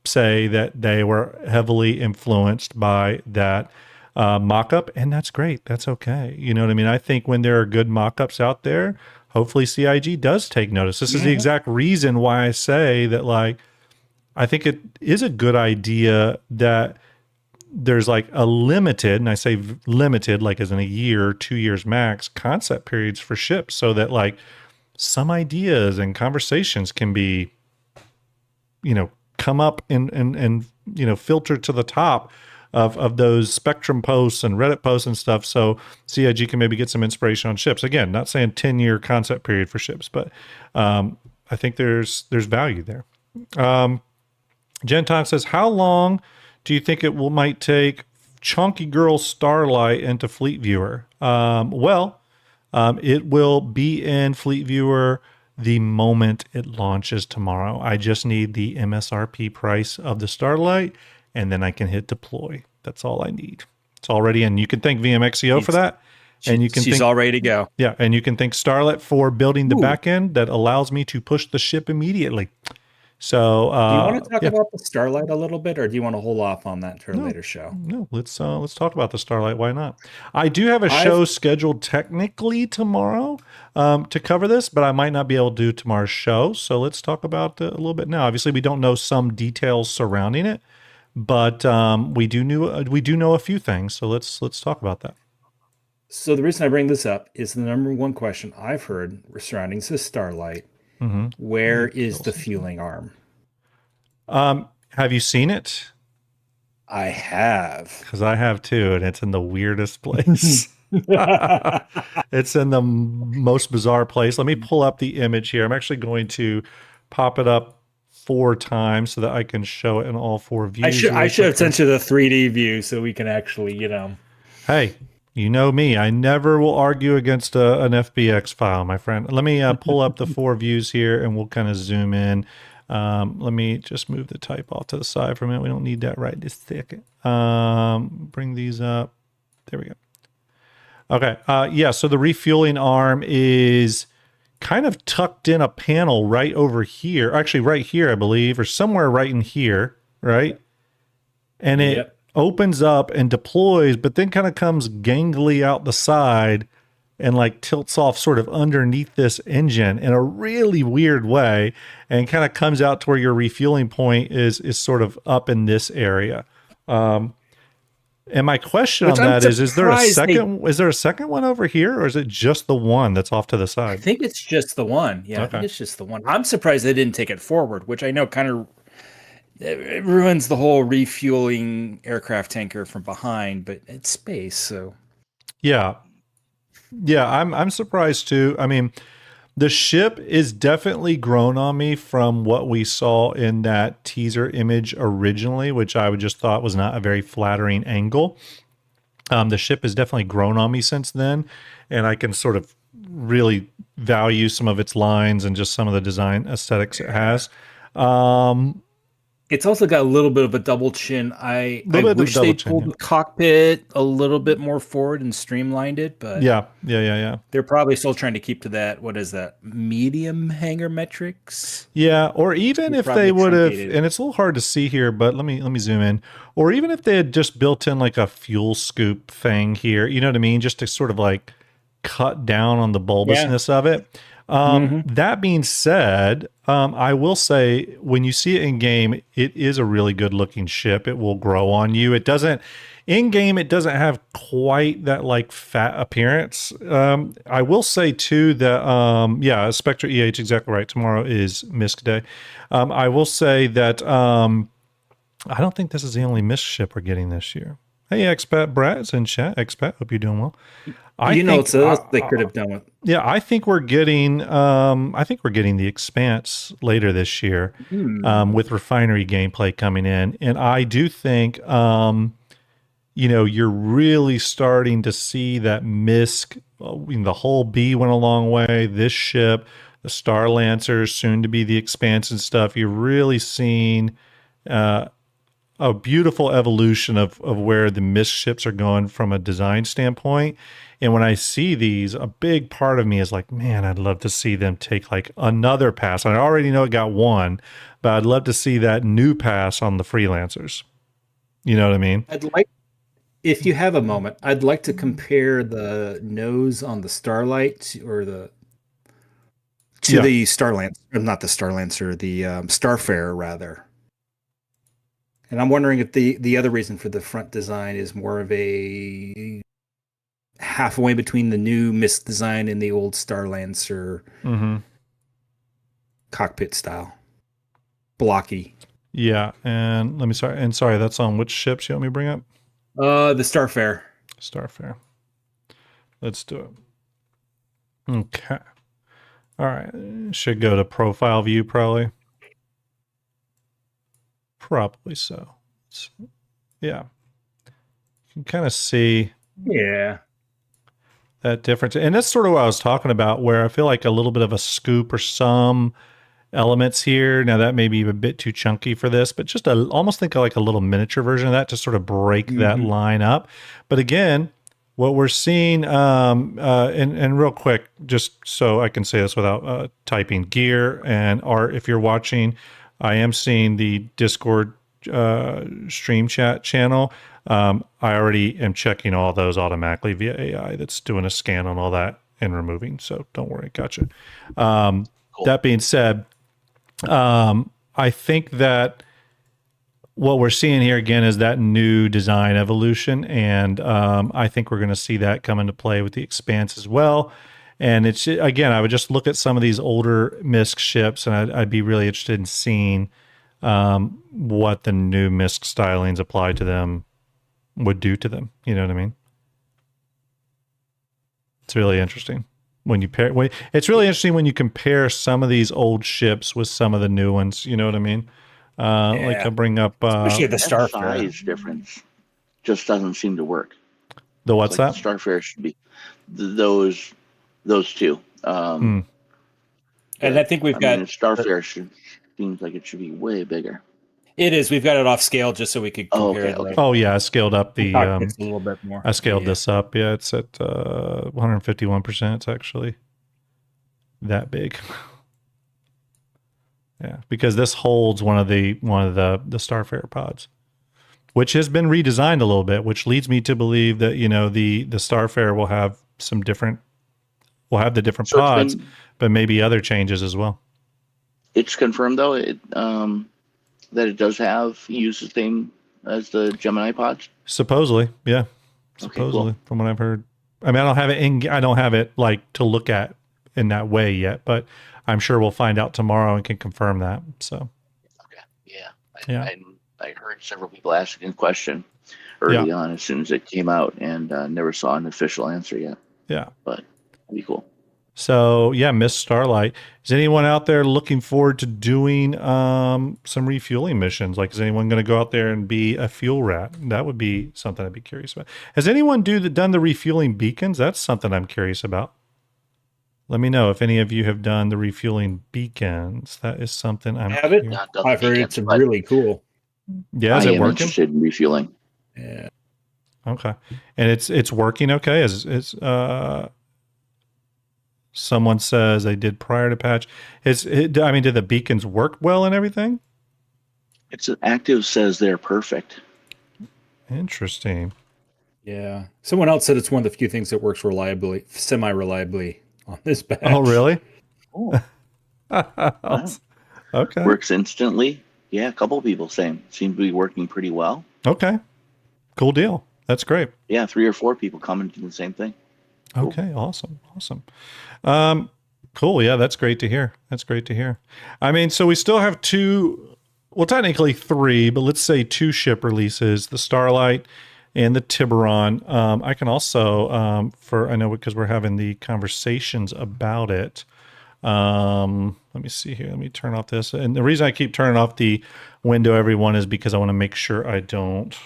say that they were heavily influenced by that mock-up, and that's great. That's okay. You know what I mean? I think when there are good mock-ups out there, hopefully CIG does take notice. This is the exact reason why I say that, like, I think it is a good idea that there's like a limited, and I say limited, like as in a year, 2 years max, concept periods for ships, so that like some ideas and conversations can be, you know, come up and you know, filter to the top of those Spectrum posts and Reddit posts and stuff, so CIG can maybe get some inspiration on ships. Again, not saying 10-year concept period for ships, but I think there's value there. Genton says, how long do you think might take Chunky Girl Starlight into Fleet Viewer? It will be in Fleet Viewer the moment it launches tomorrow. I just need the MSRP price of the Starlight, and then I can hit deploy. That's all I need. It's already in. You can thank VMXEO for that. And you can she's all ready to go. Yeah, and you can thank Starlet for building the back end that allows me to push the ship immediately. So, do you want to talk about the Starlight a little bit, or do you want to hold off on that for a later show? No, let's talk about the Starlight. Why not? I do have a show scheduled technically tomorrow to cover this, but I might not be able to do tomorrow's show. So let's talk about it a little bit now. Obviously, we don't know some details surrounding it, but we do know a few things. So let's talk about that. So the reason I bring this up is the number one question I've heard surrounding the Starlight. Where is the fueling arm? Have you seen it? I have. Because I have too, and it's in the weirdest place. It's in the most bizarre place. Let me pull up the image here. I'm actually going to pop it up 4 times so that I can show it in all 4 views. I should have sent you the 3D view so we can actually, you know. Hey, you know me. I never will argue against an FBX file, my friend. Let me pull up the 4 views here, and we'll kind of zoom in. Let me just move the type off to the side for a minute. We don't need that right this second. Bring these up. There we go. Okay. Yeah, so the refueling arm is kind of tucked in a panel right over here. Actually, right here, I believe, or somewhere right in here, right? And it opens up and deploys, but then kind of comes gangly out the side and like tilts off sort of underneath this engine in a really weird way, and kind of comes out to where your refueling point is sort of up in this area. And my question Which on I'm that is there a surprised they- second? Is there a second one over here, or is it just the one that's off to the I side? think it's just the one. Yeah, I think Okay. it's just the one. I'm surprised they didn't take it forward, which I know kind of it ruins the whole refueling aircraft tanker from behind, but it's space, so Yeah, yeah. I'm surprised too. I mean, the ship is definitely grown on me from what we saw in that teaser image originally, which I would just thought was not a very flattering angle. The ship has definitely grown on me since then, and I can sort of really value some of its lines and just some of the design aesthetics it has. it's also got a little bit of a double chin. I Little bit of wish double they chin, pulled yeah. the cockpit a little bit more forward and streamlined it, but Yeah. they're probably still trying to keep to that. What is that? Medium hanger metrics? Yeah, or even if probably they would have, truncated. and it's a little hard to see here, but let me zoom in. Or even if they had just built in like a fuel scoop thing here, you know what I mean, just to sort of like cut down on the bulbousness of it. That being said, I will say when you see it in game, it is a really good looking ship. It will grow on you. It doesn't in game. It doesn't have quite that like fat appearance. I will say too that yeah, Spectre EH exactly right. Tomorrow is MISC day. I will say that I don't think this is the only MISC ship we're getting this year. Hey, Expat Brad's in chat. Expat, hope you're doing well. It's else they could have done with. Yeah, I think we're getting the Expanse later this year with refinery gameplay coming in, and I do think you're really starting to see that MISC. The whole B went a long way. This ship, the Star Lancers, soon to be the Expanse and stuff. You're really seeing a beautiful evolution of where the MISC ships are going from a design standpoint. And when I see these, a big part of me is like, man, I'd love to see them take like another pass. I already know it got one, but I'd love to see that new pass on the Freelancers. You know what I mean? If you have a moment, I'd like to compare the nose on the Starlight or the Starlancer, not the Starlancer, the Starfarer rather. And I'm wondering if the other reason for the front design is more of a halfway between the new MISC design and the old Starlancer cockpit style. Blocky. Yeah, and sorry, that's on which ships you want me to bring up? The Starfarer. Starfarer. Let's do it. Okay. All right. Should go to profile view probably. Probably so. Yeah. You can kind of see that difference. And that's sort of what I was talking about, where I feel like a little bit of a scoop or some elements here. Now that may be a bit too chunky for this, but just almost think of like a little miniature version of that to sort of break that line up. But again, what we're seeing, and real quick, just so I can say this without typing gear and art, if you're watching, I am seeing the Discord stream chat channel. I already am checking all those automatically via AI that's doing a scan on all that and removing. So don't worry. Gotcha. Cool. That being said, I think that what we're seeing here again is that new design evolution. And I think we're going to see that come into play with the Expanse as well. And it's, again, I would just look at some of these older MISC ships, and I'd be really interested in seeing what the new MISC stylings applied to them would do to them. You know what I mean? It's really interesting when you pair. It's really interesting when you compare some of these old ships with some of the new ones. You know what I mean? Like I'll bring up especially the That Starfarer. size difference just doesn't seem to work. the what's Like that? the Starfarer should be those two. And I think we've got Starfarer seems like it should be way bigger. it is. We've got it off scale just so we could compare. Okay. Oh yeah, I scaled up the. Cockpits a little bit more. I scaled this up. Yeah, it's at 151%. It's actually that big. Yeah, because this holds one of the Starfarer pods, which has been redesigned a little bit, which leads me to believe that the Starfarer will have the different pods, but maybe other changes as well. It's confirmed though that it does use the same as the Gemini pods. Supposedly, yeah. Okay, Supposedly, cool. from what I've heard. I mean, I don't have it like to look at in that way yet, but I'm sure we'll find out tomorrow and can confirm that. So, Okay, yeah. yeah, I heard several people asking the question yeah, early on as soon as it came out, and never saw an official answer yet. yeah. But it'd be cool. So, yeah, Miss Starlight. Is anyone out there looking forward to doing some refueling missions? Like, is anyone going to go out there and be a fuel rat? That would be something I'd be curious about. Has anyone done the refueling beacons? That's something I'm curious about. Let me know if any of you have done the refueling beacons. That is something I'm Have it? curious. Not done the I've heard beacons, it's but really cool. Yeah, is I it am working? interested in refueling. Yeah. Okay, and it's working okay. Is someone says they did prior to patch. I mean, did the beacons work well and everything? It's an active says they're perfect. Interesting. Yeah. Someone else said it's one of the few things that works reliably, semi-reliably on this batch. Oh, really? Oh, wow. Okay. Works instantly. Yeah, a couple of people saying seems to be working pretty well. Okay. Cool deal. That's great. Yeah, 3 or 4 people commenting the same thing. Cool. Okay. Awesome. Cool. Yeah, that's great to hear. That's great to hear. I mean, so we still have 2, well, technically 3, but let's say 2 ship releases, the Starlight and the Tiburon. I can also, I know because we're having the conversations about it. Let me see here. Let me turn off this. And the reason I keep turning off the window, everyone, is because I want to make sure I don't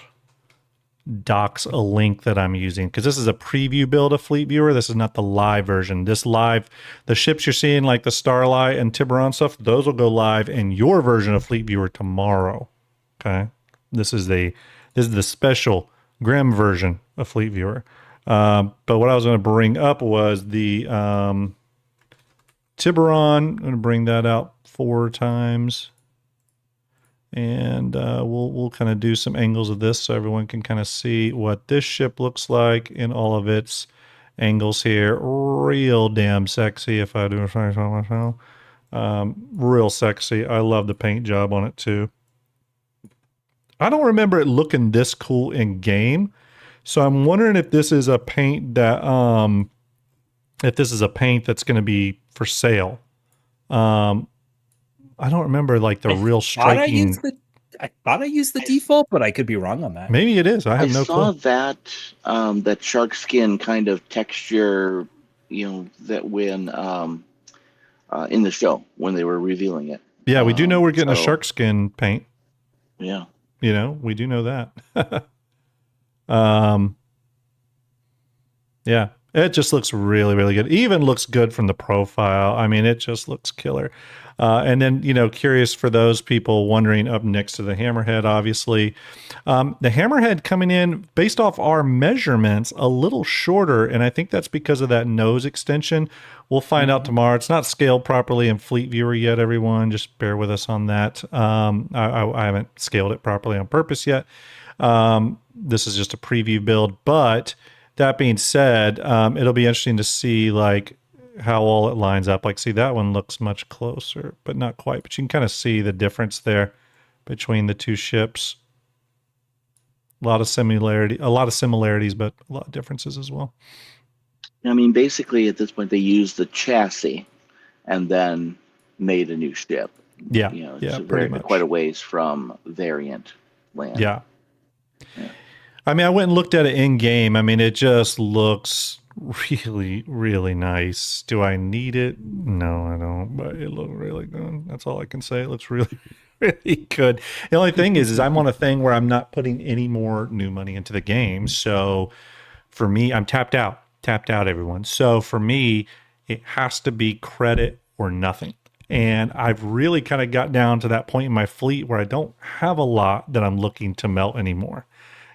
dox a link that I'm using, because this is a preview build of Fleet Viewer. This is not the live version. The ships you're seeing, like the Starlight and Tiburon stuff, those will go live in your version of Fleet Viewer tomorrow. Okay. This is the special Grim version of Fleet Viewer. But what I was going to bring up was the Tiburon. I'm going to bring that out 4 times. And we'll kind of do some angles of this so everyone can kind of see what this ship looks like in all of its angles here. Real damn sexy, if I do say so myself. Real sexy. I love the paint job on it too. I don't remember it looking this cool in game, so I'm wondering if this is a paint that that's going to be for sale. I don't remember like the real striking. I thought I used the default, but I could be wrong on that. Maybe it is. I have no saw clue. that shark skin kind of texture, that when in the show when they were revealing it. Yeah, we do know we're getting a shark skin paint. Yeah. We do know that. Yeah, it just looks really, really good. Even looks good from the profile. I mean, it just looks killer. And then, curious for those people wondering, up next to the Hammerhead, obviously, the Hammerhead coming in based off our measurements a little shorter. And I think that's because of that nose extension. We'll find out tomorrow. It's not scaled properly in Fleet Viewer yet, everyone. Just bear with us on that. I haven't scaled it properly on purpose yet. This is just a preview build. But that being said, it'll be interesting to see like how all it lines up. Like, see, that one looks much closer, but not quite. But you can kind of see the difference there between the 2 ships. A lot of similarities, but a lot of differences as well. I mean, basically at this point they used the chassis and then made a new ship. Yeah, pretty much. Quite a ways from variant land. Yeah. I mean, I went and looked at it in game. I mean, it just looks really, really nice. Do I need it? No, I don't, but it looks really good. That's all I can say. It looks really, really good. The only thing is I'm on a thing where I'm not putting any more new money into the game. So for me, I'm tapped out, everyone. So for me, it has to be credit or nothing. And I've really kind of got down to that point in my fleet where I don't have a lot that I'm looking to melt anymore.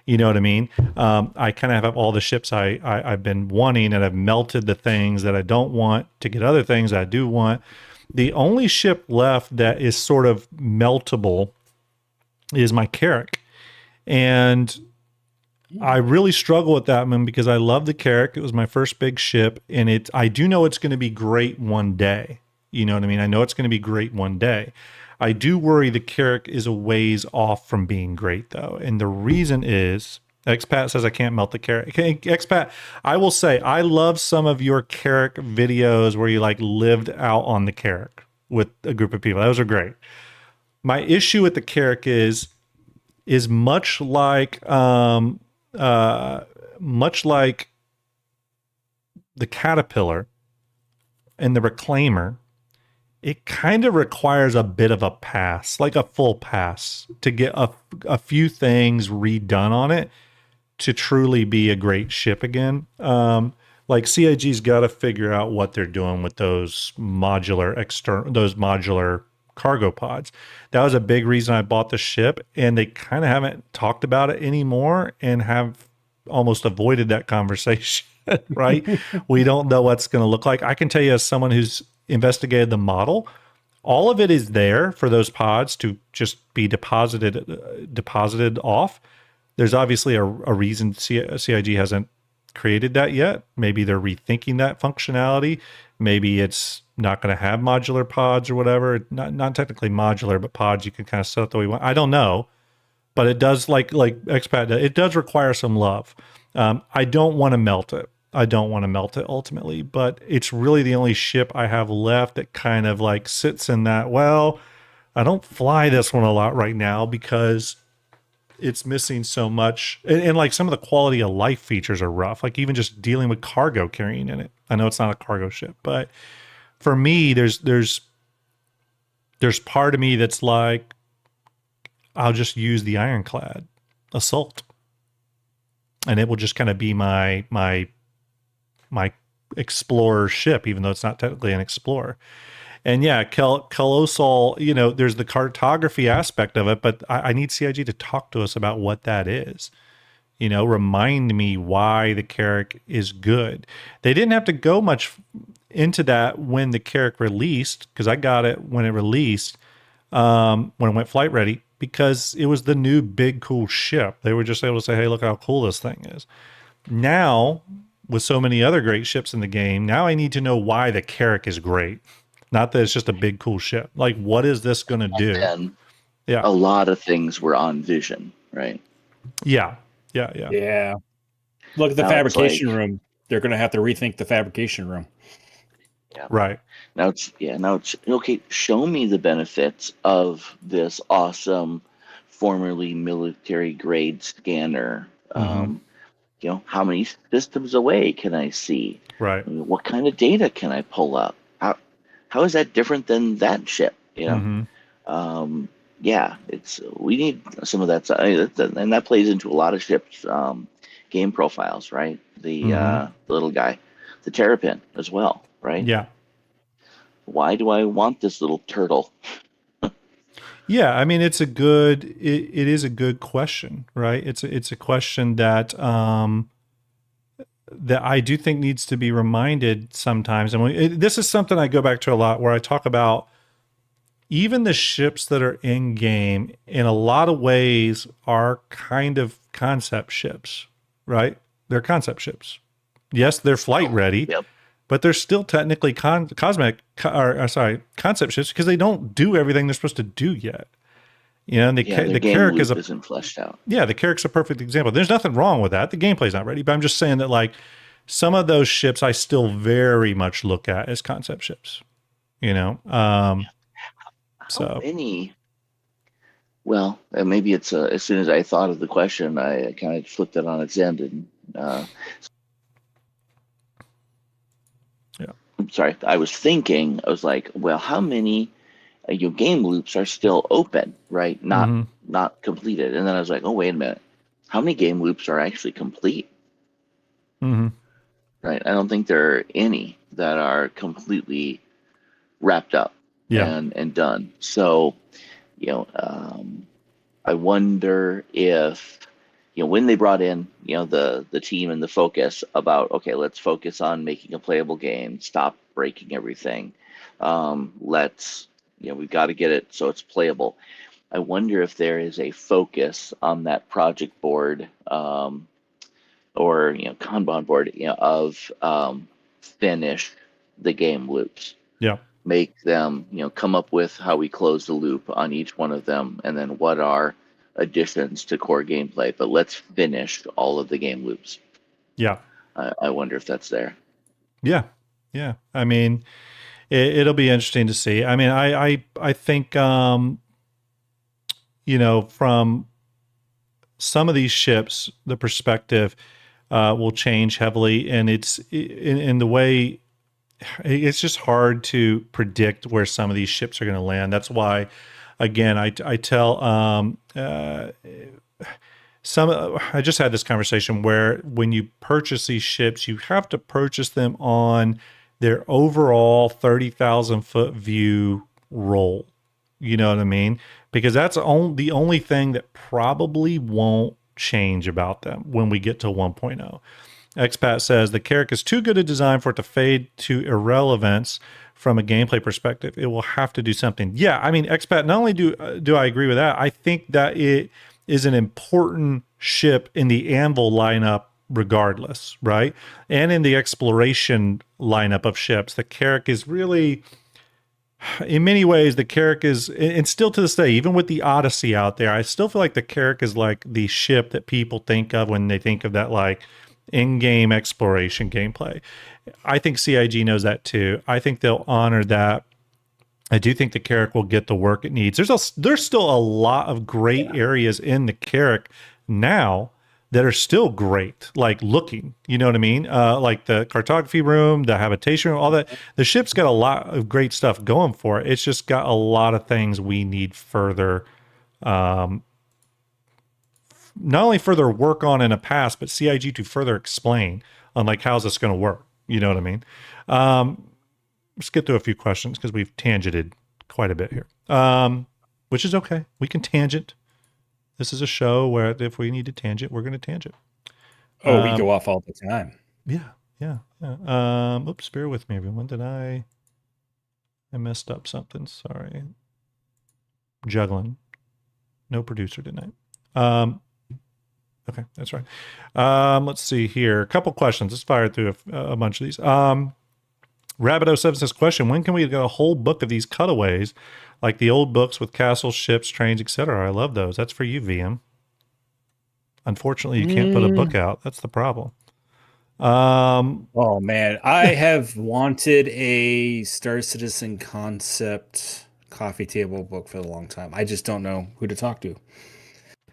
You know what I mean? I kind of have all the ships I've been wanting, and I've melted the things that I don't want to get other things I do want. The only ship left that is sort of meltable is my Carrack. And I really struggle with that one because I love the Carrack. It was my first big ship, and I do know it's going to be great one day. You know what I mean? I know it's going to be great one day. I do worry the Carrack is a ways off from being great, though. And the reason is Expat says I can't melt the carrot. Okay, Expat, I will say I love some of your carrot videos where you like lived out on the carrot with a group of people. Those are great. My issue with the carrot is much like the caterpillar and the reclaimer. It kind of requires a bit of a pass, like a full pass, to get a few things redone on it to truly be a great ship again. Like CIG's got to figure out what they're doing with those modular cargo pods. That was a big reason I bought the ship, and they kind of haven't talked about it anymore and have almost avoided that conversation, right? We don't know what's going to look like. I can tell you, as someone who's investigated the model, all of it is there for those pods to just be deposited off. There's obviously a reason CIG hasn't created that yet. Maybe they're rethinking that functionality. Maybe it's not going to have modular pods or whatever. Not technically modular, but pods you can kind of set up the way you want. I don't know, but it does, like Expat, it does require some love. I don't want to melt it. Ultimately, but it's really the only ship I have left that kind of like sits in that, well, I don't fly this one a lot right now because it's missing so much. And like some of the quality of life features are rough, like even just dealing with cargo carrying in it. I know it's not a cargo ship, but for me, there's part of me that's like, I'll just use the ironclad assault, and it will just kind of be my explorer ship, even though it's not technically an explorer. And yeah, Colossal, there's the cartography aspect of it, but I need CIG to talk to us about what that is. Remind me why the Carrack is good. They didn't have to go much into that when the Carrack released, because I got it when it released, when it went flight ready, because it was the new big cool ship. They were just able to say, hey, look how cool this thing is. Now, with so many other great ships in the game, now I need to know why the Carrack is great. Not that it's just a big cool ship. Like, what is this going to do? And yeah, a lot of things were on Vision, right? Yeah. Look at the Now it's fabrication like- room. They're going to have to rethink the fabrication room. Yeah. right. Now it's okay. Show me the benefits of this awesome, formerly military grade scanner. How many systems away can I see? Right. I mean, what kind of data can I pull up? How is that different than that ship? We need some of that, and that plays into a lot of ships' game profiles, right? The little guy, the Terrapin as well, right? Yeah. Why do I want this little turtle? Yeah, I mean, it is a good question, right? It's a question that that I do think needs to be reminded sometimes. And this is something I go back to a lot, where I talk about even the ships that are in game in a lot of ways are kind of concept ships, right? They're concept ships. Yes, they're flight ready. Yep. But they're still technically concept ships, because they don't do everything they're supposed to do yet. And the Carrack isn't fleshed out. Yeah, the Carrack's a perfect example. There's nothing wrong with that. The gameplay's not ready, but I'm just saying that, like, some of those ships I still very much look at as concept ships. How many? Well, maybe it's as soon as I thought of the question, I kind of flipped it on its end and. I'm sorry. I was like, well, how many game loops are still open, right? Not completed. And then I was like, oh, wait a minute. How many game loops are actually complete? Right. I don't think there are any that are completely wrapped up and done. So, I wonder if, when they brought in, the team and the focus about, okay, let's focus on making a playable game, stop breaking everything. We've got to get it so it's playable. I wonder if there is a focus on that project board or Kanban board of finish the game loops. Yeah. Make them, come up with how we close the loop on each one of them, and then what are additions to core gameplay, but let's finish all of the game loops. Yeah. I wonder if that's there. Yeah. Yeah. I mean, it'll be interesting to see. I mean, I think, you know, from some of these ships, the perspective will change heavily, and it's in the way it's just hard to predict where some of these ships are going to land. That's why, again, I tell I just had this conversation where when you purchase these ships, you have to purchase them on their overall 30,000 foot view roll. You know what I mean? Because that's the only thing that probably won't change about them when we get to 1.0. Expat says the Carrack is too good a design for it to fade to irrelevance from a gameplay perspective. It will have to do something. Yeah, I mean, Expat, not only do I agree with that, I think that it is an important ship in the Anvil lineup regardless, right? And in the exploration lineup of ships, the Carrack is really, in many ways, the Carrack is, and still to this day, even with the Odyssey out there, I still feel like the Carrack is like the ship that people think of when they think of that like in-game exploration gameplay. I think CIG knows that too. I think they'll honor that. I do think the Carrack will get the work it needs. There's still a lot of great areas in the Carrack now that are still great, like looking, you know what I mean? Like the cartography room, the habitation room, all that. The ship's got a lot of great stuff going for it. It's just got a lot of things we need further, not only further work on in a past, but CIG to further explain on like, how's this going to work? You know what I mean? Let's get through a few questions because we've tangented quite a bit here, which is okay. We can tangent. This is a show where if we need to tangent, we're going to tangent. Oh, we go off all the time. Yeah. Oops, bear with me, everyone. I messed up something. Sorry. Juggling. No producer tonight. Okay, that's right. Let's see here. A couple questions. Let's fire through a bunch of these. Rabbit07 says, question, when can we get a whole book of these cutaways, like the old books with castles, ships, trains, etc.? I love those. That's for you, VM. Unfortunately, you can't put a book out. That's the problem. Oh, man. I have wanted a Star Citizen concept coffee table book for a long time. I just don't know who to talk to.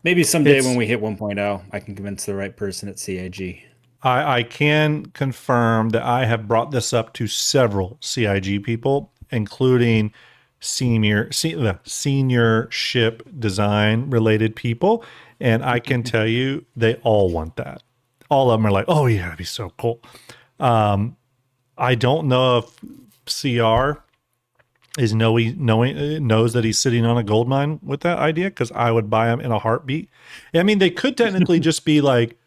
Maybe someday when we hit 1.0, I can convince the right person at CIG. I can confirm that I have brought this up to several CIG people, including senior ship design related people. And I can tell you, they all want that. All of them are like, oh yeah, that'd be so cool. I don't know if CR knows that he's sitting on a gold mine with that idea, because I would buy him in a heartbeat. I mean, they could technically just be like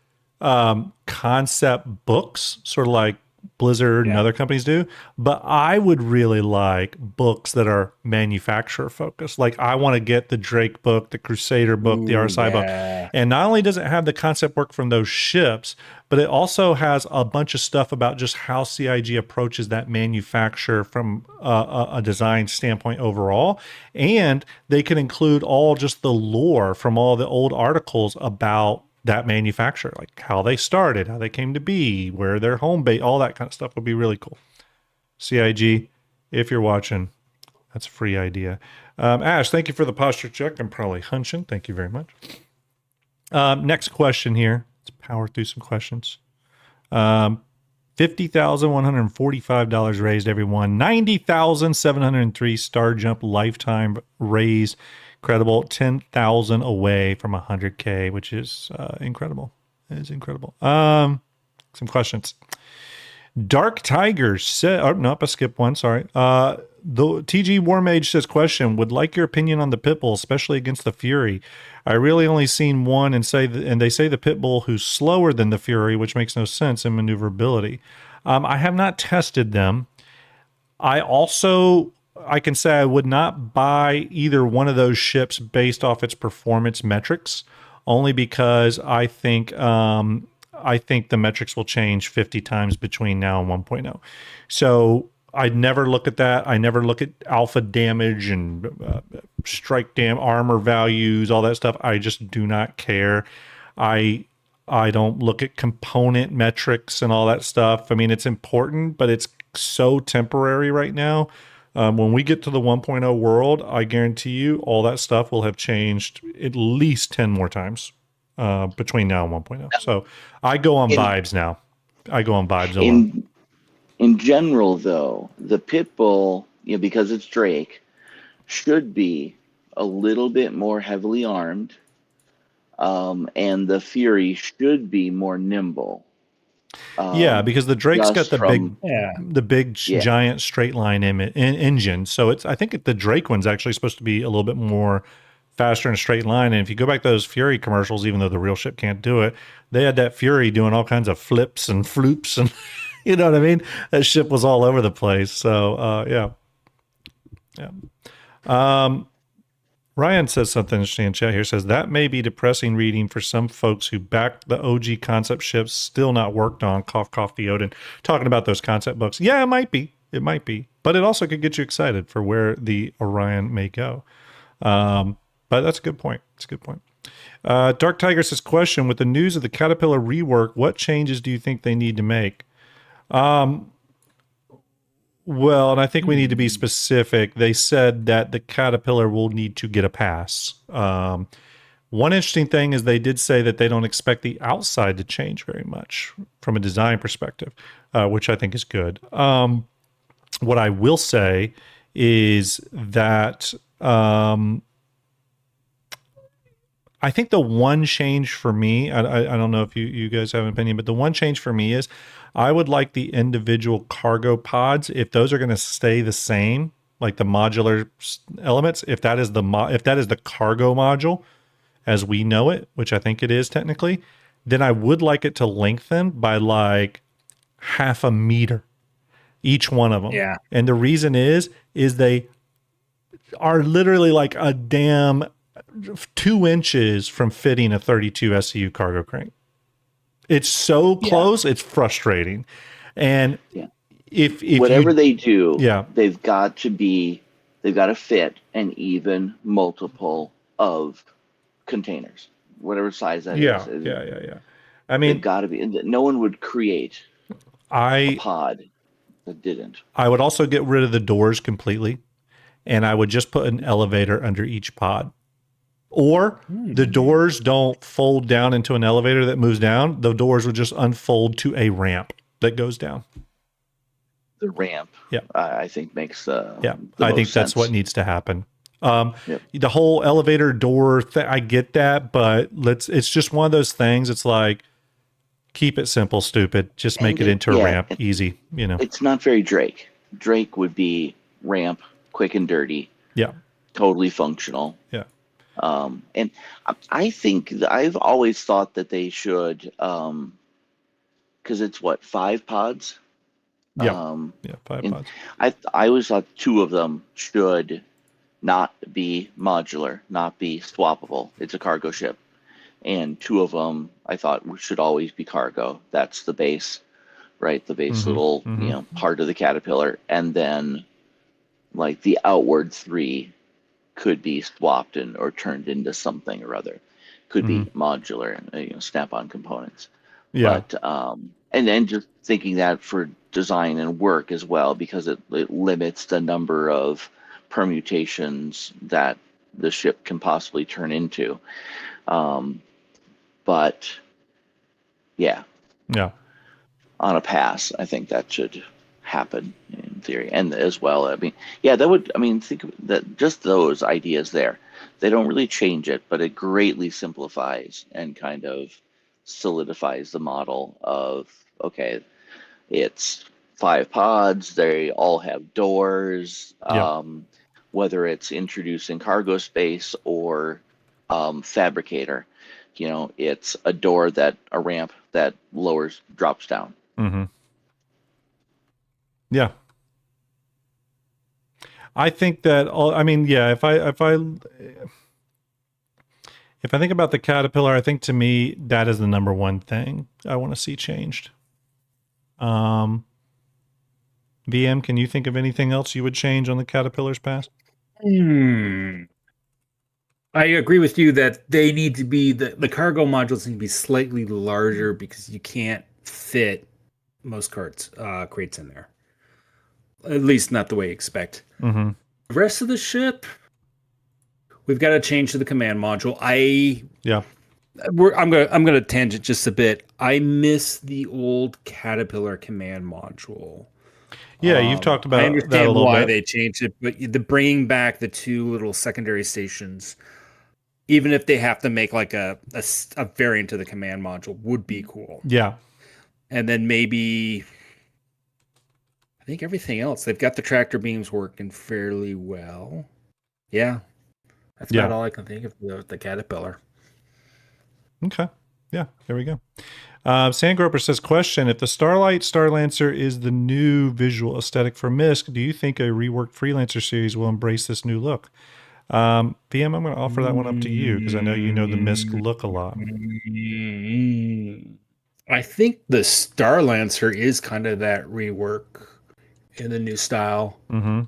concept books, sort of like Blizzard and other companies do, but I would really like books that are manufacturer focused. Like I want to get the Drake book, the Crusader book, the RSI book. And not only does it have the concept work from those ships, but it also has a bunch of stuff about just how CIG approaches that manufacture from a design standpoint overall. And they can include all just the lore from all the old articles about that manufacturer, like how they started, how they came to be, where their home base, all that kind of stuff would be really cool. CIG, if you're watching, that's a free idea. Ash, thank you for the posture check. I'm probably hunching. Thank you very much. Next question here. Let's power through some questions. $50,145 raised, everyone. 90,703 STARJUMP lifetime raised. Incredible. 10,000 away from 100K, which is incredible. It is incredible. Some questions. Dark Tigers said, oh, nope, I skipped one. Sorry. The TG Warmage says, question, would like your opinion on the Pitbull, especially against the Fury. I really only seen one and they say the Pitbull who's slower than the Fury, which makes no sense in maneuverability. I have not tested them. I can say I would not buy either one of those ships based off its performance metrics, only because I think the metrics will change 50 times between now and 1.0. So I'd never look at that. I never look at alpha damage and strike damn armor values, all that stuff. I just do not care. I don't look at component metrics and all that stuff. I mean, it's important, but it's so temporary right now. When we get to the 1.0 world, I guarantee you all that stuff will have changed at least 10 more times between now and 1.0. So I go on vibes now. I go on vibes alone. In general, though, the pit bull, because it's Drake, should be a little bit more heavily armed, and the Fury should be more nimble. Yeah, because the Drake's got the big giant straight line engine. So I think the Drake one's actually supposed to be a little bit more faster in a straight line. And if you go back to those Fury commercials, even though the real ship can't do it, they had that Fury doing all kinds of flips and floops, and you know what I mean? That ship was all over the place. So yeah. Ryan says something interesting in chat here. Says that may be depressing reading for some folks who backed the OG concept ships still not worked on. Cough, cough, the Odin. Talking about those concept books. Yeah, it might be. It might be. But it also could get you excited for where the Orion may go. But that's a good point. It's a good point. Dark Tiger says, question, with the news of the Caterpillar rework, what changes do you think they need to make? Well, and I think we need to be specific. They said that the Caterpillar will need to get a pass. One interesting thing is they did say that they don't expect the outside to change very much from a design perspective, which I think is good. What I will say is that I think the one change for me, I don't know if you guys have an opinion, but the one change for me is I would like the individual cargo pods, if those are going to stay the same, like the modular elements, if that is the cargo module as we know it, which I think it is technically, then I would like it to lengthen by like half a meter, each one of them. Yeah. And the reason is they are literally like a damn 2 inches from fitting a 32 SCU cargo crane. It's so close, it's frustrating. And if whatever they do, yeah, they've got to fit an even multiple of containers, whatever size that is. Yeah. I mean, they've got to be. No one would create a pod that didn't. I would also get rid of the doors completely, and I would just put an elevator under each pod. Or the doors don't fold down into an elevator that moves down. The doors would just unfold to a ramp that goes down. The ramp, I think makes I think that's sense. what needs to happen. The whole elevator door thing, I get that, but it's just one of those things. It's like, keep it simple, stupid. Just make it into a ramp, easy. You know, it's not very Drake. Drake would be ramp, quick and dirty. Yeah, totally functional. Yeah. And I think I've always thought that they should, because it's 5 pods. Yeah, 5 pods. I always thought 2 of them should not be modular, not be swappable. It's a cargo ship, and 2 of them I thought should always be cargo. That's the base, right? The base little part of the Caterpillar, and then like the outward 3 could be swapped or turned into something or other. Could be modular and snap-on components. Yeah. But and then just thinking that for design and work as well, because it limits the number of permutations that the ship can possibly turn into. But yeah. On a pass, I think that should happen in theory, and as well, I mean, think of that, just those ideas there, they don't really change it, but it greatly simplifies and kind of solidifies the model of, okay, it's 5 pods, they all have doors, whether it's introducing cargo space or fabricator, it's a door a ramp that drops down. Yeah. I think that if I think about the Caterpillar, I think to me that is the number one thing I want to see changed. VM, can you think of anything else you would change on the Caterpillar's past? I agree with you that they need to be the cargo modules need to be slightly larger because you can't fit most crates in there. At least not the way you expect. Mm-hmm. The rest of the ship, we've got to change to the command module. Yeah. I'm gonna tangent just a bit. I miss the old Caterpillar command module. Yeah, you've talked about I that a understand little why bit. they changed it, but the bringing back the two little secondary stations, even if they have to make like a variant of the command module, would be cool. Yeah. And then maybe I think everything else. They've got the tractor beams working fairly well. Yeah, that's about all I can think of the Caterpillar. Okay. Yeah, there we go. Sandgroper says, question, if the Starlight Starlancer is the new visual aesthetic for Misk, do you think a reworked Freelancer series will embrace this new look? VM, I'm going to offer that one up to you because I know you know the Misk look a lot. I think the Starlancer is kind of that rework in the new style. Mm-hmm.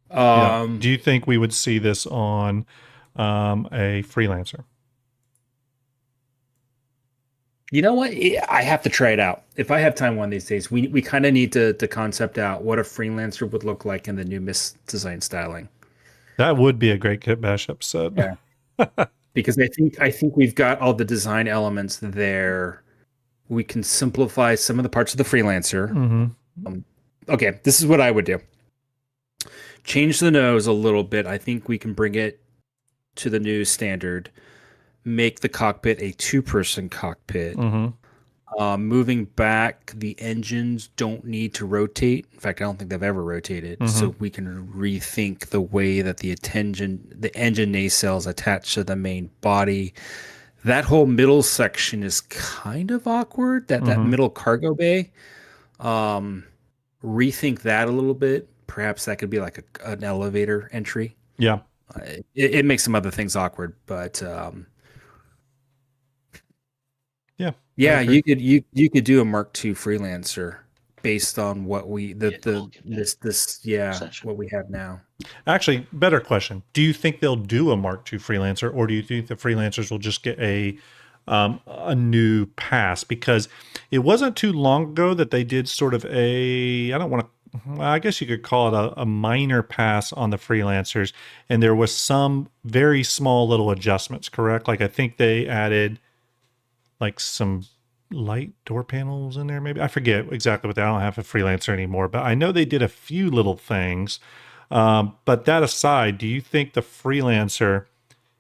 Yeah. Do you think we would see this on a Freelancer? You know what? I have to try it out. If I have time one of these days, we kind of need to concept out what a Freelancer would look like in the new Miss design styling. That would be a great Kit Bash episode. Yeah. Because I think we've got all the design elements there. We can simplify some of the parts of the Freelancer. Mm-hmm. Okay, this is what I would do. Change the nose a little bit. I think we can bring it to the new standard. Make the cockpit a two-person cockpit. Mm-hmm. Moving back, the engines don't need to rotate. In fact, I don't think they've ever rotated. Mm-hmm. So we can rethink the way that the engine nacelles attach to the main body. That whole middle section is kind of awkward. That middle cargo bay. Rethink that a little bit. Perhaps that could be like an elevator entry. Yeah. It makes some other things awkward, but yeah, you could do a Mark II Freelancer based on what we what we have now. Actually, better question. Do you think they'll do a Mark II Freelancer, or do you think the Freelancers will just get a new pass? Because it wasn't too long ago that they did sort of I guess you could call it a minor pass on the Freelancers, and there was some very small little adjustments, correct? Like I think they added like some light door panels in there, maybe. I forget exactly what I don't have a Freelancer anymore, but I know they did a few little things. But that aside, do you think the Freelancer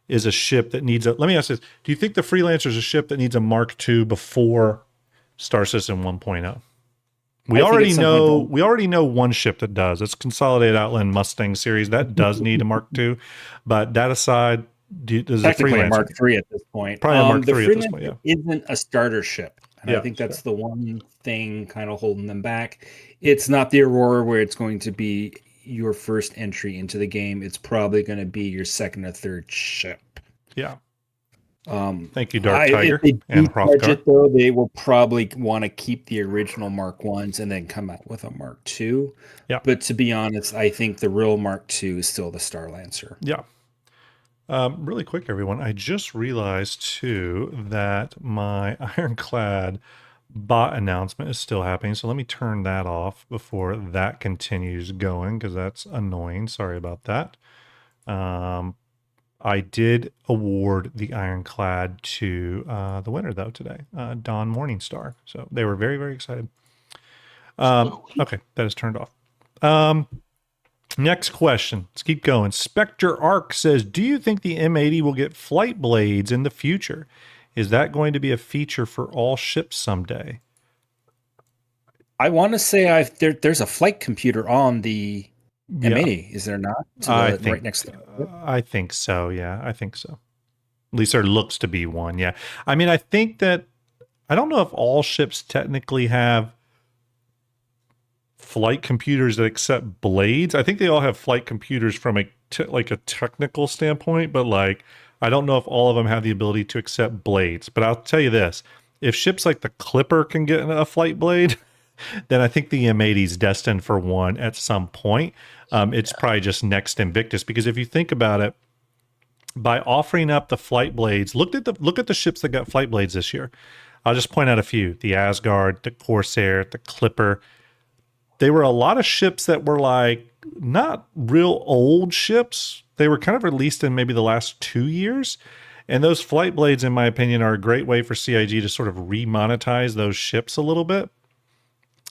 is a ship that needs let me ask this. Do you think the Freelancer is a ship that needs a Mark II before Star System 1.0? We already know one ship that does. It's Consolidated Outland Mustang series. That does need a Mark II. But that aside, does technically a Mark III at this point. Probably a Mark III at this point, yeah. Isn't a starter ship. And I think that's the one thing kind of holding them back. It's not the Aurora where it's going to be your first entry into the game. It's probably going to be your second or third ship. Yeah. Thank you, Dark Tiger and Hrothgar. Though, they will probably want to keep the original Mark I's and then come out with a Mark II. Yeah. But to be honest, I think the real Mark II is still the Starlancer. Yeah. Really quick, everyone. I just realized too that my Ironclad bot announcement is still happening. So let me turn that off before that continues going because that's annoying. Sorry about that. I did award the Ironclad to the winner though today, Dawn Morningstar. So they were very, very excited. Okay, that is turned off. Next question. Let's keep going. Spectre Arc says, do you think the M80 will get flight blades in the future? Is that going to be a feature for all ships someday? I want to say there's a flight computer on the M80. Is there not? Right next to it. I think so. Yeah, I think so. At least there looks to be one. Yeah. I mean, I think that, I don't know if all ships technically have flight computers that accept blades. I think they all have flight computers from a technical standpoint, but like I don't know if all of them have the ability to accept blades. But I'll tell you this, if ships like the Clipper can get a flight blade, then I think the M80 is destined for one at some point. It's probably just next Invictus, because if you think about it, by offering up the flight blades. Look at the ships that got flight blades this year. I'll just point out a few: the Asgard, the Corsair, the Clipper. They were a lot of ships that were like not real old ships. They were kind of released in maybe the last 2 years. And those flight blades, in my opinion, are a great way for CIG to sort of remonetize those ships a little bit.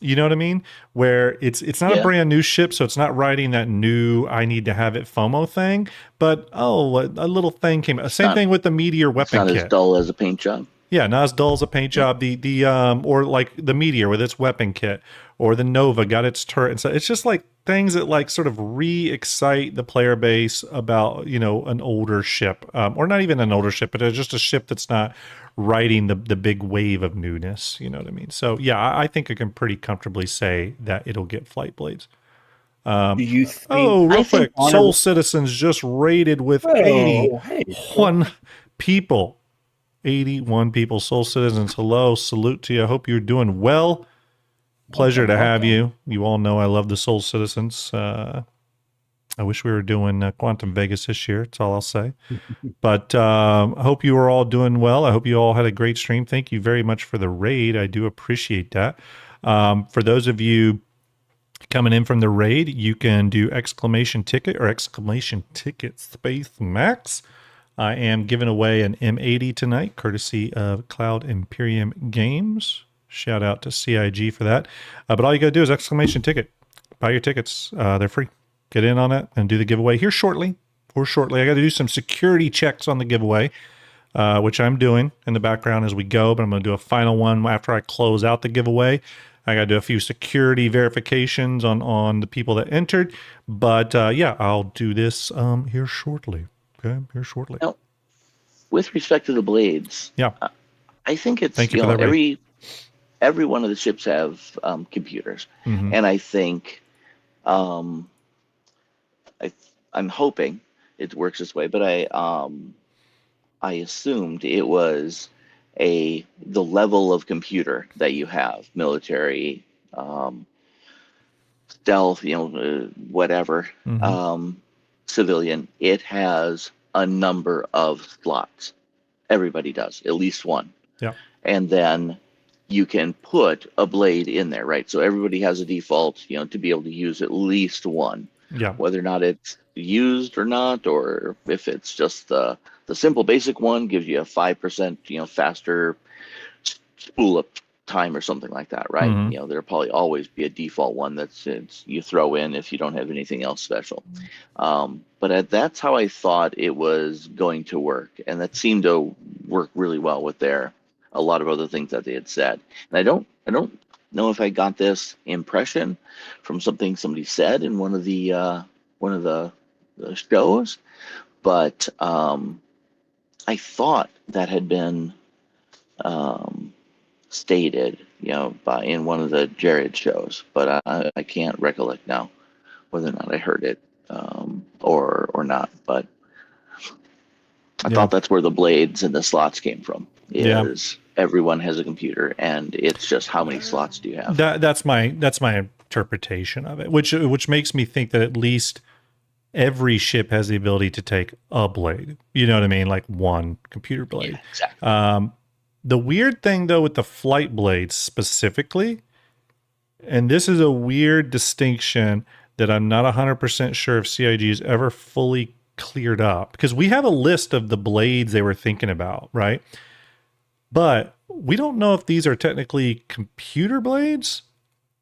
You know what I mean? Where it's not a brand new ship, so it's not riding that new I need to have it FOMO thing. But a little thing came. Same thing with the Meteor weapon kit. It's not as dull as a paint job. Yeah, not as dull as a paint job. The or like the Meteor with its weapon kit, or the Nova got its turret. And so it's just like things that like sort of re-excite the player base about, you know, an older ship, or not even an older ship, but it's just a ship that's not riding the big wave of newness. You know what I mean? So yeah, I think I can pretty comfortably say that it'll get flight blades. Do you think? Real quick, Soul Citizens just rated with 81 people. 81 people, Soul Citizens. Hello, salute to you. I hope you're doing well. Pleasure to have you. You all know I love the Soul Citizens. I wish we were doing Quantum Vegas this year. That's all I'll say. But I hope you are all doing well. I hope you all had a great stream. Thank you very much for the raid. I do appreciate that. For those of you coming in from the raid, you can do exclamation ticket or exclamation ticket space max. I am giving away an M80 tonight, courtesy of Cloud Imperium Games. Shout out to CIG for that. But all you got to do is exclamation ticket. Buy your tickets. They're free. Get in on it and do the giveaway here shortly. I got to do some security checks on the giveaway, which I'm doing in the background as we go. But I'm going to do a final one after I close out the giveaway. I got to do a few security verifications on the people that entered. But yeah, I'll do this here shortly. Okay, here shortly. Now, with respect to the blades, yeah, I think it's Thank you for that, every one of the ships have computers, and I think I'm hoping it works this way, but I assumed it was the level of computer that you have, military, stealth, whatever. Civilian, it has a number of slots. Everybody does, at least one. Yeah. And then you can put a blade in there, right? So everybody has a default, to be able to use at least one. Yeah. Whether or not it's used or not, or if it's just the simple basic one gives you a 5%, faster spool up time or something like that, right? There'll probably always be a default one that's you throw in if you don't have anything else special. But that's how I thought it was going to work, and that seemed to work really well with a lot of other things that they had said. And I don't know if I got this impression from something somebody said in one of the shows, but I thought that had been stated, in one of the Jared shows, but I can't recollect now whether or not I heard it or not. But I thought that's where the blades and the slots came from. Everyone has a computer, and it's just how many slots do you have? That's my interpretation of it, which makes me think that at least every ship has the ability to take a blade. You know what I mean? Like one computer blade. Yeah, exactly. The weird thing, though, with the flight blades specifically, and this is a weird distinction that I'm not 100% sure if CIG has ever fully cleared up, because we have a list of the blades they were thinking about, right? But we don't know if these are technically computer blades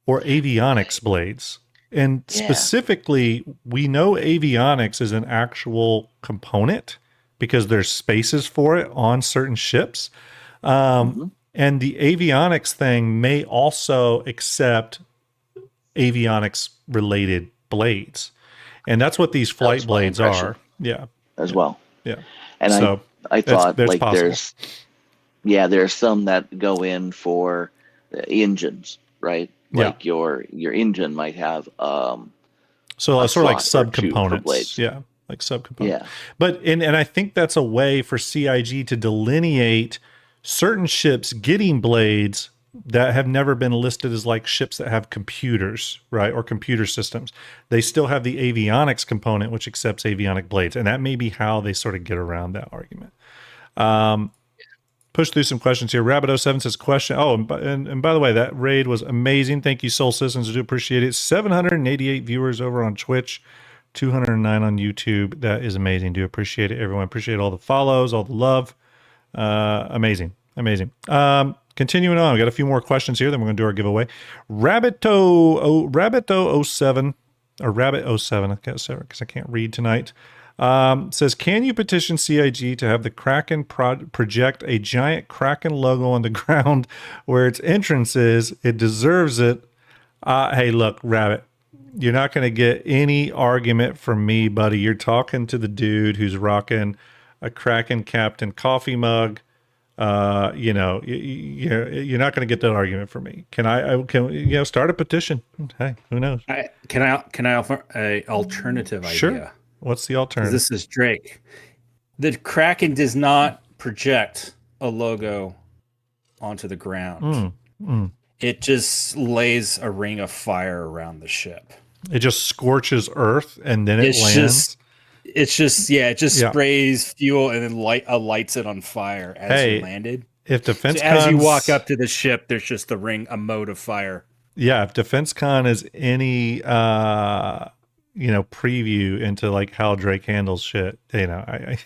or avionics blades. And specifically, we know avionics is an actual component because there's spaces for it on certain ships. And the avionics thing may also accept avionics related blades. And that's what these flight blades are. Yeah. As well. Yeah. And so I thought like possible. there's some that go in for engines, right? Like your engine might have so sort of like subcomponents. Yeah. Like subcomponents. Yeah. But and I think that's a way for CIG to delineate certain ships getting blades that have never been listed as like ships that have computers, right? Or computer systems. They still have the avionics component, which accepts avionic blades. And that may be how they sort of get around that argument. Push through some questions here. Rabbit07 says question. Oh, and by the way, that raid was amazing. Thank you, Soul Citizens. I do appreciate it. 788 viewers over on Twitch, 209 on YouTube. That is amazing. Do appreciate it, everyone. Appreciate all the follows, all the love. Amazing. Continuing on, we got a few more questions here. Then we're going to do our giveaway. Rabbito07 or Rabbit07. I can't say because I can't read tonight. Says, can you petition CIG to have the Kraken project a giant Kraken logo on the ground where its entrance is? It deserves it. Hey, look, Rabbit, you're not going to get any argument from me, buddy. You're talking to the dude who's rocking a Kraken Captain coffee mug. You're not going to get that argument from me. Can I start a petition? Hey, who knows? Can I offer a alternative idea? Sure. What's the alternative? This is Drake. The Kraken does not project a logo onto the ground. It just lays a ring of fire around the ship. It just scorches Earth and then it lands. It just sprays fuel and then lights it on fire as it landed. If DefenseCon, as you walk up to the ship, there's just a mode of fire. Yeah, if DefenseCon is any preview into like how Drake handles shit, I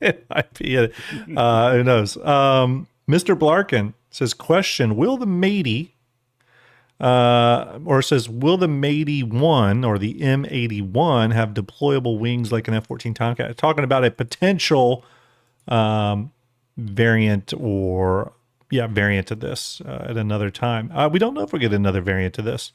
be it. Who knows? Mr. Blarkin says, question, will the M80 will the M81 or the M81 have deployable wings like an F-14 Tomcat? Talking about a potential variant of this at another time. We don't know if we'll get another variant of this.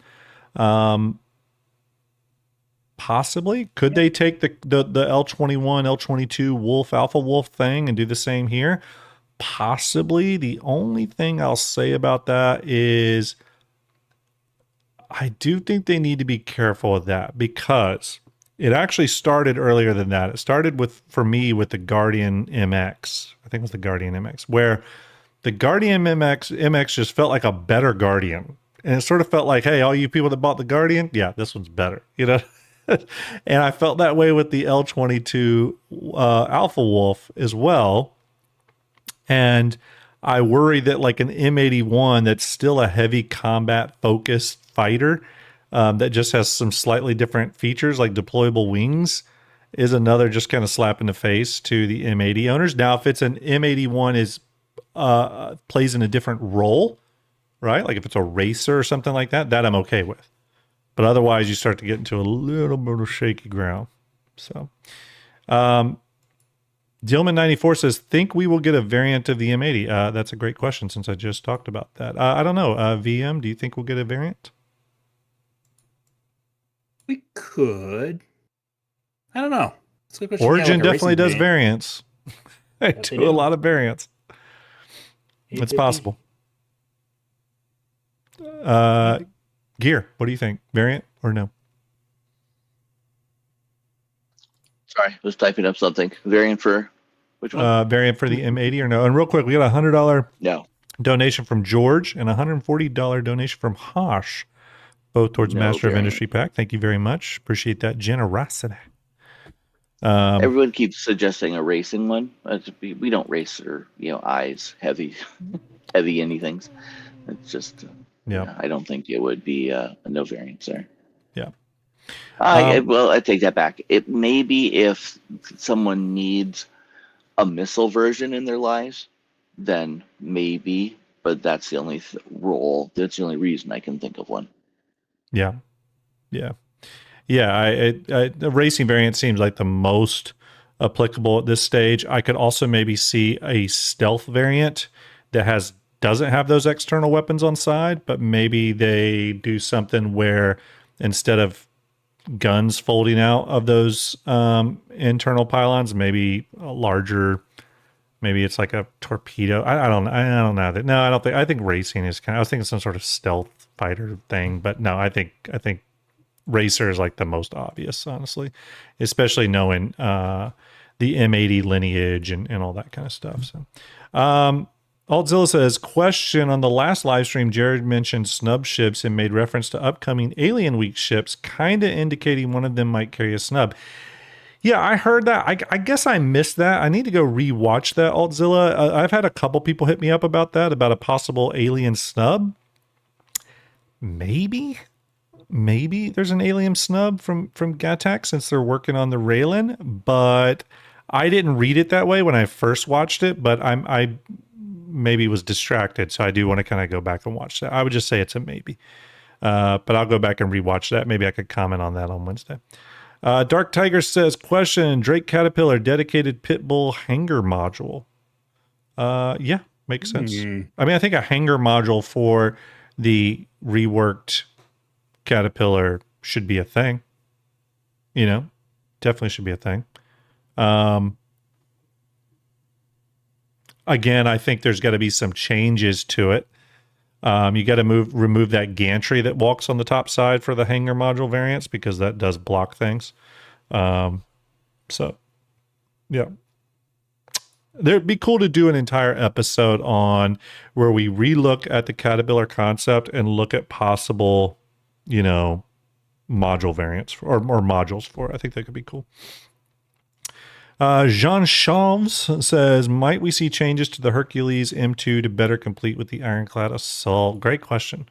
Possibly. Could they take the L21, L22 Wolf, Alpha Wolf thing and do the same here? Possibly. The only thing I'll say about that is I do think they need to be careful with that because it actually started earlier than that. It started for me with the Guardian MX. I think it was the Guardian MX, where the Guardian MX just felt like a better Guardian. And it sort of felt like, hey, all you people that bought the Guardian, yeah, this one's better, And I felt that way with the L22 Alpha Wolf as well. And I worry that like an M81 that's still a heavy combat focused fighter that just has some slightly different features like deployable wings is another just kind of slap in the face to the M80 owners. Now, if it's an M81 plays in a different role, right? Like if it's a racer or something like that I'm okay with. But otherwise, you start to get into a little bit of shaky ground. So, Dillman94 says, think we will get a variant of the M80? That's a great question since I just talked about that. I don't know. VM, do you think we'll get a variant? We could. I don't know. It's a good question. Origin definitely does variants. They do a lot of variants. It's possible. Gear, what do you think? Variant or no? Sorry, I was typing up something. Variant for which one? Variant for the M80 or no? And real quick, we got a $100 donation from George and a $140 donation from Hosh, both towards Master of Industry Pack. Thank you very much. Appreciate that generosity. Everyone keeps suggesting a racing one. We don't race or eyes heavy anythings. It's just I don't think it would be no variance there. Yeah. Well, I take that back. It may be if someone needs a missile version in their lives, then maybe. But that's the only role. That's the only reason I can think of one. Yeah. A racing variant seems like the most applicable at this stage. I could also maybe see a stealth variant that doesn't have those external weapons on side, but maybe they do something where instead of guns folding out of those internal pylons, maybe a larger, maybe it's like a torpedo. I don't know that. No, I don't think. I think racing is I was thinking some sort of stealth fighter thing, but no, I think racer is like the most obvious, honestly, especially knowing the M80 lineage and all that kind of stuff. So, Altzilla says, question on the last live stream, Jared mentioned snub ships and made reference to upcoming Alien Week ships, kind of indicating one of them might carry a snub. Yeah, I heard that. I guess I missed that. I need to go rewatch that, Altzilla. I've had a couple people hit me up about that, about a possible alien snub. Maybe there's an alien snub from Gattac since they're working on the Raylan, but I didn't read it that way when I first watched it, but I maybe was distracted, so I do want to kind of go back and watch that. I would just say it's a maybe. But I'll go back and rewatch that. Maybe I could comment on that on Wednesday. Dark Tiger says, question, Drake Caterpillar dedicated Pitbull hanger module. Yeah, makes sense. I mean, I think a hanger module for the reworked Caterpillar should be a thing. You know, definitely should be a thing. Again, I think there's got to be some changes to it. You got to remove that gantry that walks on the top side for the hanger module variants because that does block things. So, yeah. It'd be cool to do an entire episode on where we relook at the Caterpillar concept and look at possible, you know, module variants or modules for it. I think that could be cool. Jean Chaves says, might we see changes to the Hercules M2 to better complete with the Ironclad Assault? Great question.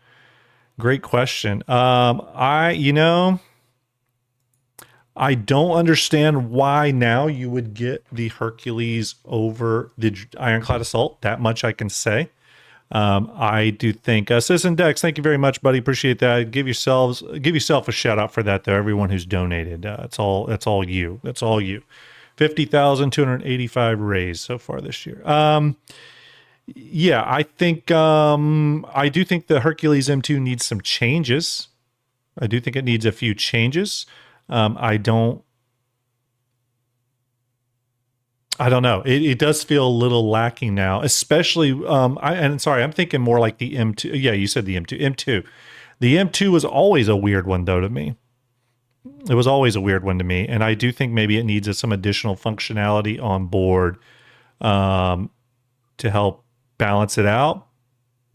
I don't understand why now you would get the Hercules over the Ironclad Assault. That much I can say. I do think Citizen Dex, thank you very much, buddy. Appreciate that. Give yourself a shout out for that, though. Everyone who's donated. That's all you. 50,285 raised so far this year. Yeah, I think I do think the Hercules M2 needs some changes. I do think it needs a few changes. I don't know. It does feel a little lacking now, especially I'm thinking more like the M2. Yeah, you said the M2. The M2 was always a weird one though to me. It was always a weird one to me, and I do think maybe it needs some additional functionality on board to help balance it out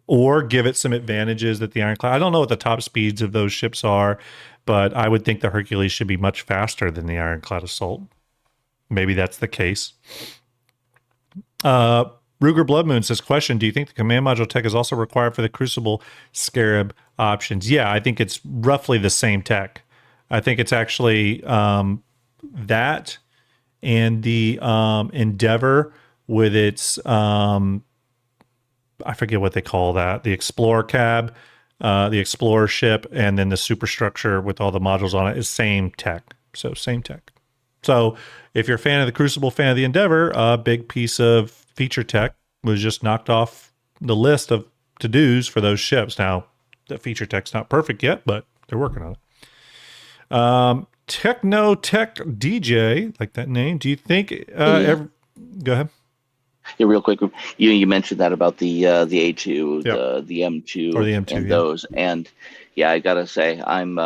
or give it some advantages that the Ironclad. I don't know what the top speeds of those ships are, but I would think the Hercules should be much faster than the Ironclad Assault. Maybe that's the case. Ruger Bloodmoon says, question, do you think the command module tech is also required for the Crucible Scarab options? Yeah, I think it's roughly the same tech. I think it's actually that and the Endeavor with its, I forget what they call that, the Explorer cab, the Explorer ship, and then the superstructure with all the modules on it is same tech. So same tech. So if you're a fan of the Crucible, fan of the Endeavor, a big piece of feature tech was just knocked off the list of to-dos for those ships. Now, the feature tech's not perfect yet, but they're working on it. Techno Tech DJ, like that name. Do you think? Go ahead. Yeah, real quick. You mentioned that about the A2, Yep. the M2, Or the M2, and yeah. those. And yeah, I gotta say, I'm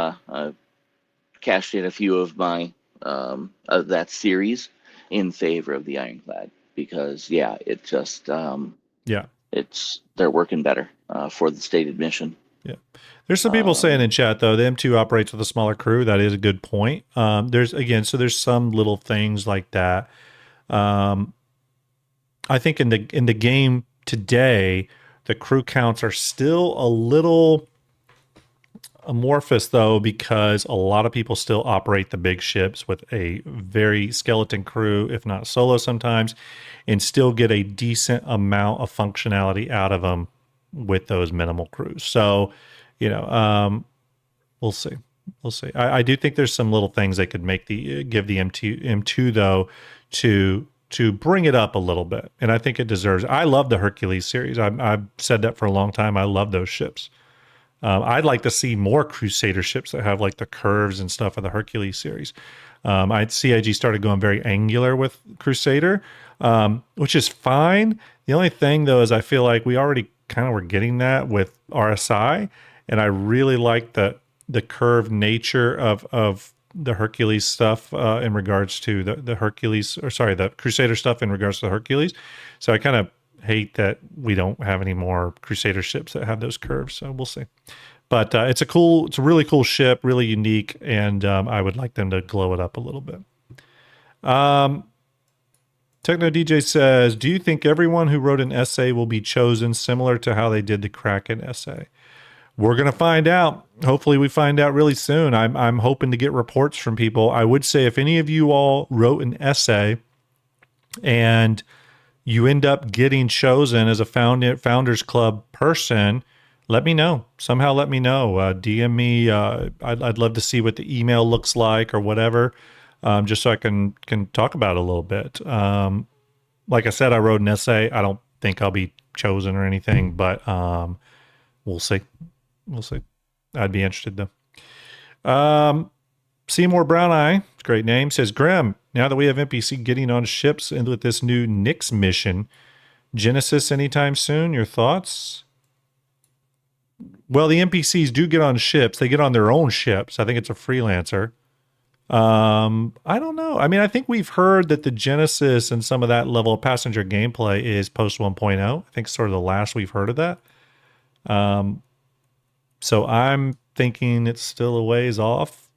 cashed in a few of my of that series in favor of the Ironclad because it just they're working better for the stated mission. Yeah. There's some people saying in chat, though, the M2 operates with a smaller crew. That is a good point. There's some little things like that. I think in the game today, the crew counts are still a little amorphous, though, because a lot of people still operate the big ships with a very skeleton crew, if not solo sometimes, and still get a decent amount of functionality out of them with those minimal crews. So, we'll see. I do think there's some little things they could give the M2 though to bring it up a little bit, and I think it deserves. I love the Hercules series. I've said that for a long time. I love those ships. I'd like to see more Crusader ships that have like the curves and stuff of the Hercules series. CIG started going very angular with Crusader, which is fine. The only thing though is I feel like we already kind of were getting that with RSI, and I really like the curved nature of the Hercules stuff in regards to the Crusader stuff in regards to the Hercules. So I kind of hate that we don't have any more Crusader ships that have those curves. So we'll see. But it's a really cool ship, really unique, and I would like them to glow it up a little bit. Techno DJ says, do you think everyone who wrote an essay will be chosen similar to how they did the Kraken essay? We're going to find out. Hopefully we find out really soon. I'm hoping to get reports from people. I would say if any of you all wrote an essay and you end up getting chosen as a Founders Club person, let me know. Somehow let me know. DM me. I'd love to see what the email looks like or whatever, just so I can talk about it a little bit. Like I said, I wrote an essay. I don't think I'll be chosen or anything, but we'll see. We'll see. I'd be interested, though. Seymour Brown Eye, great name, says, Grim, now that we have NPC getting on ships and with this new Nyx mission, Genesis anytime soon? Your thoughts? Well, the NPCs do get on ships. They get on their own ships. I think it's a freelancer. I don't know. I mean, I think we've heard that the Genesis and some of that level of passenger gameplay is post 1.0. I think sort of the last we've heard of that. So I'm thinking it's still a ways off.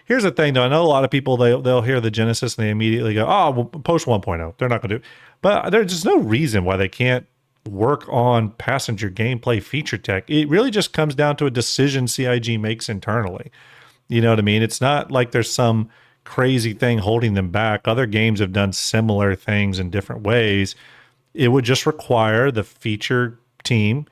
Here's the thing though. I know a lot of people, they'll hear the Genesis and they immediately go, oh, well, post 1.0. They're not going to do it. But there's just no reason why they can't work on passenger gameplay feature tech. It really just comes down to a decision CIG makes internally. You know what I mean? It's not like there's some crazy thing holding them back. Other games have done similar things in different ways. It would just require the feature team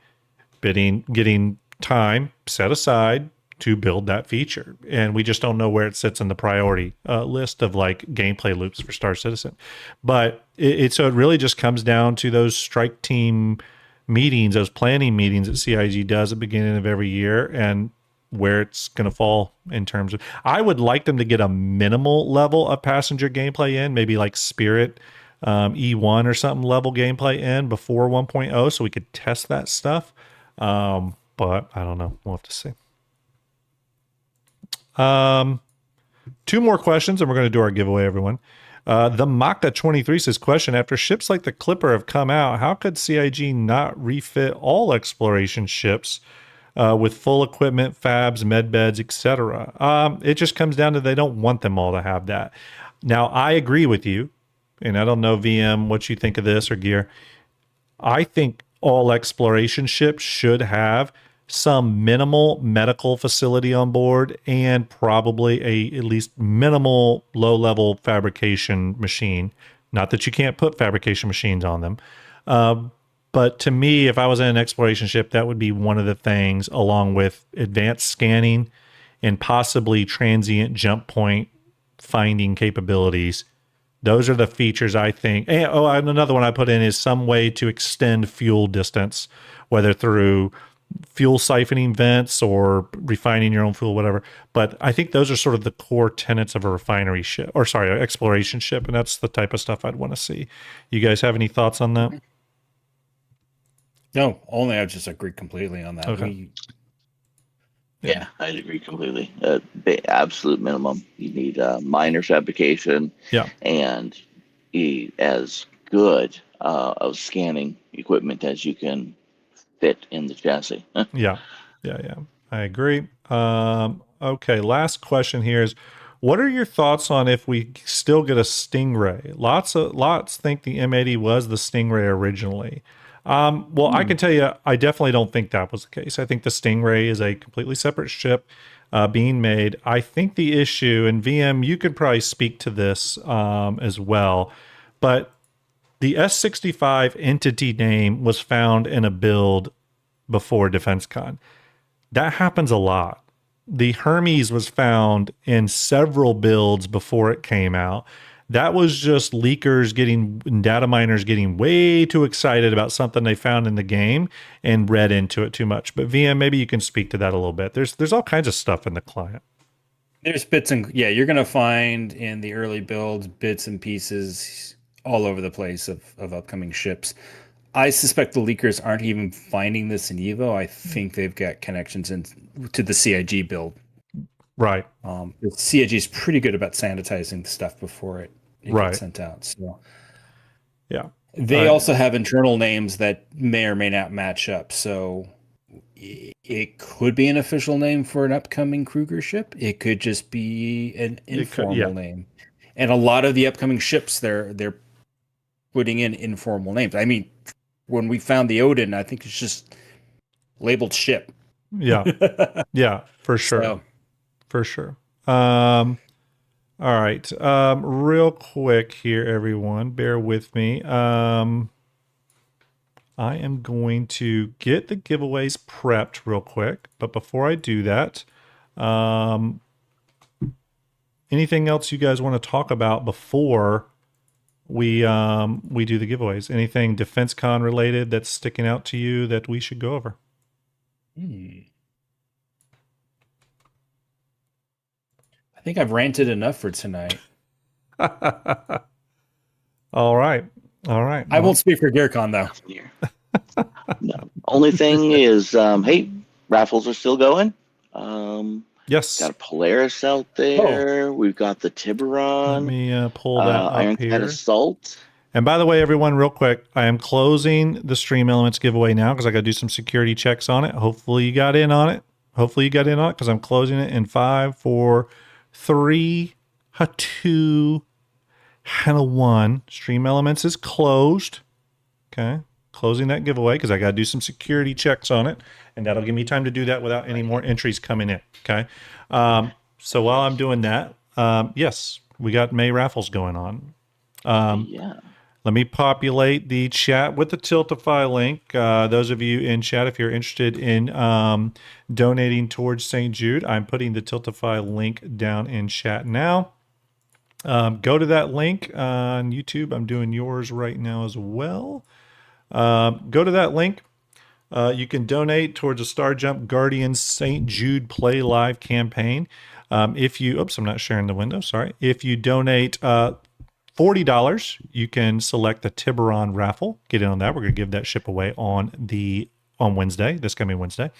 getting time set aside to build that feature. And we just don't know where it sits in the priority list of like gameplay loops for Star Citizen. But so it really just comes down to those strike team meetings, those planning meetings that CIG does at the beginning of every year, and where it's going to fall in terms of, I would like them to get a minimal level of passenger gameplay in, maybe like Spirit E1 or something level gameplay in before 1.0 so we could test that stuff. But I don't know. We'll have to see. Two more questions and we're going to do our giveaway, everyone. The Maka 23 says, question, after ships like the Clipper have come out, how could CIG not refit all exploration ships with full equipment, fabs, med beds, etc.? It just comes down to they don't want them all to have that. Now, I agree with you, and I don't know, VM, what you think of this or Gear. I think all exploration ships should have some minimal medical facility on board and probably a at least minimal low-level fabrication machine. Not that you can't put fabrication machines on them. But to me, if I was in an exploration ship, that would be one of the things, along with advanced scanning and possibly transient jump point finding capabilities. Those are the features I think. And another one I put in is some way to extend fuel distance, whether through fuel siphoning vents or refining your own fuel, whatever. But I think those are sort of the core tenets of a refinery ship, or sorry, an exploration ship. And that's the type of stuff I'd want to see. You guys have any thoughts on that? No, only I just agree completely on that. Okay. Yeah, I'd agree completely. Absolute minimum. You need minor fabrication, and as good of scanning equipment as you can fit in the chassis. Yeah. I agree. Okay, last question here is, what are your thoughts on if we still get a Stingray? Lots think the M80 was the Stingray originally. Well, I can tell you, I definitely don't think that was the case. I think the Stingray is a completely separate ship being made. I think the issue, and VM, you could probably speak to this as well, but the S65 entity name was found in a build before DefenseCon. That happens a lot. The Hermes was found in several builds before it came out. That was just leakers data miners getting way too excited about something they found in the game and read into it too much. But VM, maybe you can speak to that a little bit. There's all kinds of stuff in the client. There's bits and you're going to find in the early builds bits and pieces all over the place of upcoming ships. I suspect the leakers aren't even finding this in Evo. I think they've got connections to the CIG build. Right. The CIG is pretty good about sanitizing the stuff before it gets sent out. So, yeah, They also have internal names that may or may not match up. So it could be an official name for an upcoming Kruger ship. It could just be an informal name. And a lot of the upcoming ships, they're putting in informal names. I mean, when we found the Odin, I think it's just labeled ship. Yeah. Yeah, for sure. So, for sure. All right. Real quick here, everyone. Bear with me. I am going to get the giveaways prepped real quick. But before I do that, anything else you guys want to talk about before we do the giveaways? Anything Defense Con related that's sticking out to you that we should go over? I think I've ranted enough for tonight. All right. I won't speak for GearCon though. No. Only thing is, hey, raffles are still going. Yes. Got a Polaris out there. We've got the Tiburon. Let me pull that up Ironclad here. Assault. And by the way, everyone, real quick, I am closing the Stream Elements giveaway now because I got to do some security checks on it. Hopefully you got in on it. Because I'm closing it in 5, 4, 3, 2, and 1. Stream Elements is closed. Okay. Closing that giveaway because I got to do some security checks on it. And that'll give me time to do that without any more entries coming in. Okay. So while I'm doing that, yes, we got May raffles going on. Yeah. Let me populate the chat with the Tiltify link. Those of you in chat, if you're interested in donating towards St. Jude, I'm putting the Tiltify link down in chat now. Go to that link on YouTube. I'm doing yours right now as well. Go to that link. You can donate towards a STARJUMP Guardians St. Jude Play Live campaign. If you, I'm not sharing the window, sorry. If you donate $40, you can select the Tiburon raffle. Get in on that. We're going to give that ship away on Wednesday, this coming Wednesday,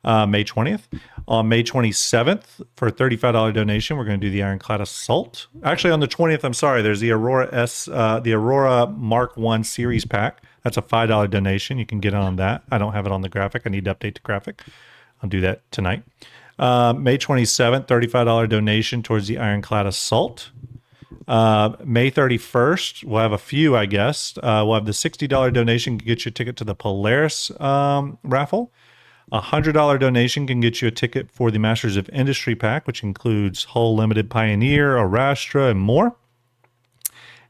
May 20th. On May 27th, for a $35 donation, we're going to do the Ironclad Assault. Actually, on the 20th, I'm sorry, there's the Aurora Mark 1 series pack. That's a $5 donation. You can get on that. I don't have it on the graphic. I need to update the graphic. I'll do that tonight. May 27th, $35 donation towards the Ironclad Assault. May 31st, we'll have a few, I guess. We'll have the $60 donation can get you a ticket to the Polaris raffle. A $100 donation can get you a ticket for the Masters of Industry pack, which includes Hull Limited Pioneer, Arastra, and more.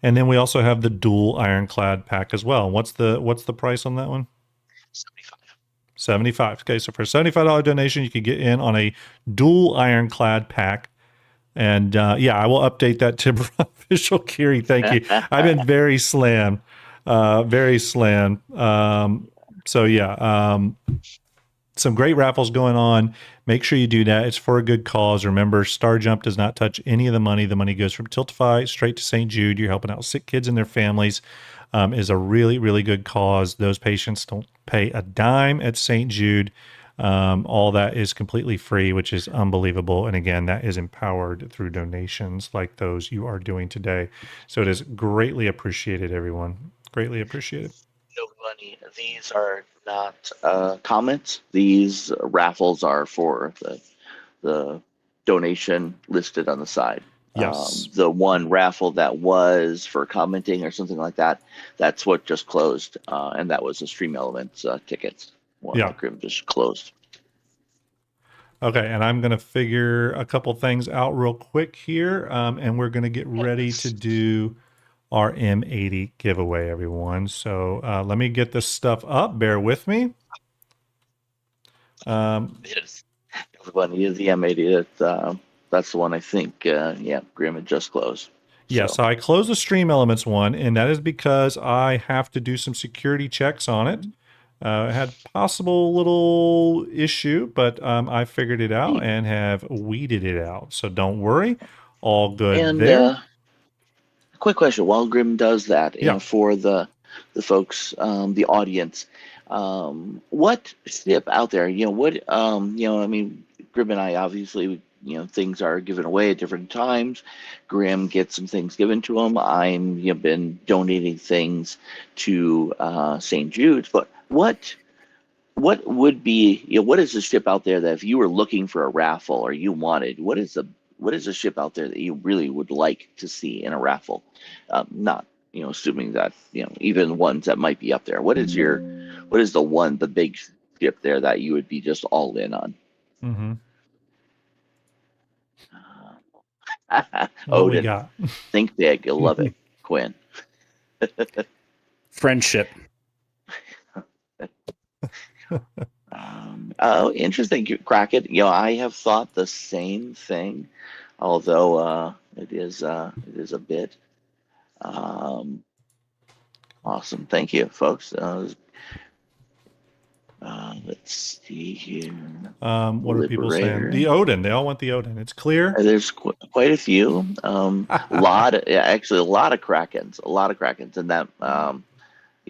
And then we also have the dual Ironclad pack as well. What's the price on that one? $75. Okay, so for a $75 donation, you could get in on a dual Ironclad pack. And yeah, I will update that Tiburon official, Kiri. Thank you. I've been very slammed. So yeah, some great raffles going on. Make sure you do that. It's for a good cause. Remember, STARJUMP does not touch any of the money. The money goes from Tiltify straight to St. Jude. You're helping out sick kids and their families. Is a really, really good cause. Those patients don't pay a dime at St. Jude. All that is completely free, which is unbelievable. And again, that is empowered through donations like those you are doing today. So it is greatly appreciated, everyone. Greatly appreciated. No money. These are not comments. These raffles are for the donation listed on the side. Yes. The one raffle that was for commenting or something like that, that's what just closed. And that was the Stream Elements tickets. One that Grim just closed. Okay, and I'm going to figure a couple things out real quick here, and we're going to get ready to do our M80 giveaway, everyone. So let me get this stuff up. Bear with me. Yes. When he is the M80, that's the one I think, Grim had just closed. Yeah, so I closed the Stream Elements one, and that is because I have to do some security checks on it. It had possible little issue, but I figured it out and have weeded it out. So don't worry, all good and, there. Quick question: while Grim does that, and for the folks, the audience, what ship out there? I mean, Grim and I obviously things are given away at different times. Graham gets some things given to him. I'm been donating things to St. Jude's. But what would be what is the ship out there that if you were looking for a raffle or you wanted, what is a ship out there that you really would like to see in a raffle? Not assuming that even ones that might be up there. What is the big ship there that you would be just all in on? Mm-hmm. What we Odin, got? think big. You'll love it. Quinn. Friendship. Oh, interesting, Kraken. I have thought the same thing, although it is a bit awesome. Thank you, folks. Let's see here. What are people saying? The Odin. They all want the Odin. It's clear. There's quite a few. Actually, a lot of Krakens, and that.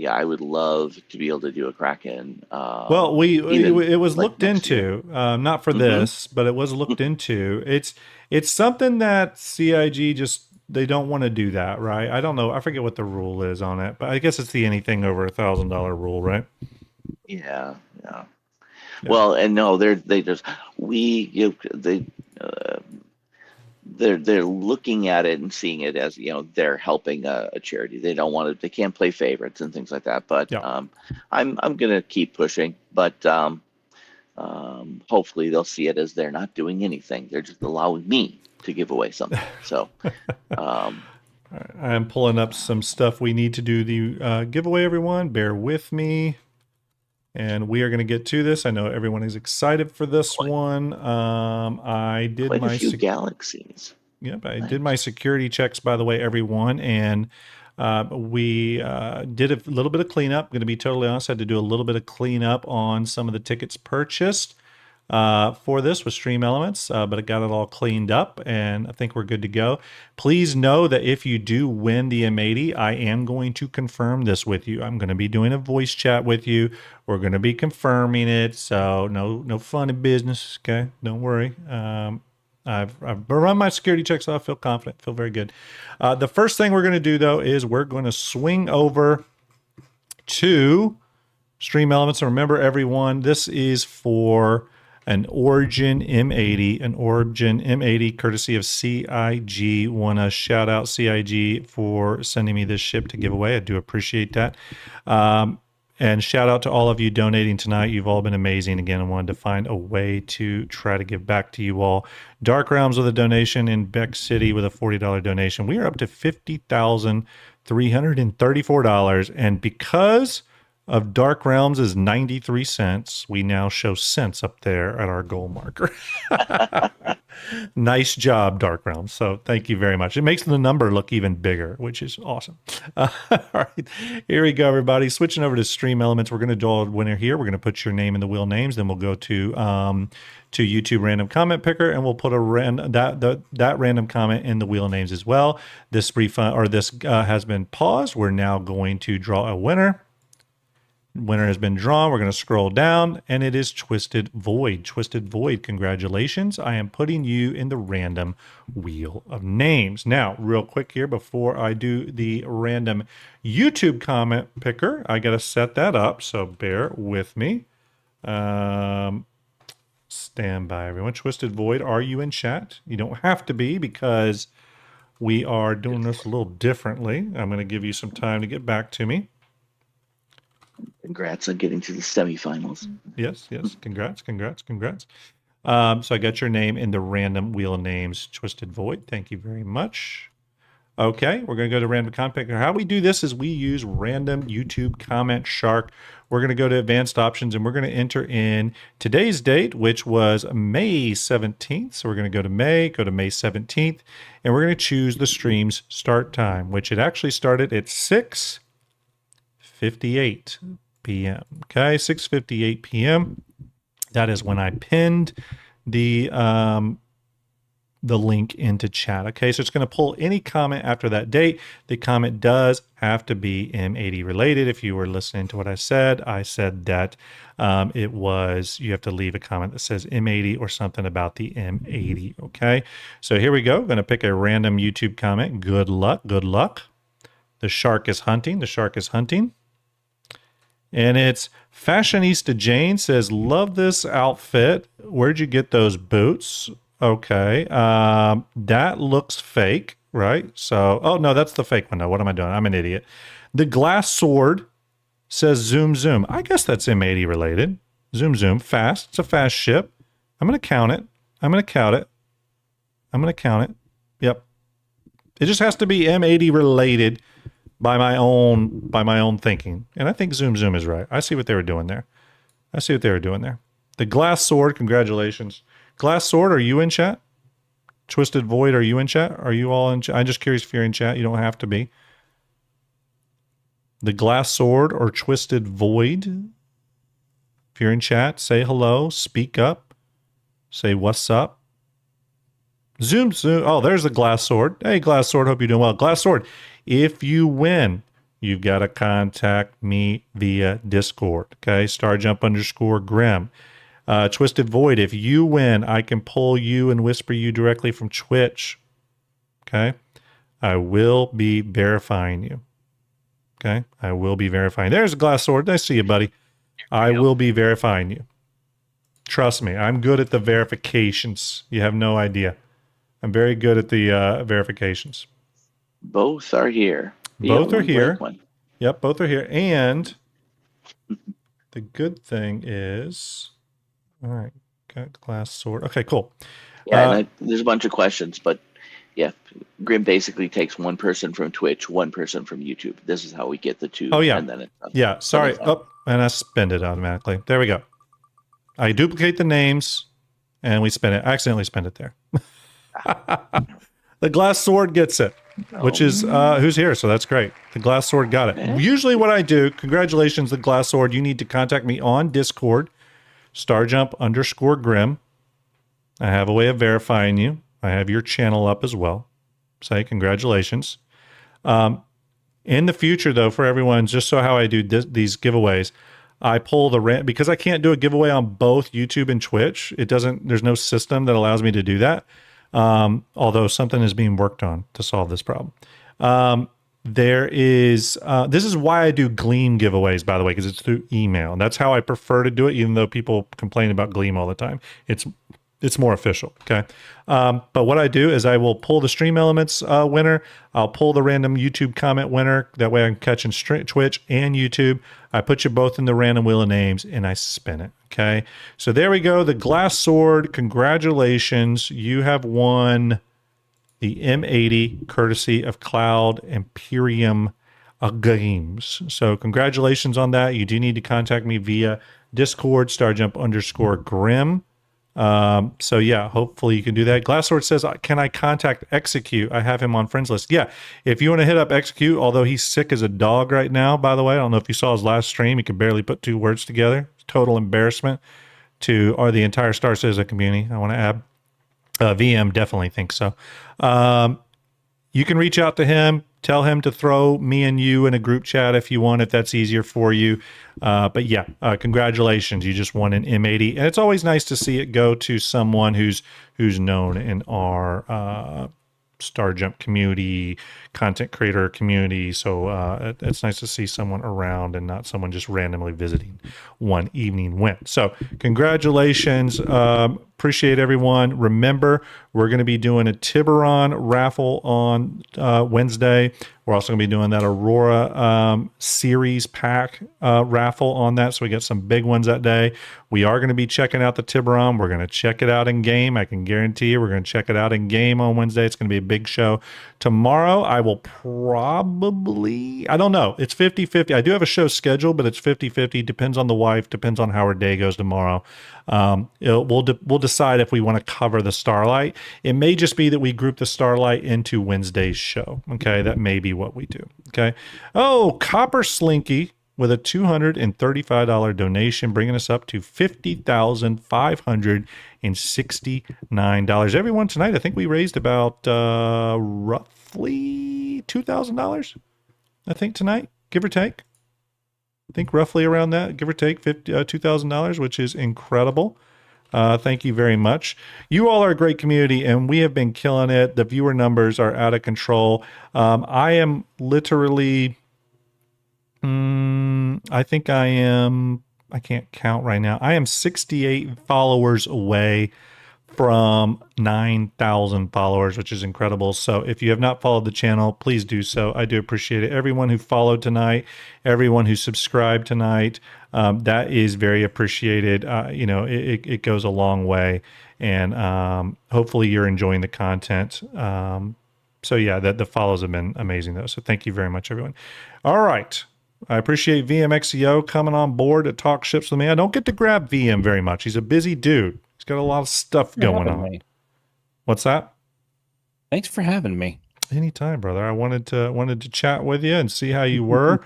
I would love to be able to do a Kraken. Well, it was looked into, not for this, but it was looked into. It's something that CIG just they don't want to do that, right? I don't know. I forget what the rule is on it, but I guess it's the anything over $1,000 rule, right? Yeah. Well, and no, they're looking at it and seeing it as they're helping a charity. They don't want to. They can't play favorites and things like that. But I'm gonna keep pushing. But hopefully they'll see it as they're not doing anything. They're just allowing me to give away something. So I'm pulling up some stuff we need to do the giveaway. Everyone, bear with me. And we are going to get to this. I know everyone is excited for this one. I did quite my a few galaxies. Yep, I did my security checks, by the way, everyone, and we did a little bit of cleanup. I'm going to be totally honest. I had to do a little bit of cleanup on some of the tickets purchased for this with Stream Elements, but it got it all cleaned up, and I think we're good to go. Please know that if you do win the M80, I am going to confirm this with you. I'm going to be doing a voice chat with you. We're going to be confirming it, so no funny business, okay? Don't worry. I've run my security checks, so I feel confident, feel very good. The first thing we're going to do, though, is we're going to swing over to Stream Elements. And remember, everyone, this is for an Origin M80, courtesy of CIG. Want to shout out CIG for sending me this ship to give away. I do appreciate that. And shout out to all of you donating tonight. You've all been amazing. Again, I wanted to find a way to try to give back to you all. Dark Realms with a donation, and Beck City with a $40 donation. We are up to $50,334. And because of Dark Realms is 93 cents, we now show cents up there at our goal marker. Nice job, Dark Realms. So thank you very much. It makes the number look even bigger, which is awesome. All right, here we go, everybody. Switching over to Stream Elements, we're going to draw a winner here. We're going to put your name in the wheel names, then we'll go to YouTube Random Comment Picker, and we'll put that random comment in the wheel names as well. This has been paused. We're now going to draw a winner. Winner has been drawn. We're going to scroll down, and it is Twisted Void. Twisted Void, congratulations. I am putting you in the random wheel of names. Now, real quick here, before I do the random YouTube comment picker, I got to set that up, so bear with me. Stand by, everyone. Twisted Void, are you in chat? You don't have to be, because we are doing this a little differently. I'm going to give you some time to get back to me. Congrats on getting to the semifinals. Yes. Congrats. So I got your name in the random wheel of names, Twisted Void. Thank you very much. Okay, we're going to go to random comment picker. How we do this is we use random YouTube comment shark. We're going to go to advanced options, and we're going to enter in today's date, which was May 17th. So we're going to go to May 17th, and we're going to choose the stream's start time, which it actually started at 6:58 p.m. Okay, 6:58 p.m. That is when I pinned the the link into chat. Okay, so it's going to pull any comment after that date. The comment does have to be M80 related. If you were listening to what I said that it was, you have to leave a comment that says M80 or something about the M80. Okay, so here we go. I'm going to pick a random YouTube comment. Good luck. Good luck. The shark is hunting. The shark is hunting. And it's Fashionista Jane says, love this outfit. Where'd you get those boots? Okay. That looks fake, right? So, oh no, that's the fake one. No, what am I doing? I'm an idiot. The glass sword says zoom, zoom. I guess that's M80 related. Zoom, zoom, fast. It's a fast ship. I'm going to count it. I'm going to count it. I'm going to count it. Yep. It just has to be M80 related by my own thinking. And I think zoom, zoom is right. I see what they were doing there. I see what they were doing there. The glass sword, congratulations. Glass Sword, are you in chat? Twisted Void, are you in chat? Are you all in chat? I'm just curious if you're in chat. You don't have to be. The Glass Sword or Twisted Void. If you're in chat, say hello, speak up, say what's up. Zoom, zoom. Oh, there's the Glass Sword. Hey, Glass Sword, hope you're doing well. Glass Sword, if you win, you've got to contact me via Discord. Okay, StarJump_Grim. Twisted Void, if you win, I can pull you and whisper you directly from Twitch. Okay? I will be verifying you. Okay? I will be verifying. There's a Glass Sword. I see you, buddy. I will be verifying you. Trust me, I'm good at the verifications. You have no idea. I'm very good at the verifications. Both are here. Both are here. One. Yep, both are here. And the good thing is... All right, got Glass Sword. Okay, cool. Yeah, there's a bunch of questions, but yeah, Grim basically takes one person from Twitch, one person from YouTube. This is how we get the two. Oh, yeah. And then yeah, sorry. Oh, and I spend it automatically. There we go. I duplicate the names, and we spend it. I accidentally spend it there. The Glass Sword gets it, which is who's here, so that's great. The Glass Sword got it. Usually what I do, congratulations, the Glass Sword, you need to contact me on Discord. StarJump_Grim. I have a way of verifying you. I have your channel up as well. Say congratulations. In the future, though, for everyone, just so how I do these giveaways, I pull the because I can't do a giveaway on both YouTube and Twitch. There's no system that allows me to do that. Although something is being worked on to solve this problem. There is, this is why I do Gleam giveaways, by the way, because it's through email. And that's how I prefer to do it, even though people complain about Gleam all the time. It's more official, okay? But what I do is I will pull the Stream Elements winner. I'll pull the random YouTube comment winner. That way I'm catching Twitch and YouTube. I put you both in the random wheel of names, and I spin it, okay? So there we go. The Glass Sword, congratulations. You have won the M80, courtesy of Cloud Imperium Games. So congratulations on that. You do need to contact me via Discord, StarJump_Grim. So yeah, hopefully you can do that. Glassword says, can I contact Execute? I have him on friends list. Yeah, if you want to hit up Execute, although he's sick as a dog right now, by the way. I don't know if you saw his last stream. He could barely put two words together. Total embarrassment to the entire Star Citizen community, I want to add. VM definitely thinks so. You can reach out to him, tell him to throw me and you in a group chat if you want, if that's easier for you. But yeah, congratulations. You just won an M80. And it's always nice to see it go to someone who's known in our StarJump community, content creator community. So it's nice to see someone around and not someone just randomly visiting one evening win. So congratulations. Appreciate everyone. Remember, we're going to be doing a Tiburon raffle on Wednesday. We're also going to be doing that Aurora series pack raffle on that. So we got some big ones that day. We are going to be checking out the Tiburon. We're going to check it out in game. I can guarantee you we're going to check it out in game on Wednesday. It's going to be a big show. Tomorrow, I will probably, I don't know. It's 50-50. I do have a show scheduled, but it's 50-50. Depends on the wife. Depends on how her day goes tomorrow. We'll decide if we want to cover the Starlight. It may just be that we group the Starlight into Wednesday's show. Okay, that may be what we do. Okay. Oh, Copper Slinky with a $235 donation, bringing us up to $50,569. Everyone tonight, I think we raised about roughly $2,000, I think, tonight, give or take. I think roughly around that, give or take $2,000, which is incredible. Thank you very much. You all are a great community, and we have been killing it. The viewer numbers are out of control. I am literally, I think I can't count right now. I am 68 followers away from 9,000 followers, which is incredible. So if you have not followed the channel, please do so. I do appreciate it. Everyone who followed tonight, everyone who subscribed tonight, that is very appreciated. It goes a long way, and hopefully you're enjoying the content. So yeah, the follows have been amazing though. So thank you very much, everyone. All right. I appreciate VMXEO coming on board to talk ships with me. I don't get to grab VM very much. He's a busy dude. He's got a lot of stuff going on. Me. What's that? Thanks for having me. Anytime, brother. I wanted to chat with you and see how you were.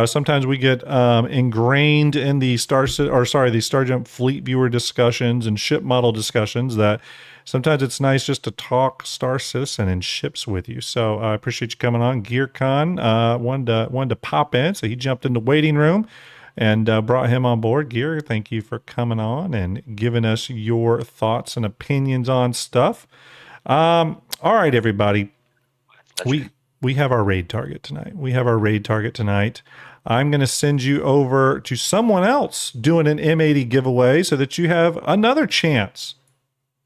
Sometimes we get ingrained in the StarJump fleet viewer discussions and ship model discussions that sometimes it's nice just to talk Star Citizen and ships with you. So I appreciate you coming on. GearCon wanted to pop in, so he jumped in the waiting room and brought him on board. Gear, thank you for coming on and giving us your thoughts and opinions on stuff. All right, everybody. We have our raid target tonight. I'm going to send you over to someone else doing an M80 giveaway so that you have another chance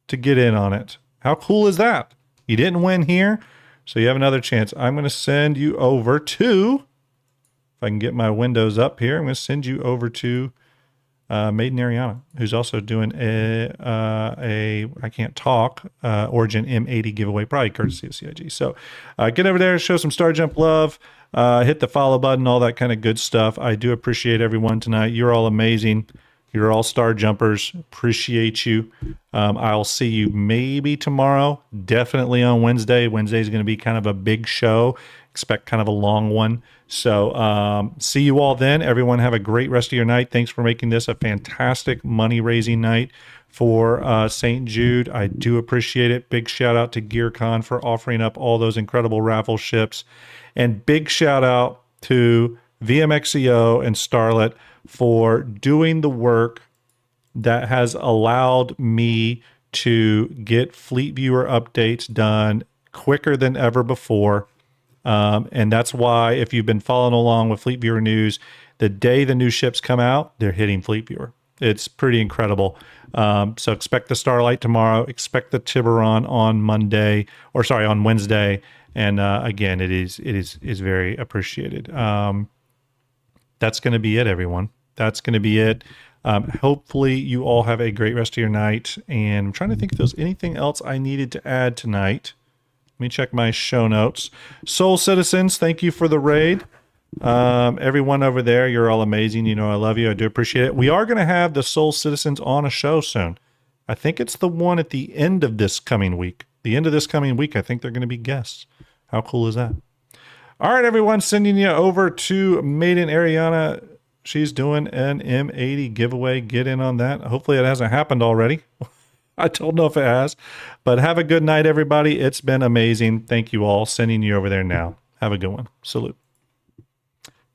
to get in on it. How cool is that? You didn't win here, so you have another chance. I'm going to send you over to, if I can get my windows up here, I'm going to send you over to Maiden Ariana, who's also doing a I can't talk, Origin M80 giveaway, probably courtesy of CIG. So get over there, show some StarJump love, hit the follow button, all that kind of good stuff. I do appreciate everyone tonight. You're all amazing. You're all star jumpers. Appreciate you. I'll see you maybe tomorrow, definitely on Wednesday. Wednesday is going to be kind of a big show. Expect kind of a long one. So see you all then. Everyone have a great rest of your night. Thanks for making this a fantastic money-raising night for St. Jude. I do appreciate it. Big shout out to GearCon for offering up all those incredible raffle ships. And big shout out to VMXEO and Starlet for doing the work that has allowed me to get Fleet Viewer updates done quicker than ever before. And that's why, if you've been following along with Fleet Viewer news, the day the new ships come out, they're hitting Fleet Viewer. It's pretty incredible. So expect the Starlight tomorrow. Expect the Tiburon on Wednesday. And again, it is very appreciated. That's going to be it, everyone. That's going to be it. Hopefully you all have a great rest of your night. And I'm trying to think if there's anything else I needed to add tonight. Let me check my show notes. Soul Citizens, thank you for the raid. Everyone over there, you're all amazing. You know, I love you. I do appreciate it. We are going to have the Soul Citizens on a show soon. I think it's the one at the end of this coming week. The end of this coming week, I think they're going to be guests. How cool is that? All right, everyone, sending you over to Maiden Ariana. She's doing an M80 giveaway. Get in on that. Hopefully it hasn't happened already. I don't know if it has, but have a good night, everybody. It's been amazing. Thank you all. Sending you over there now. Have a good one. Salute.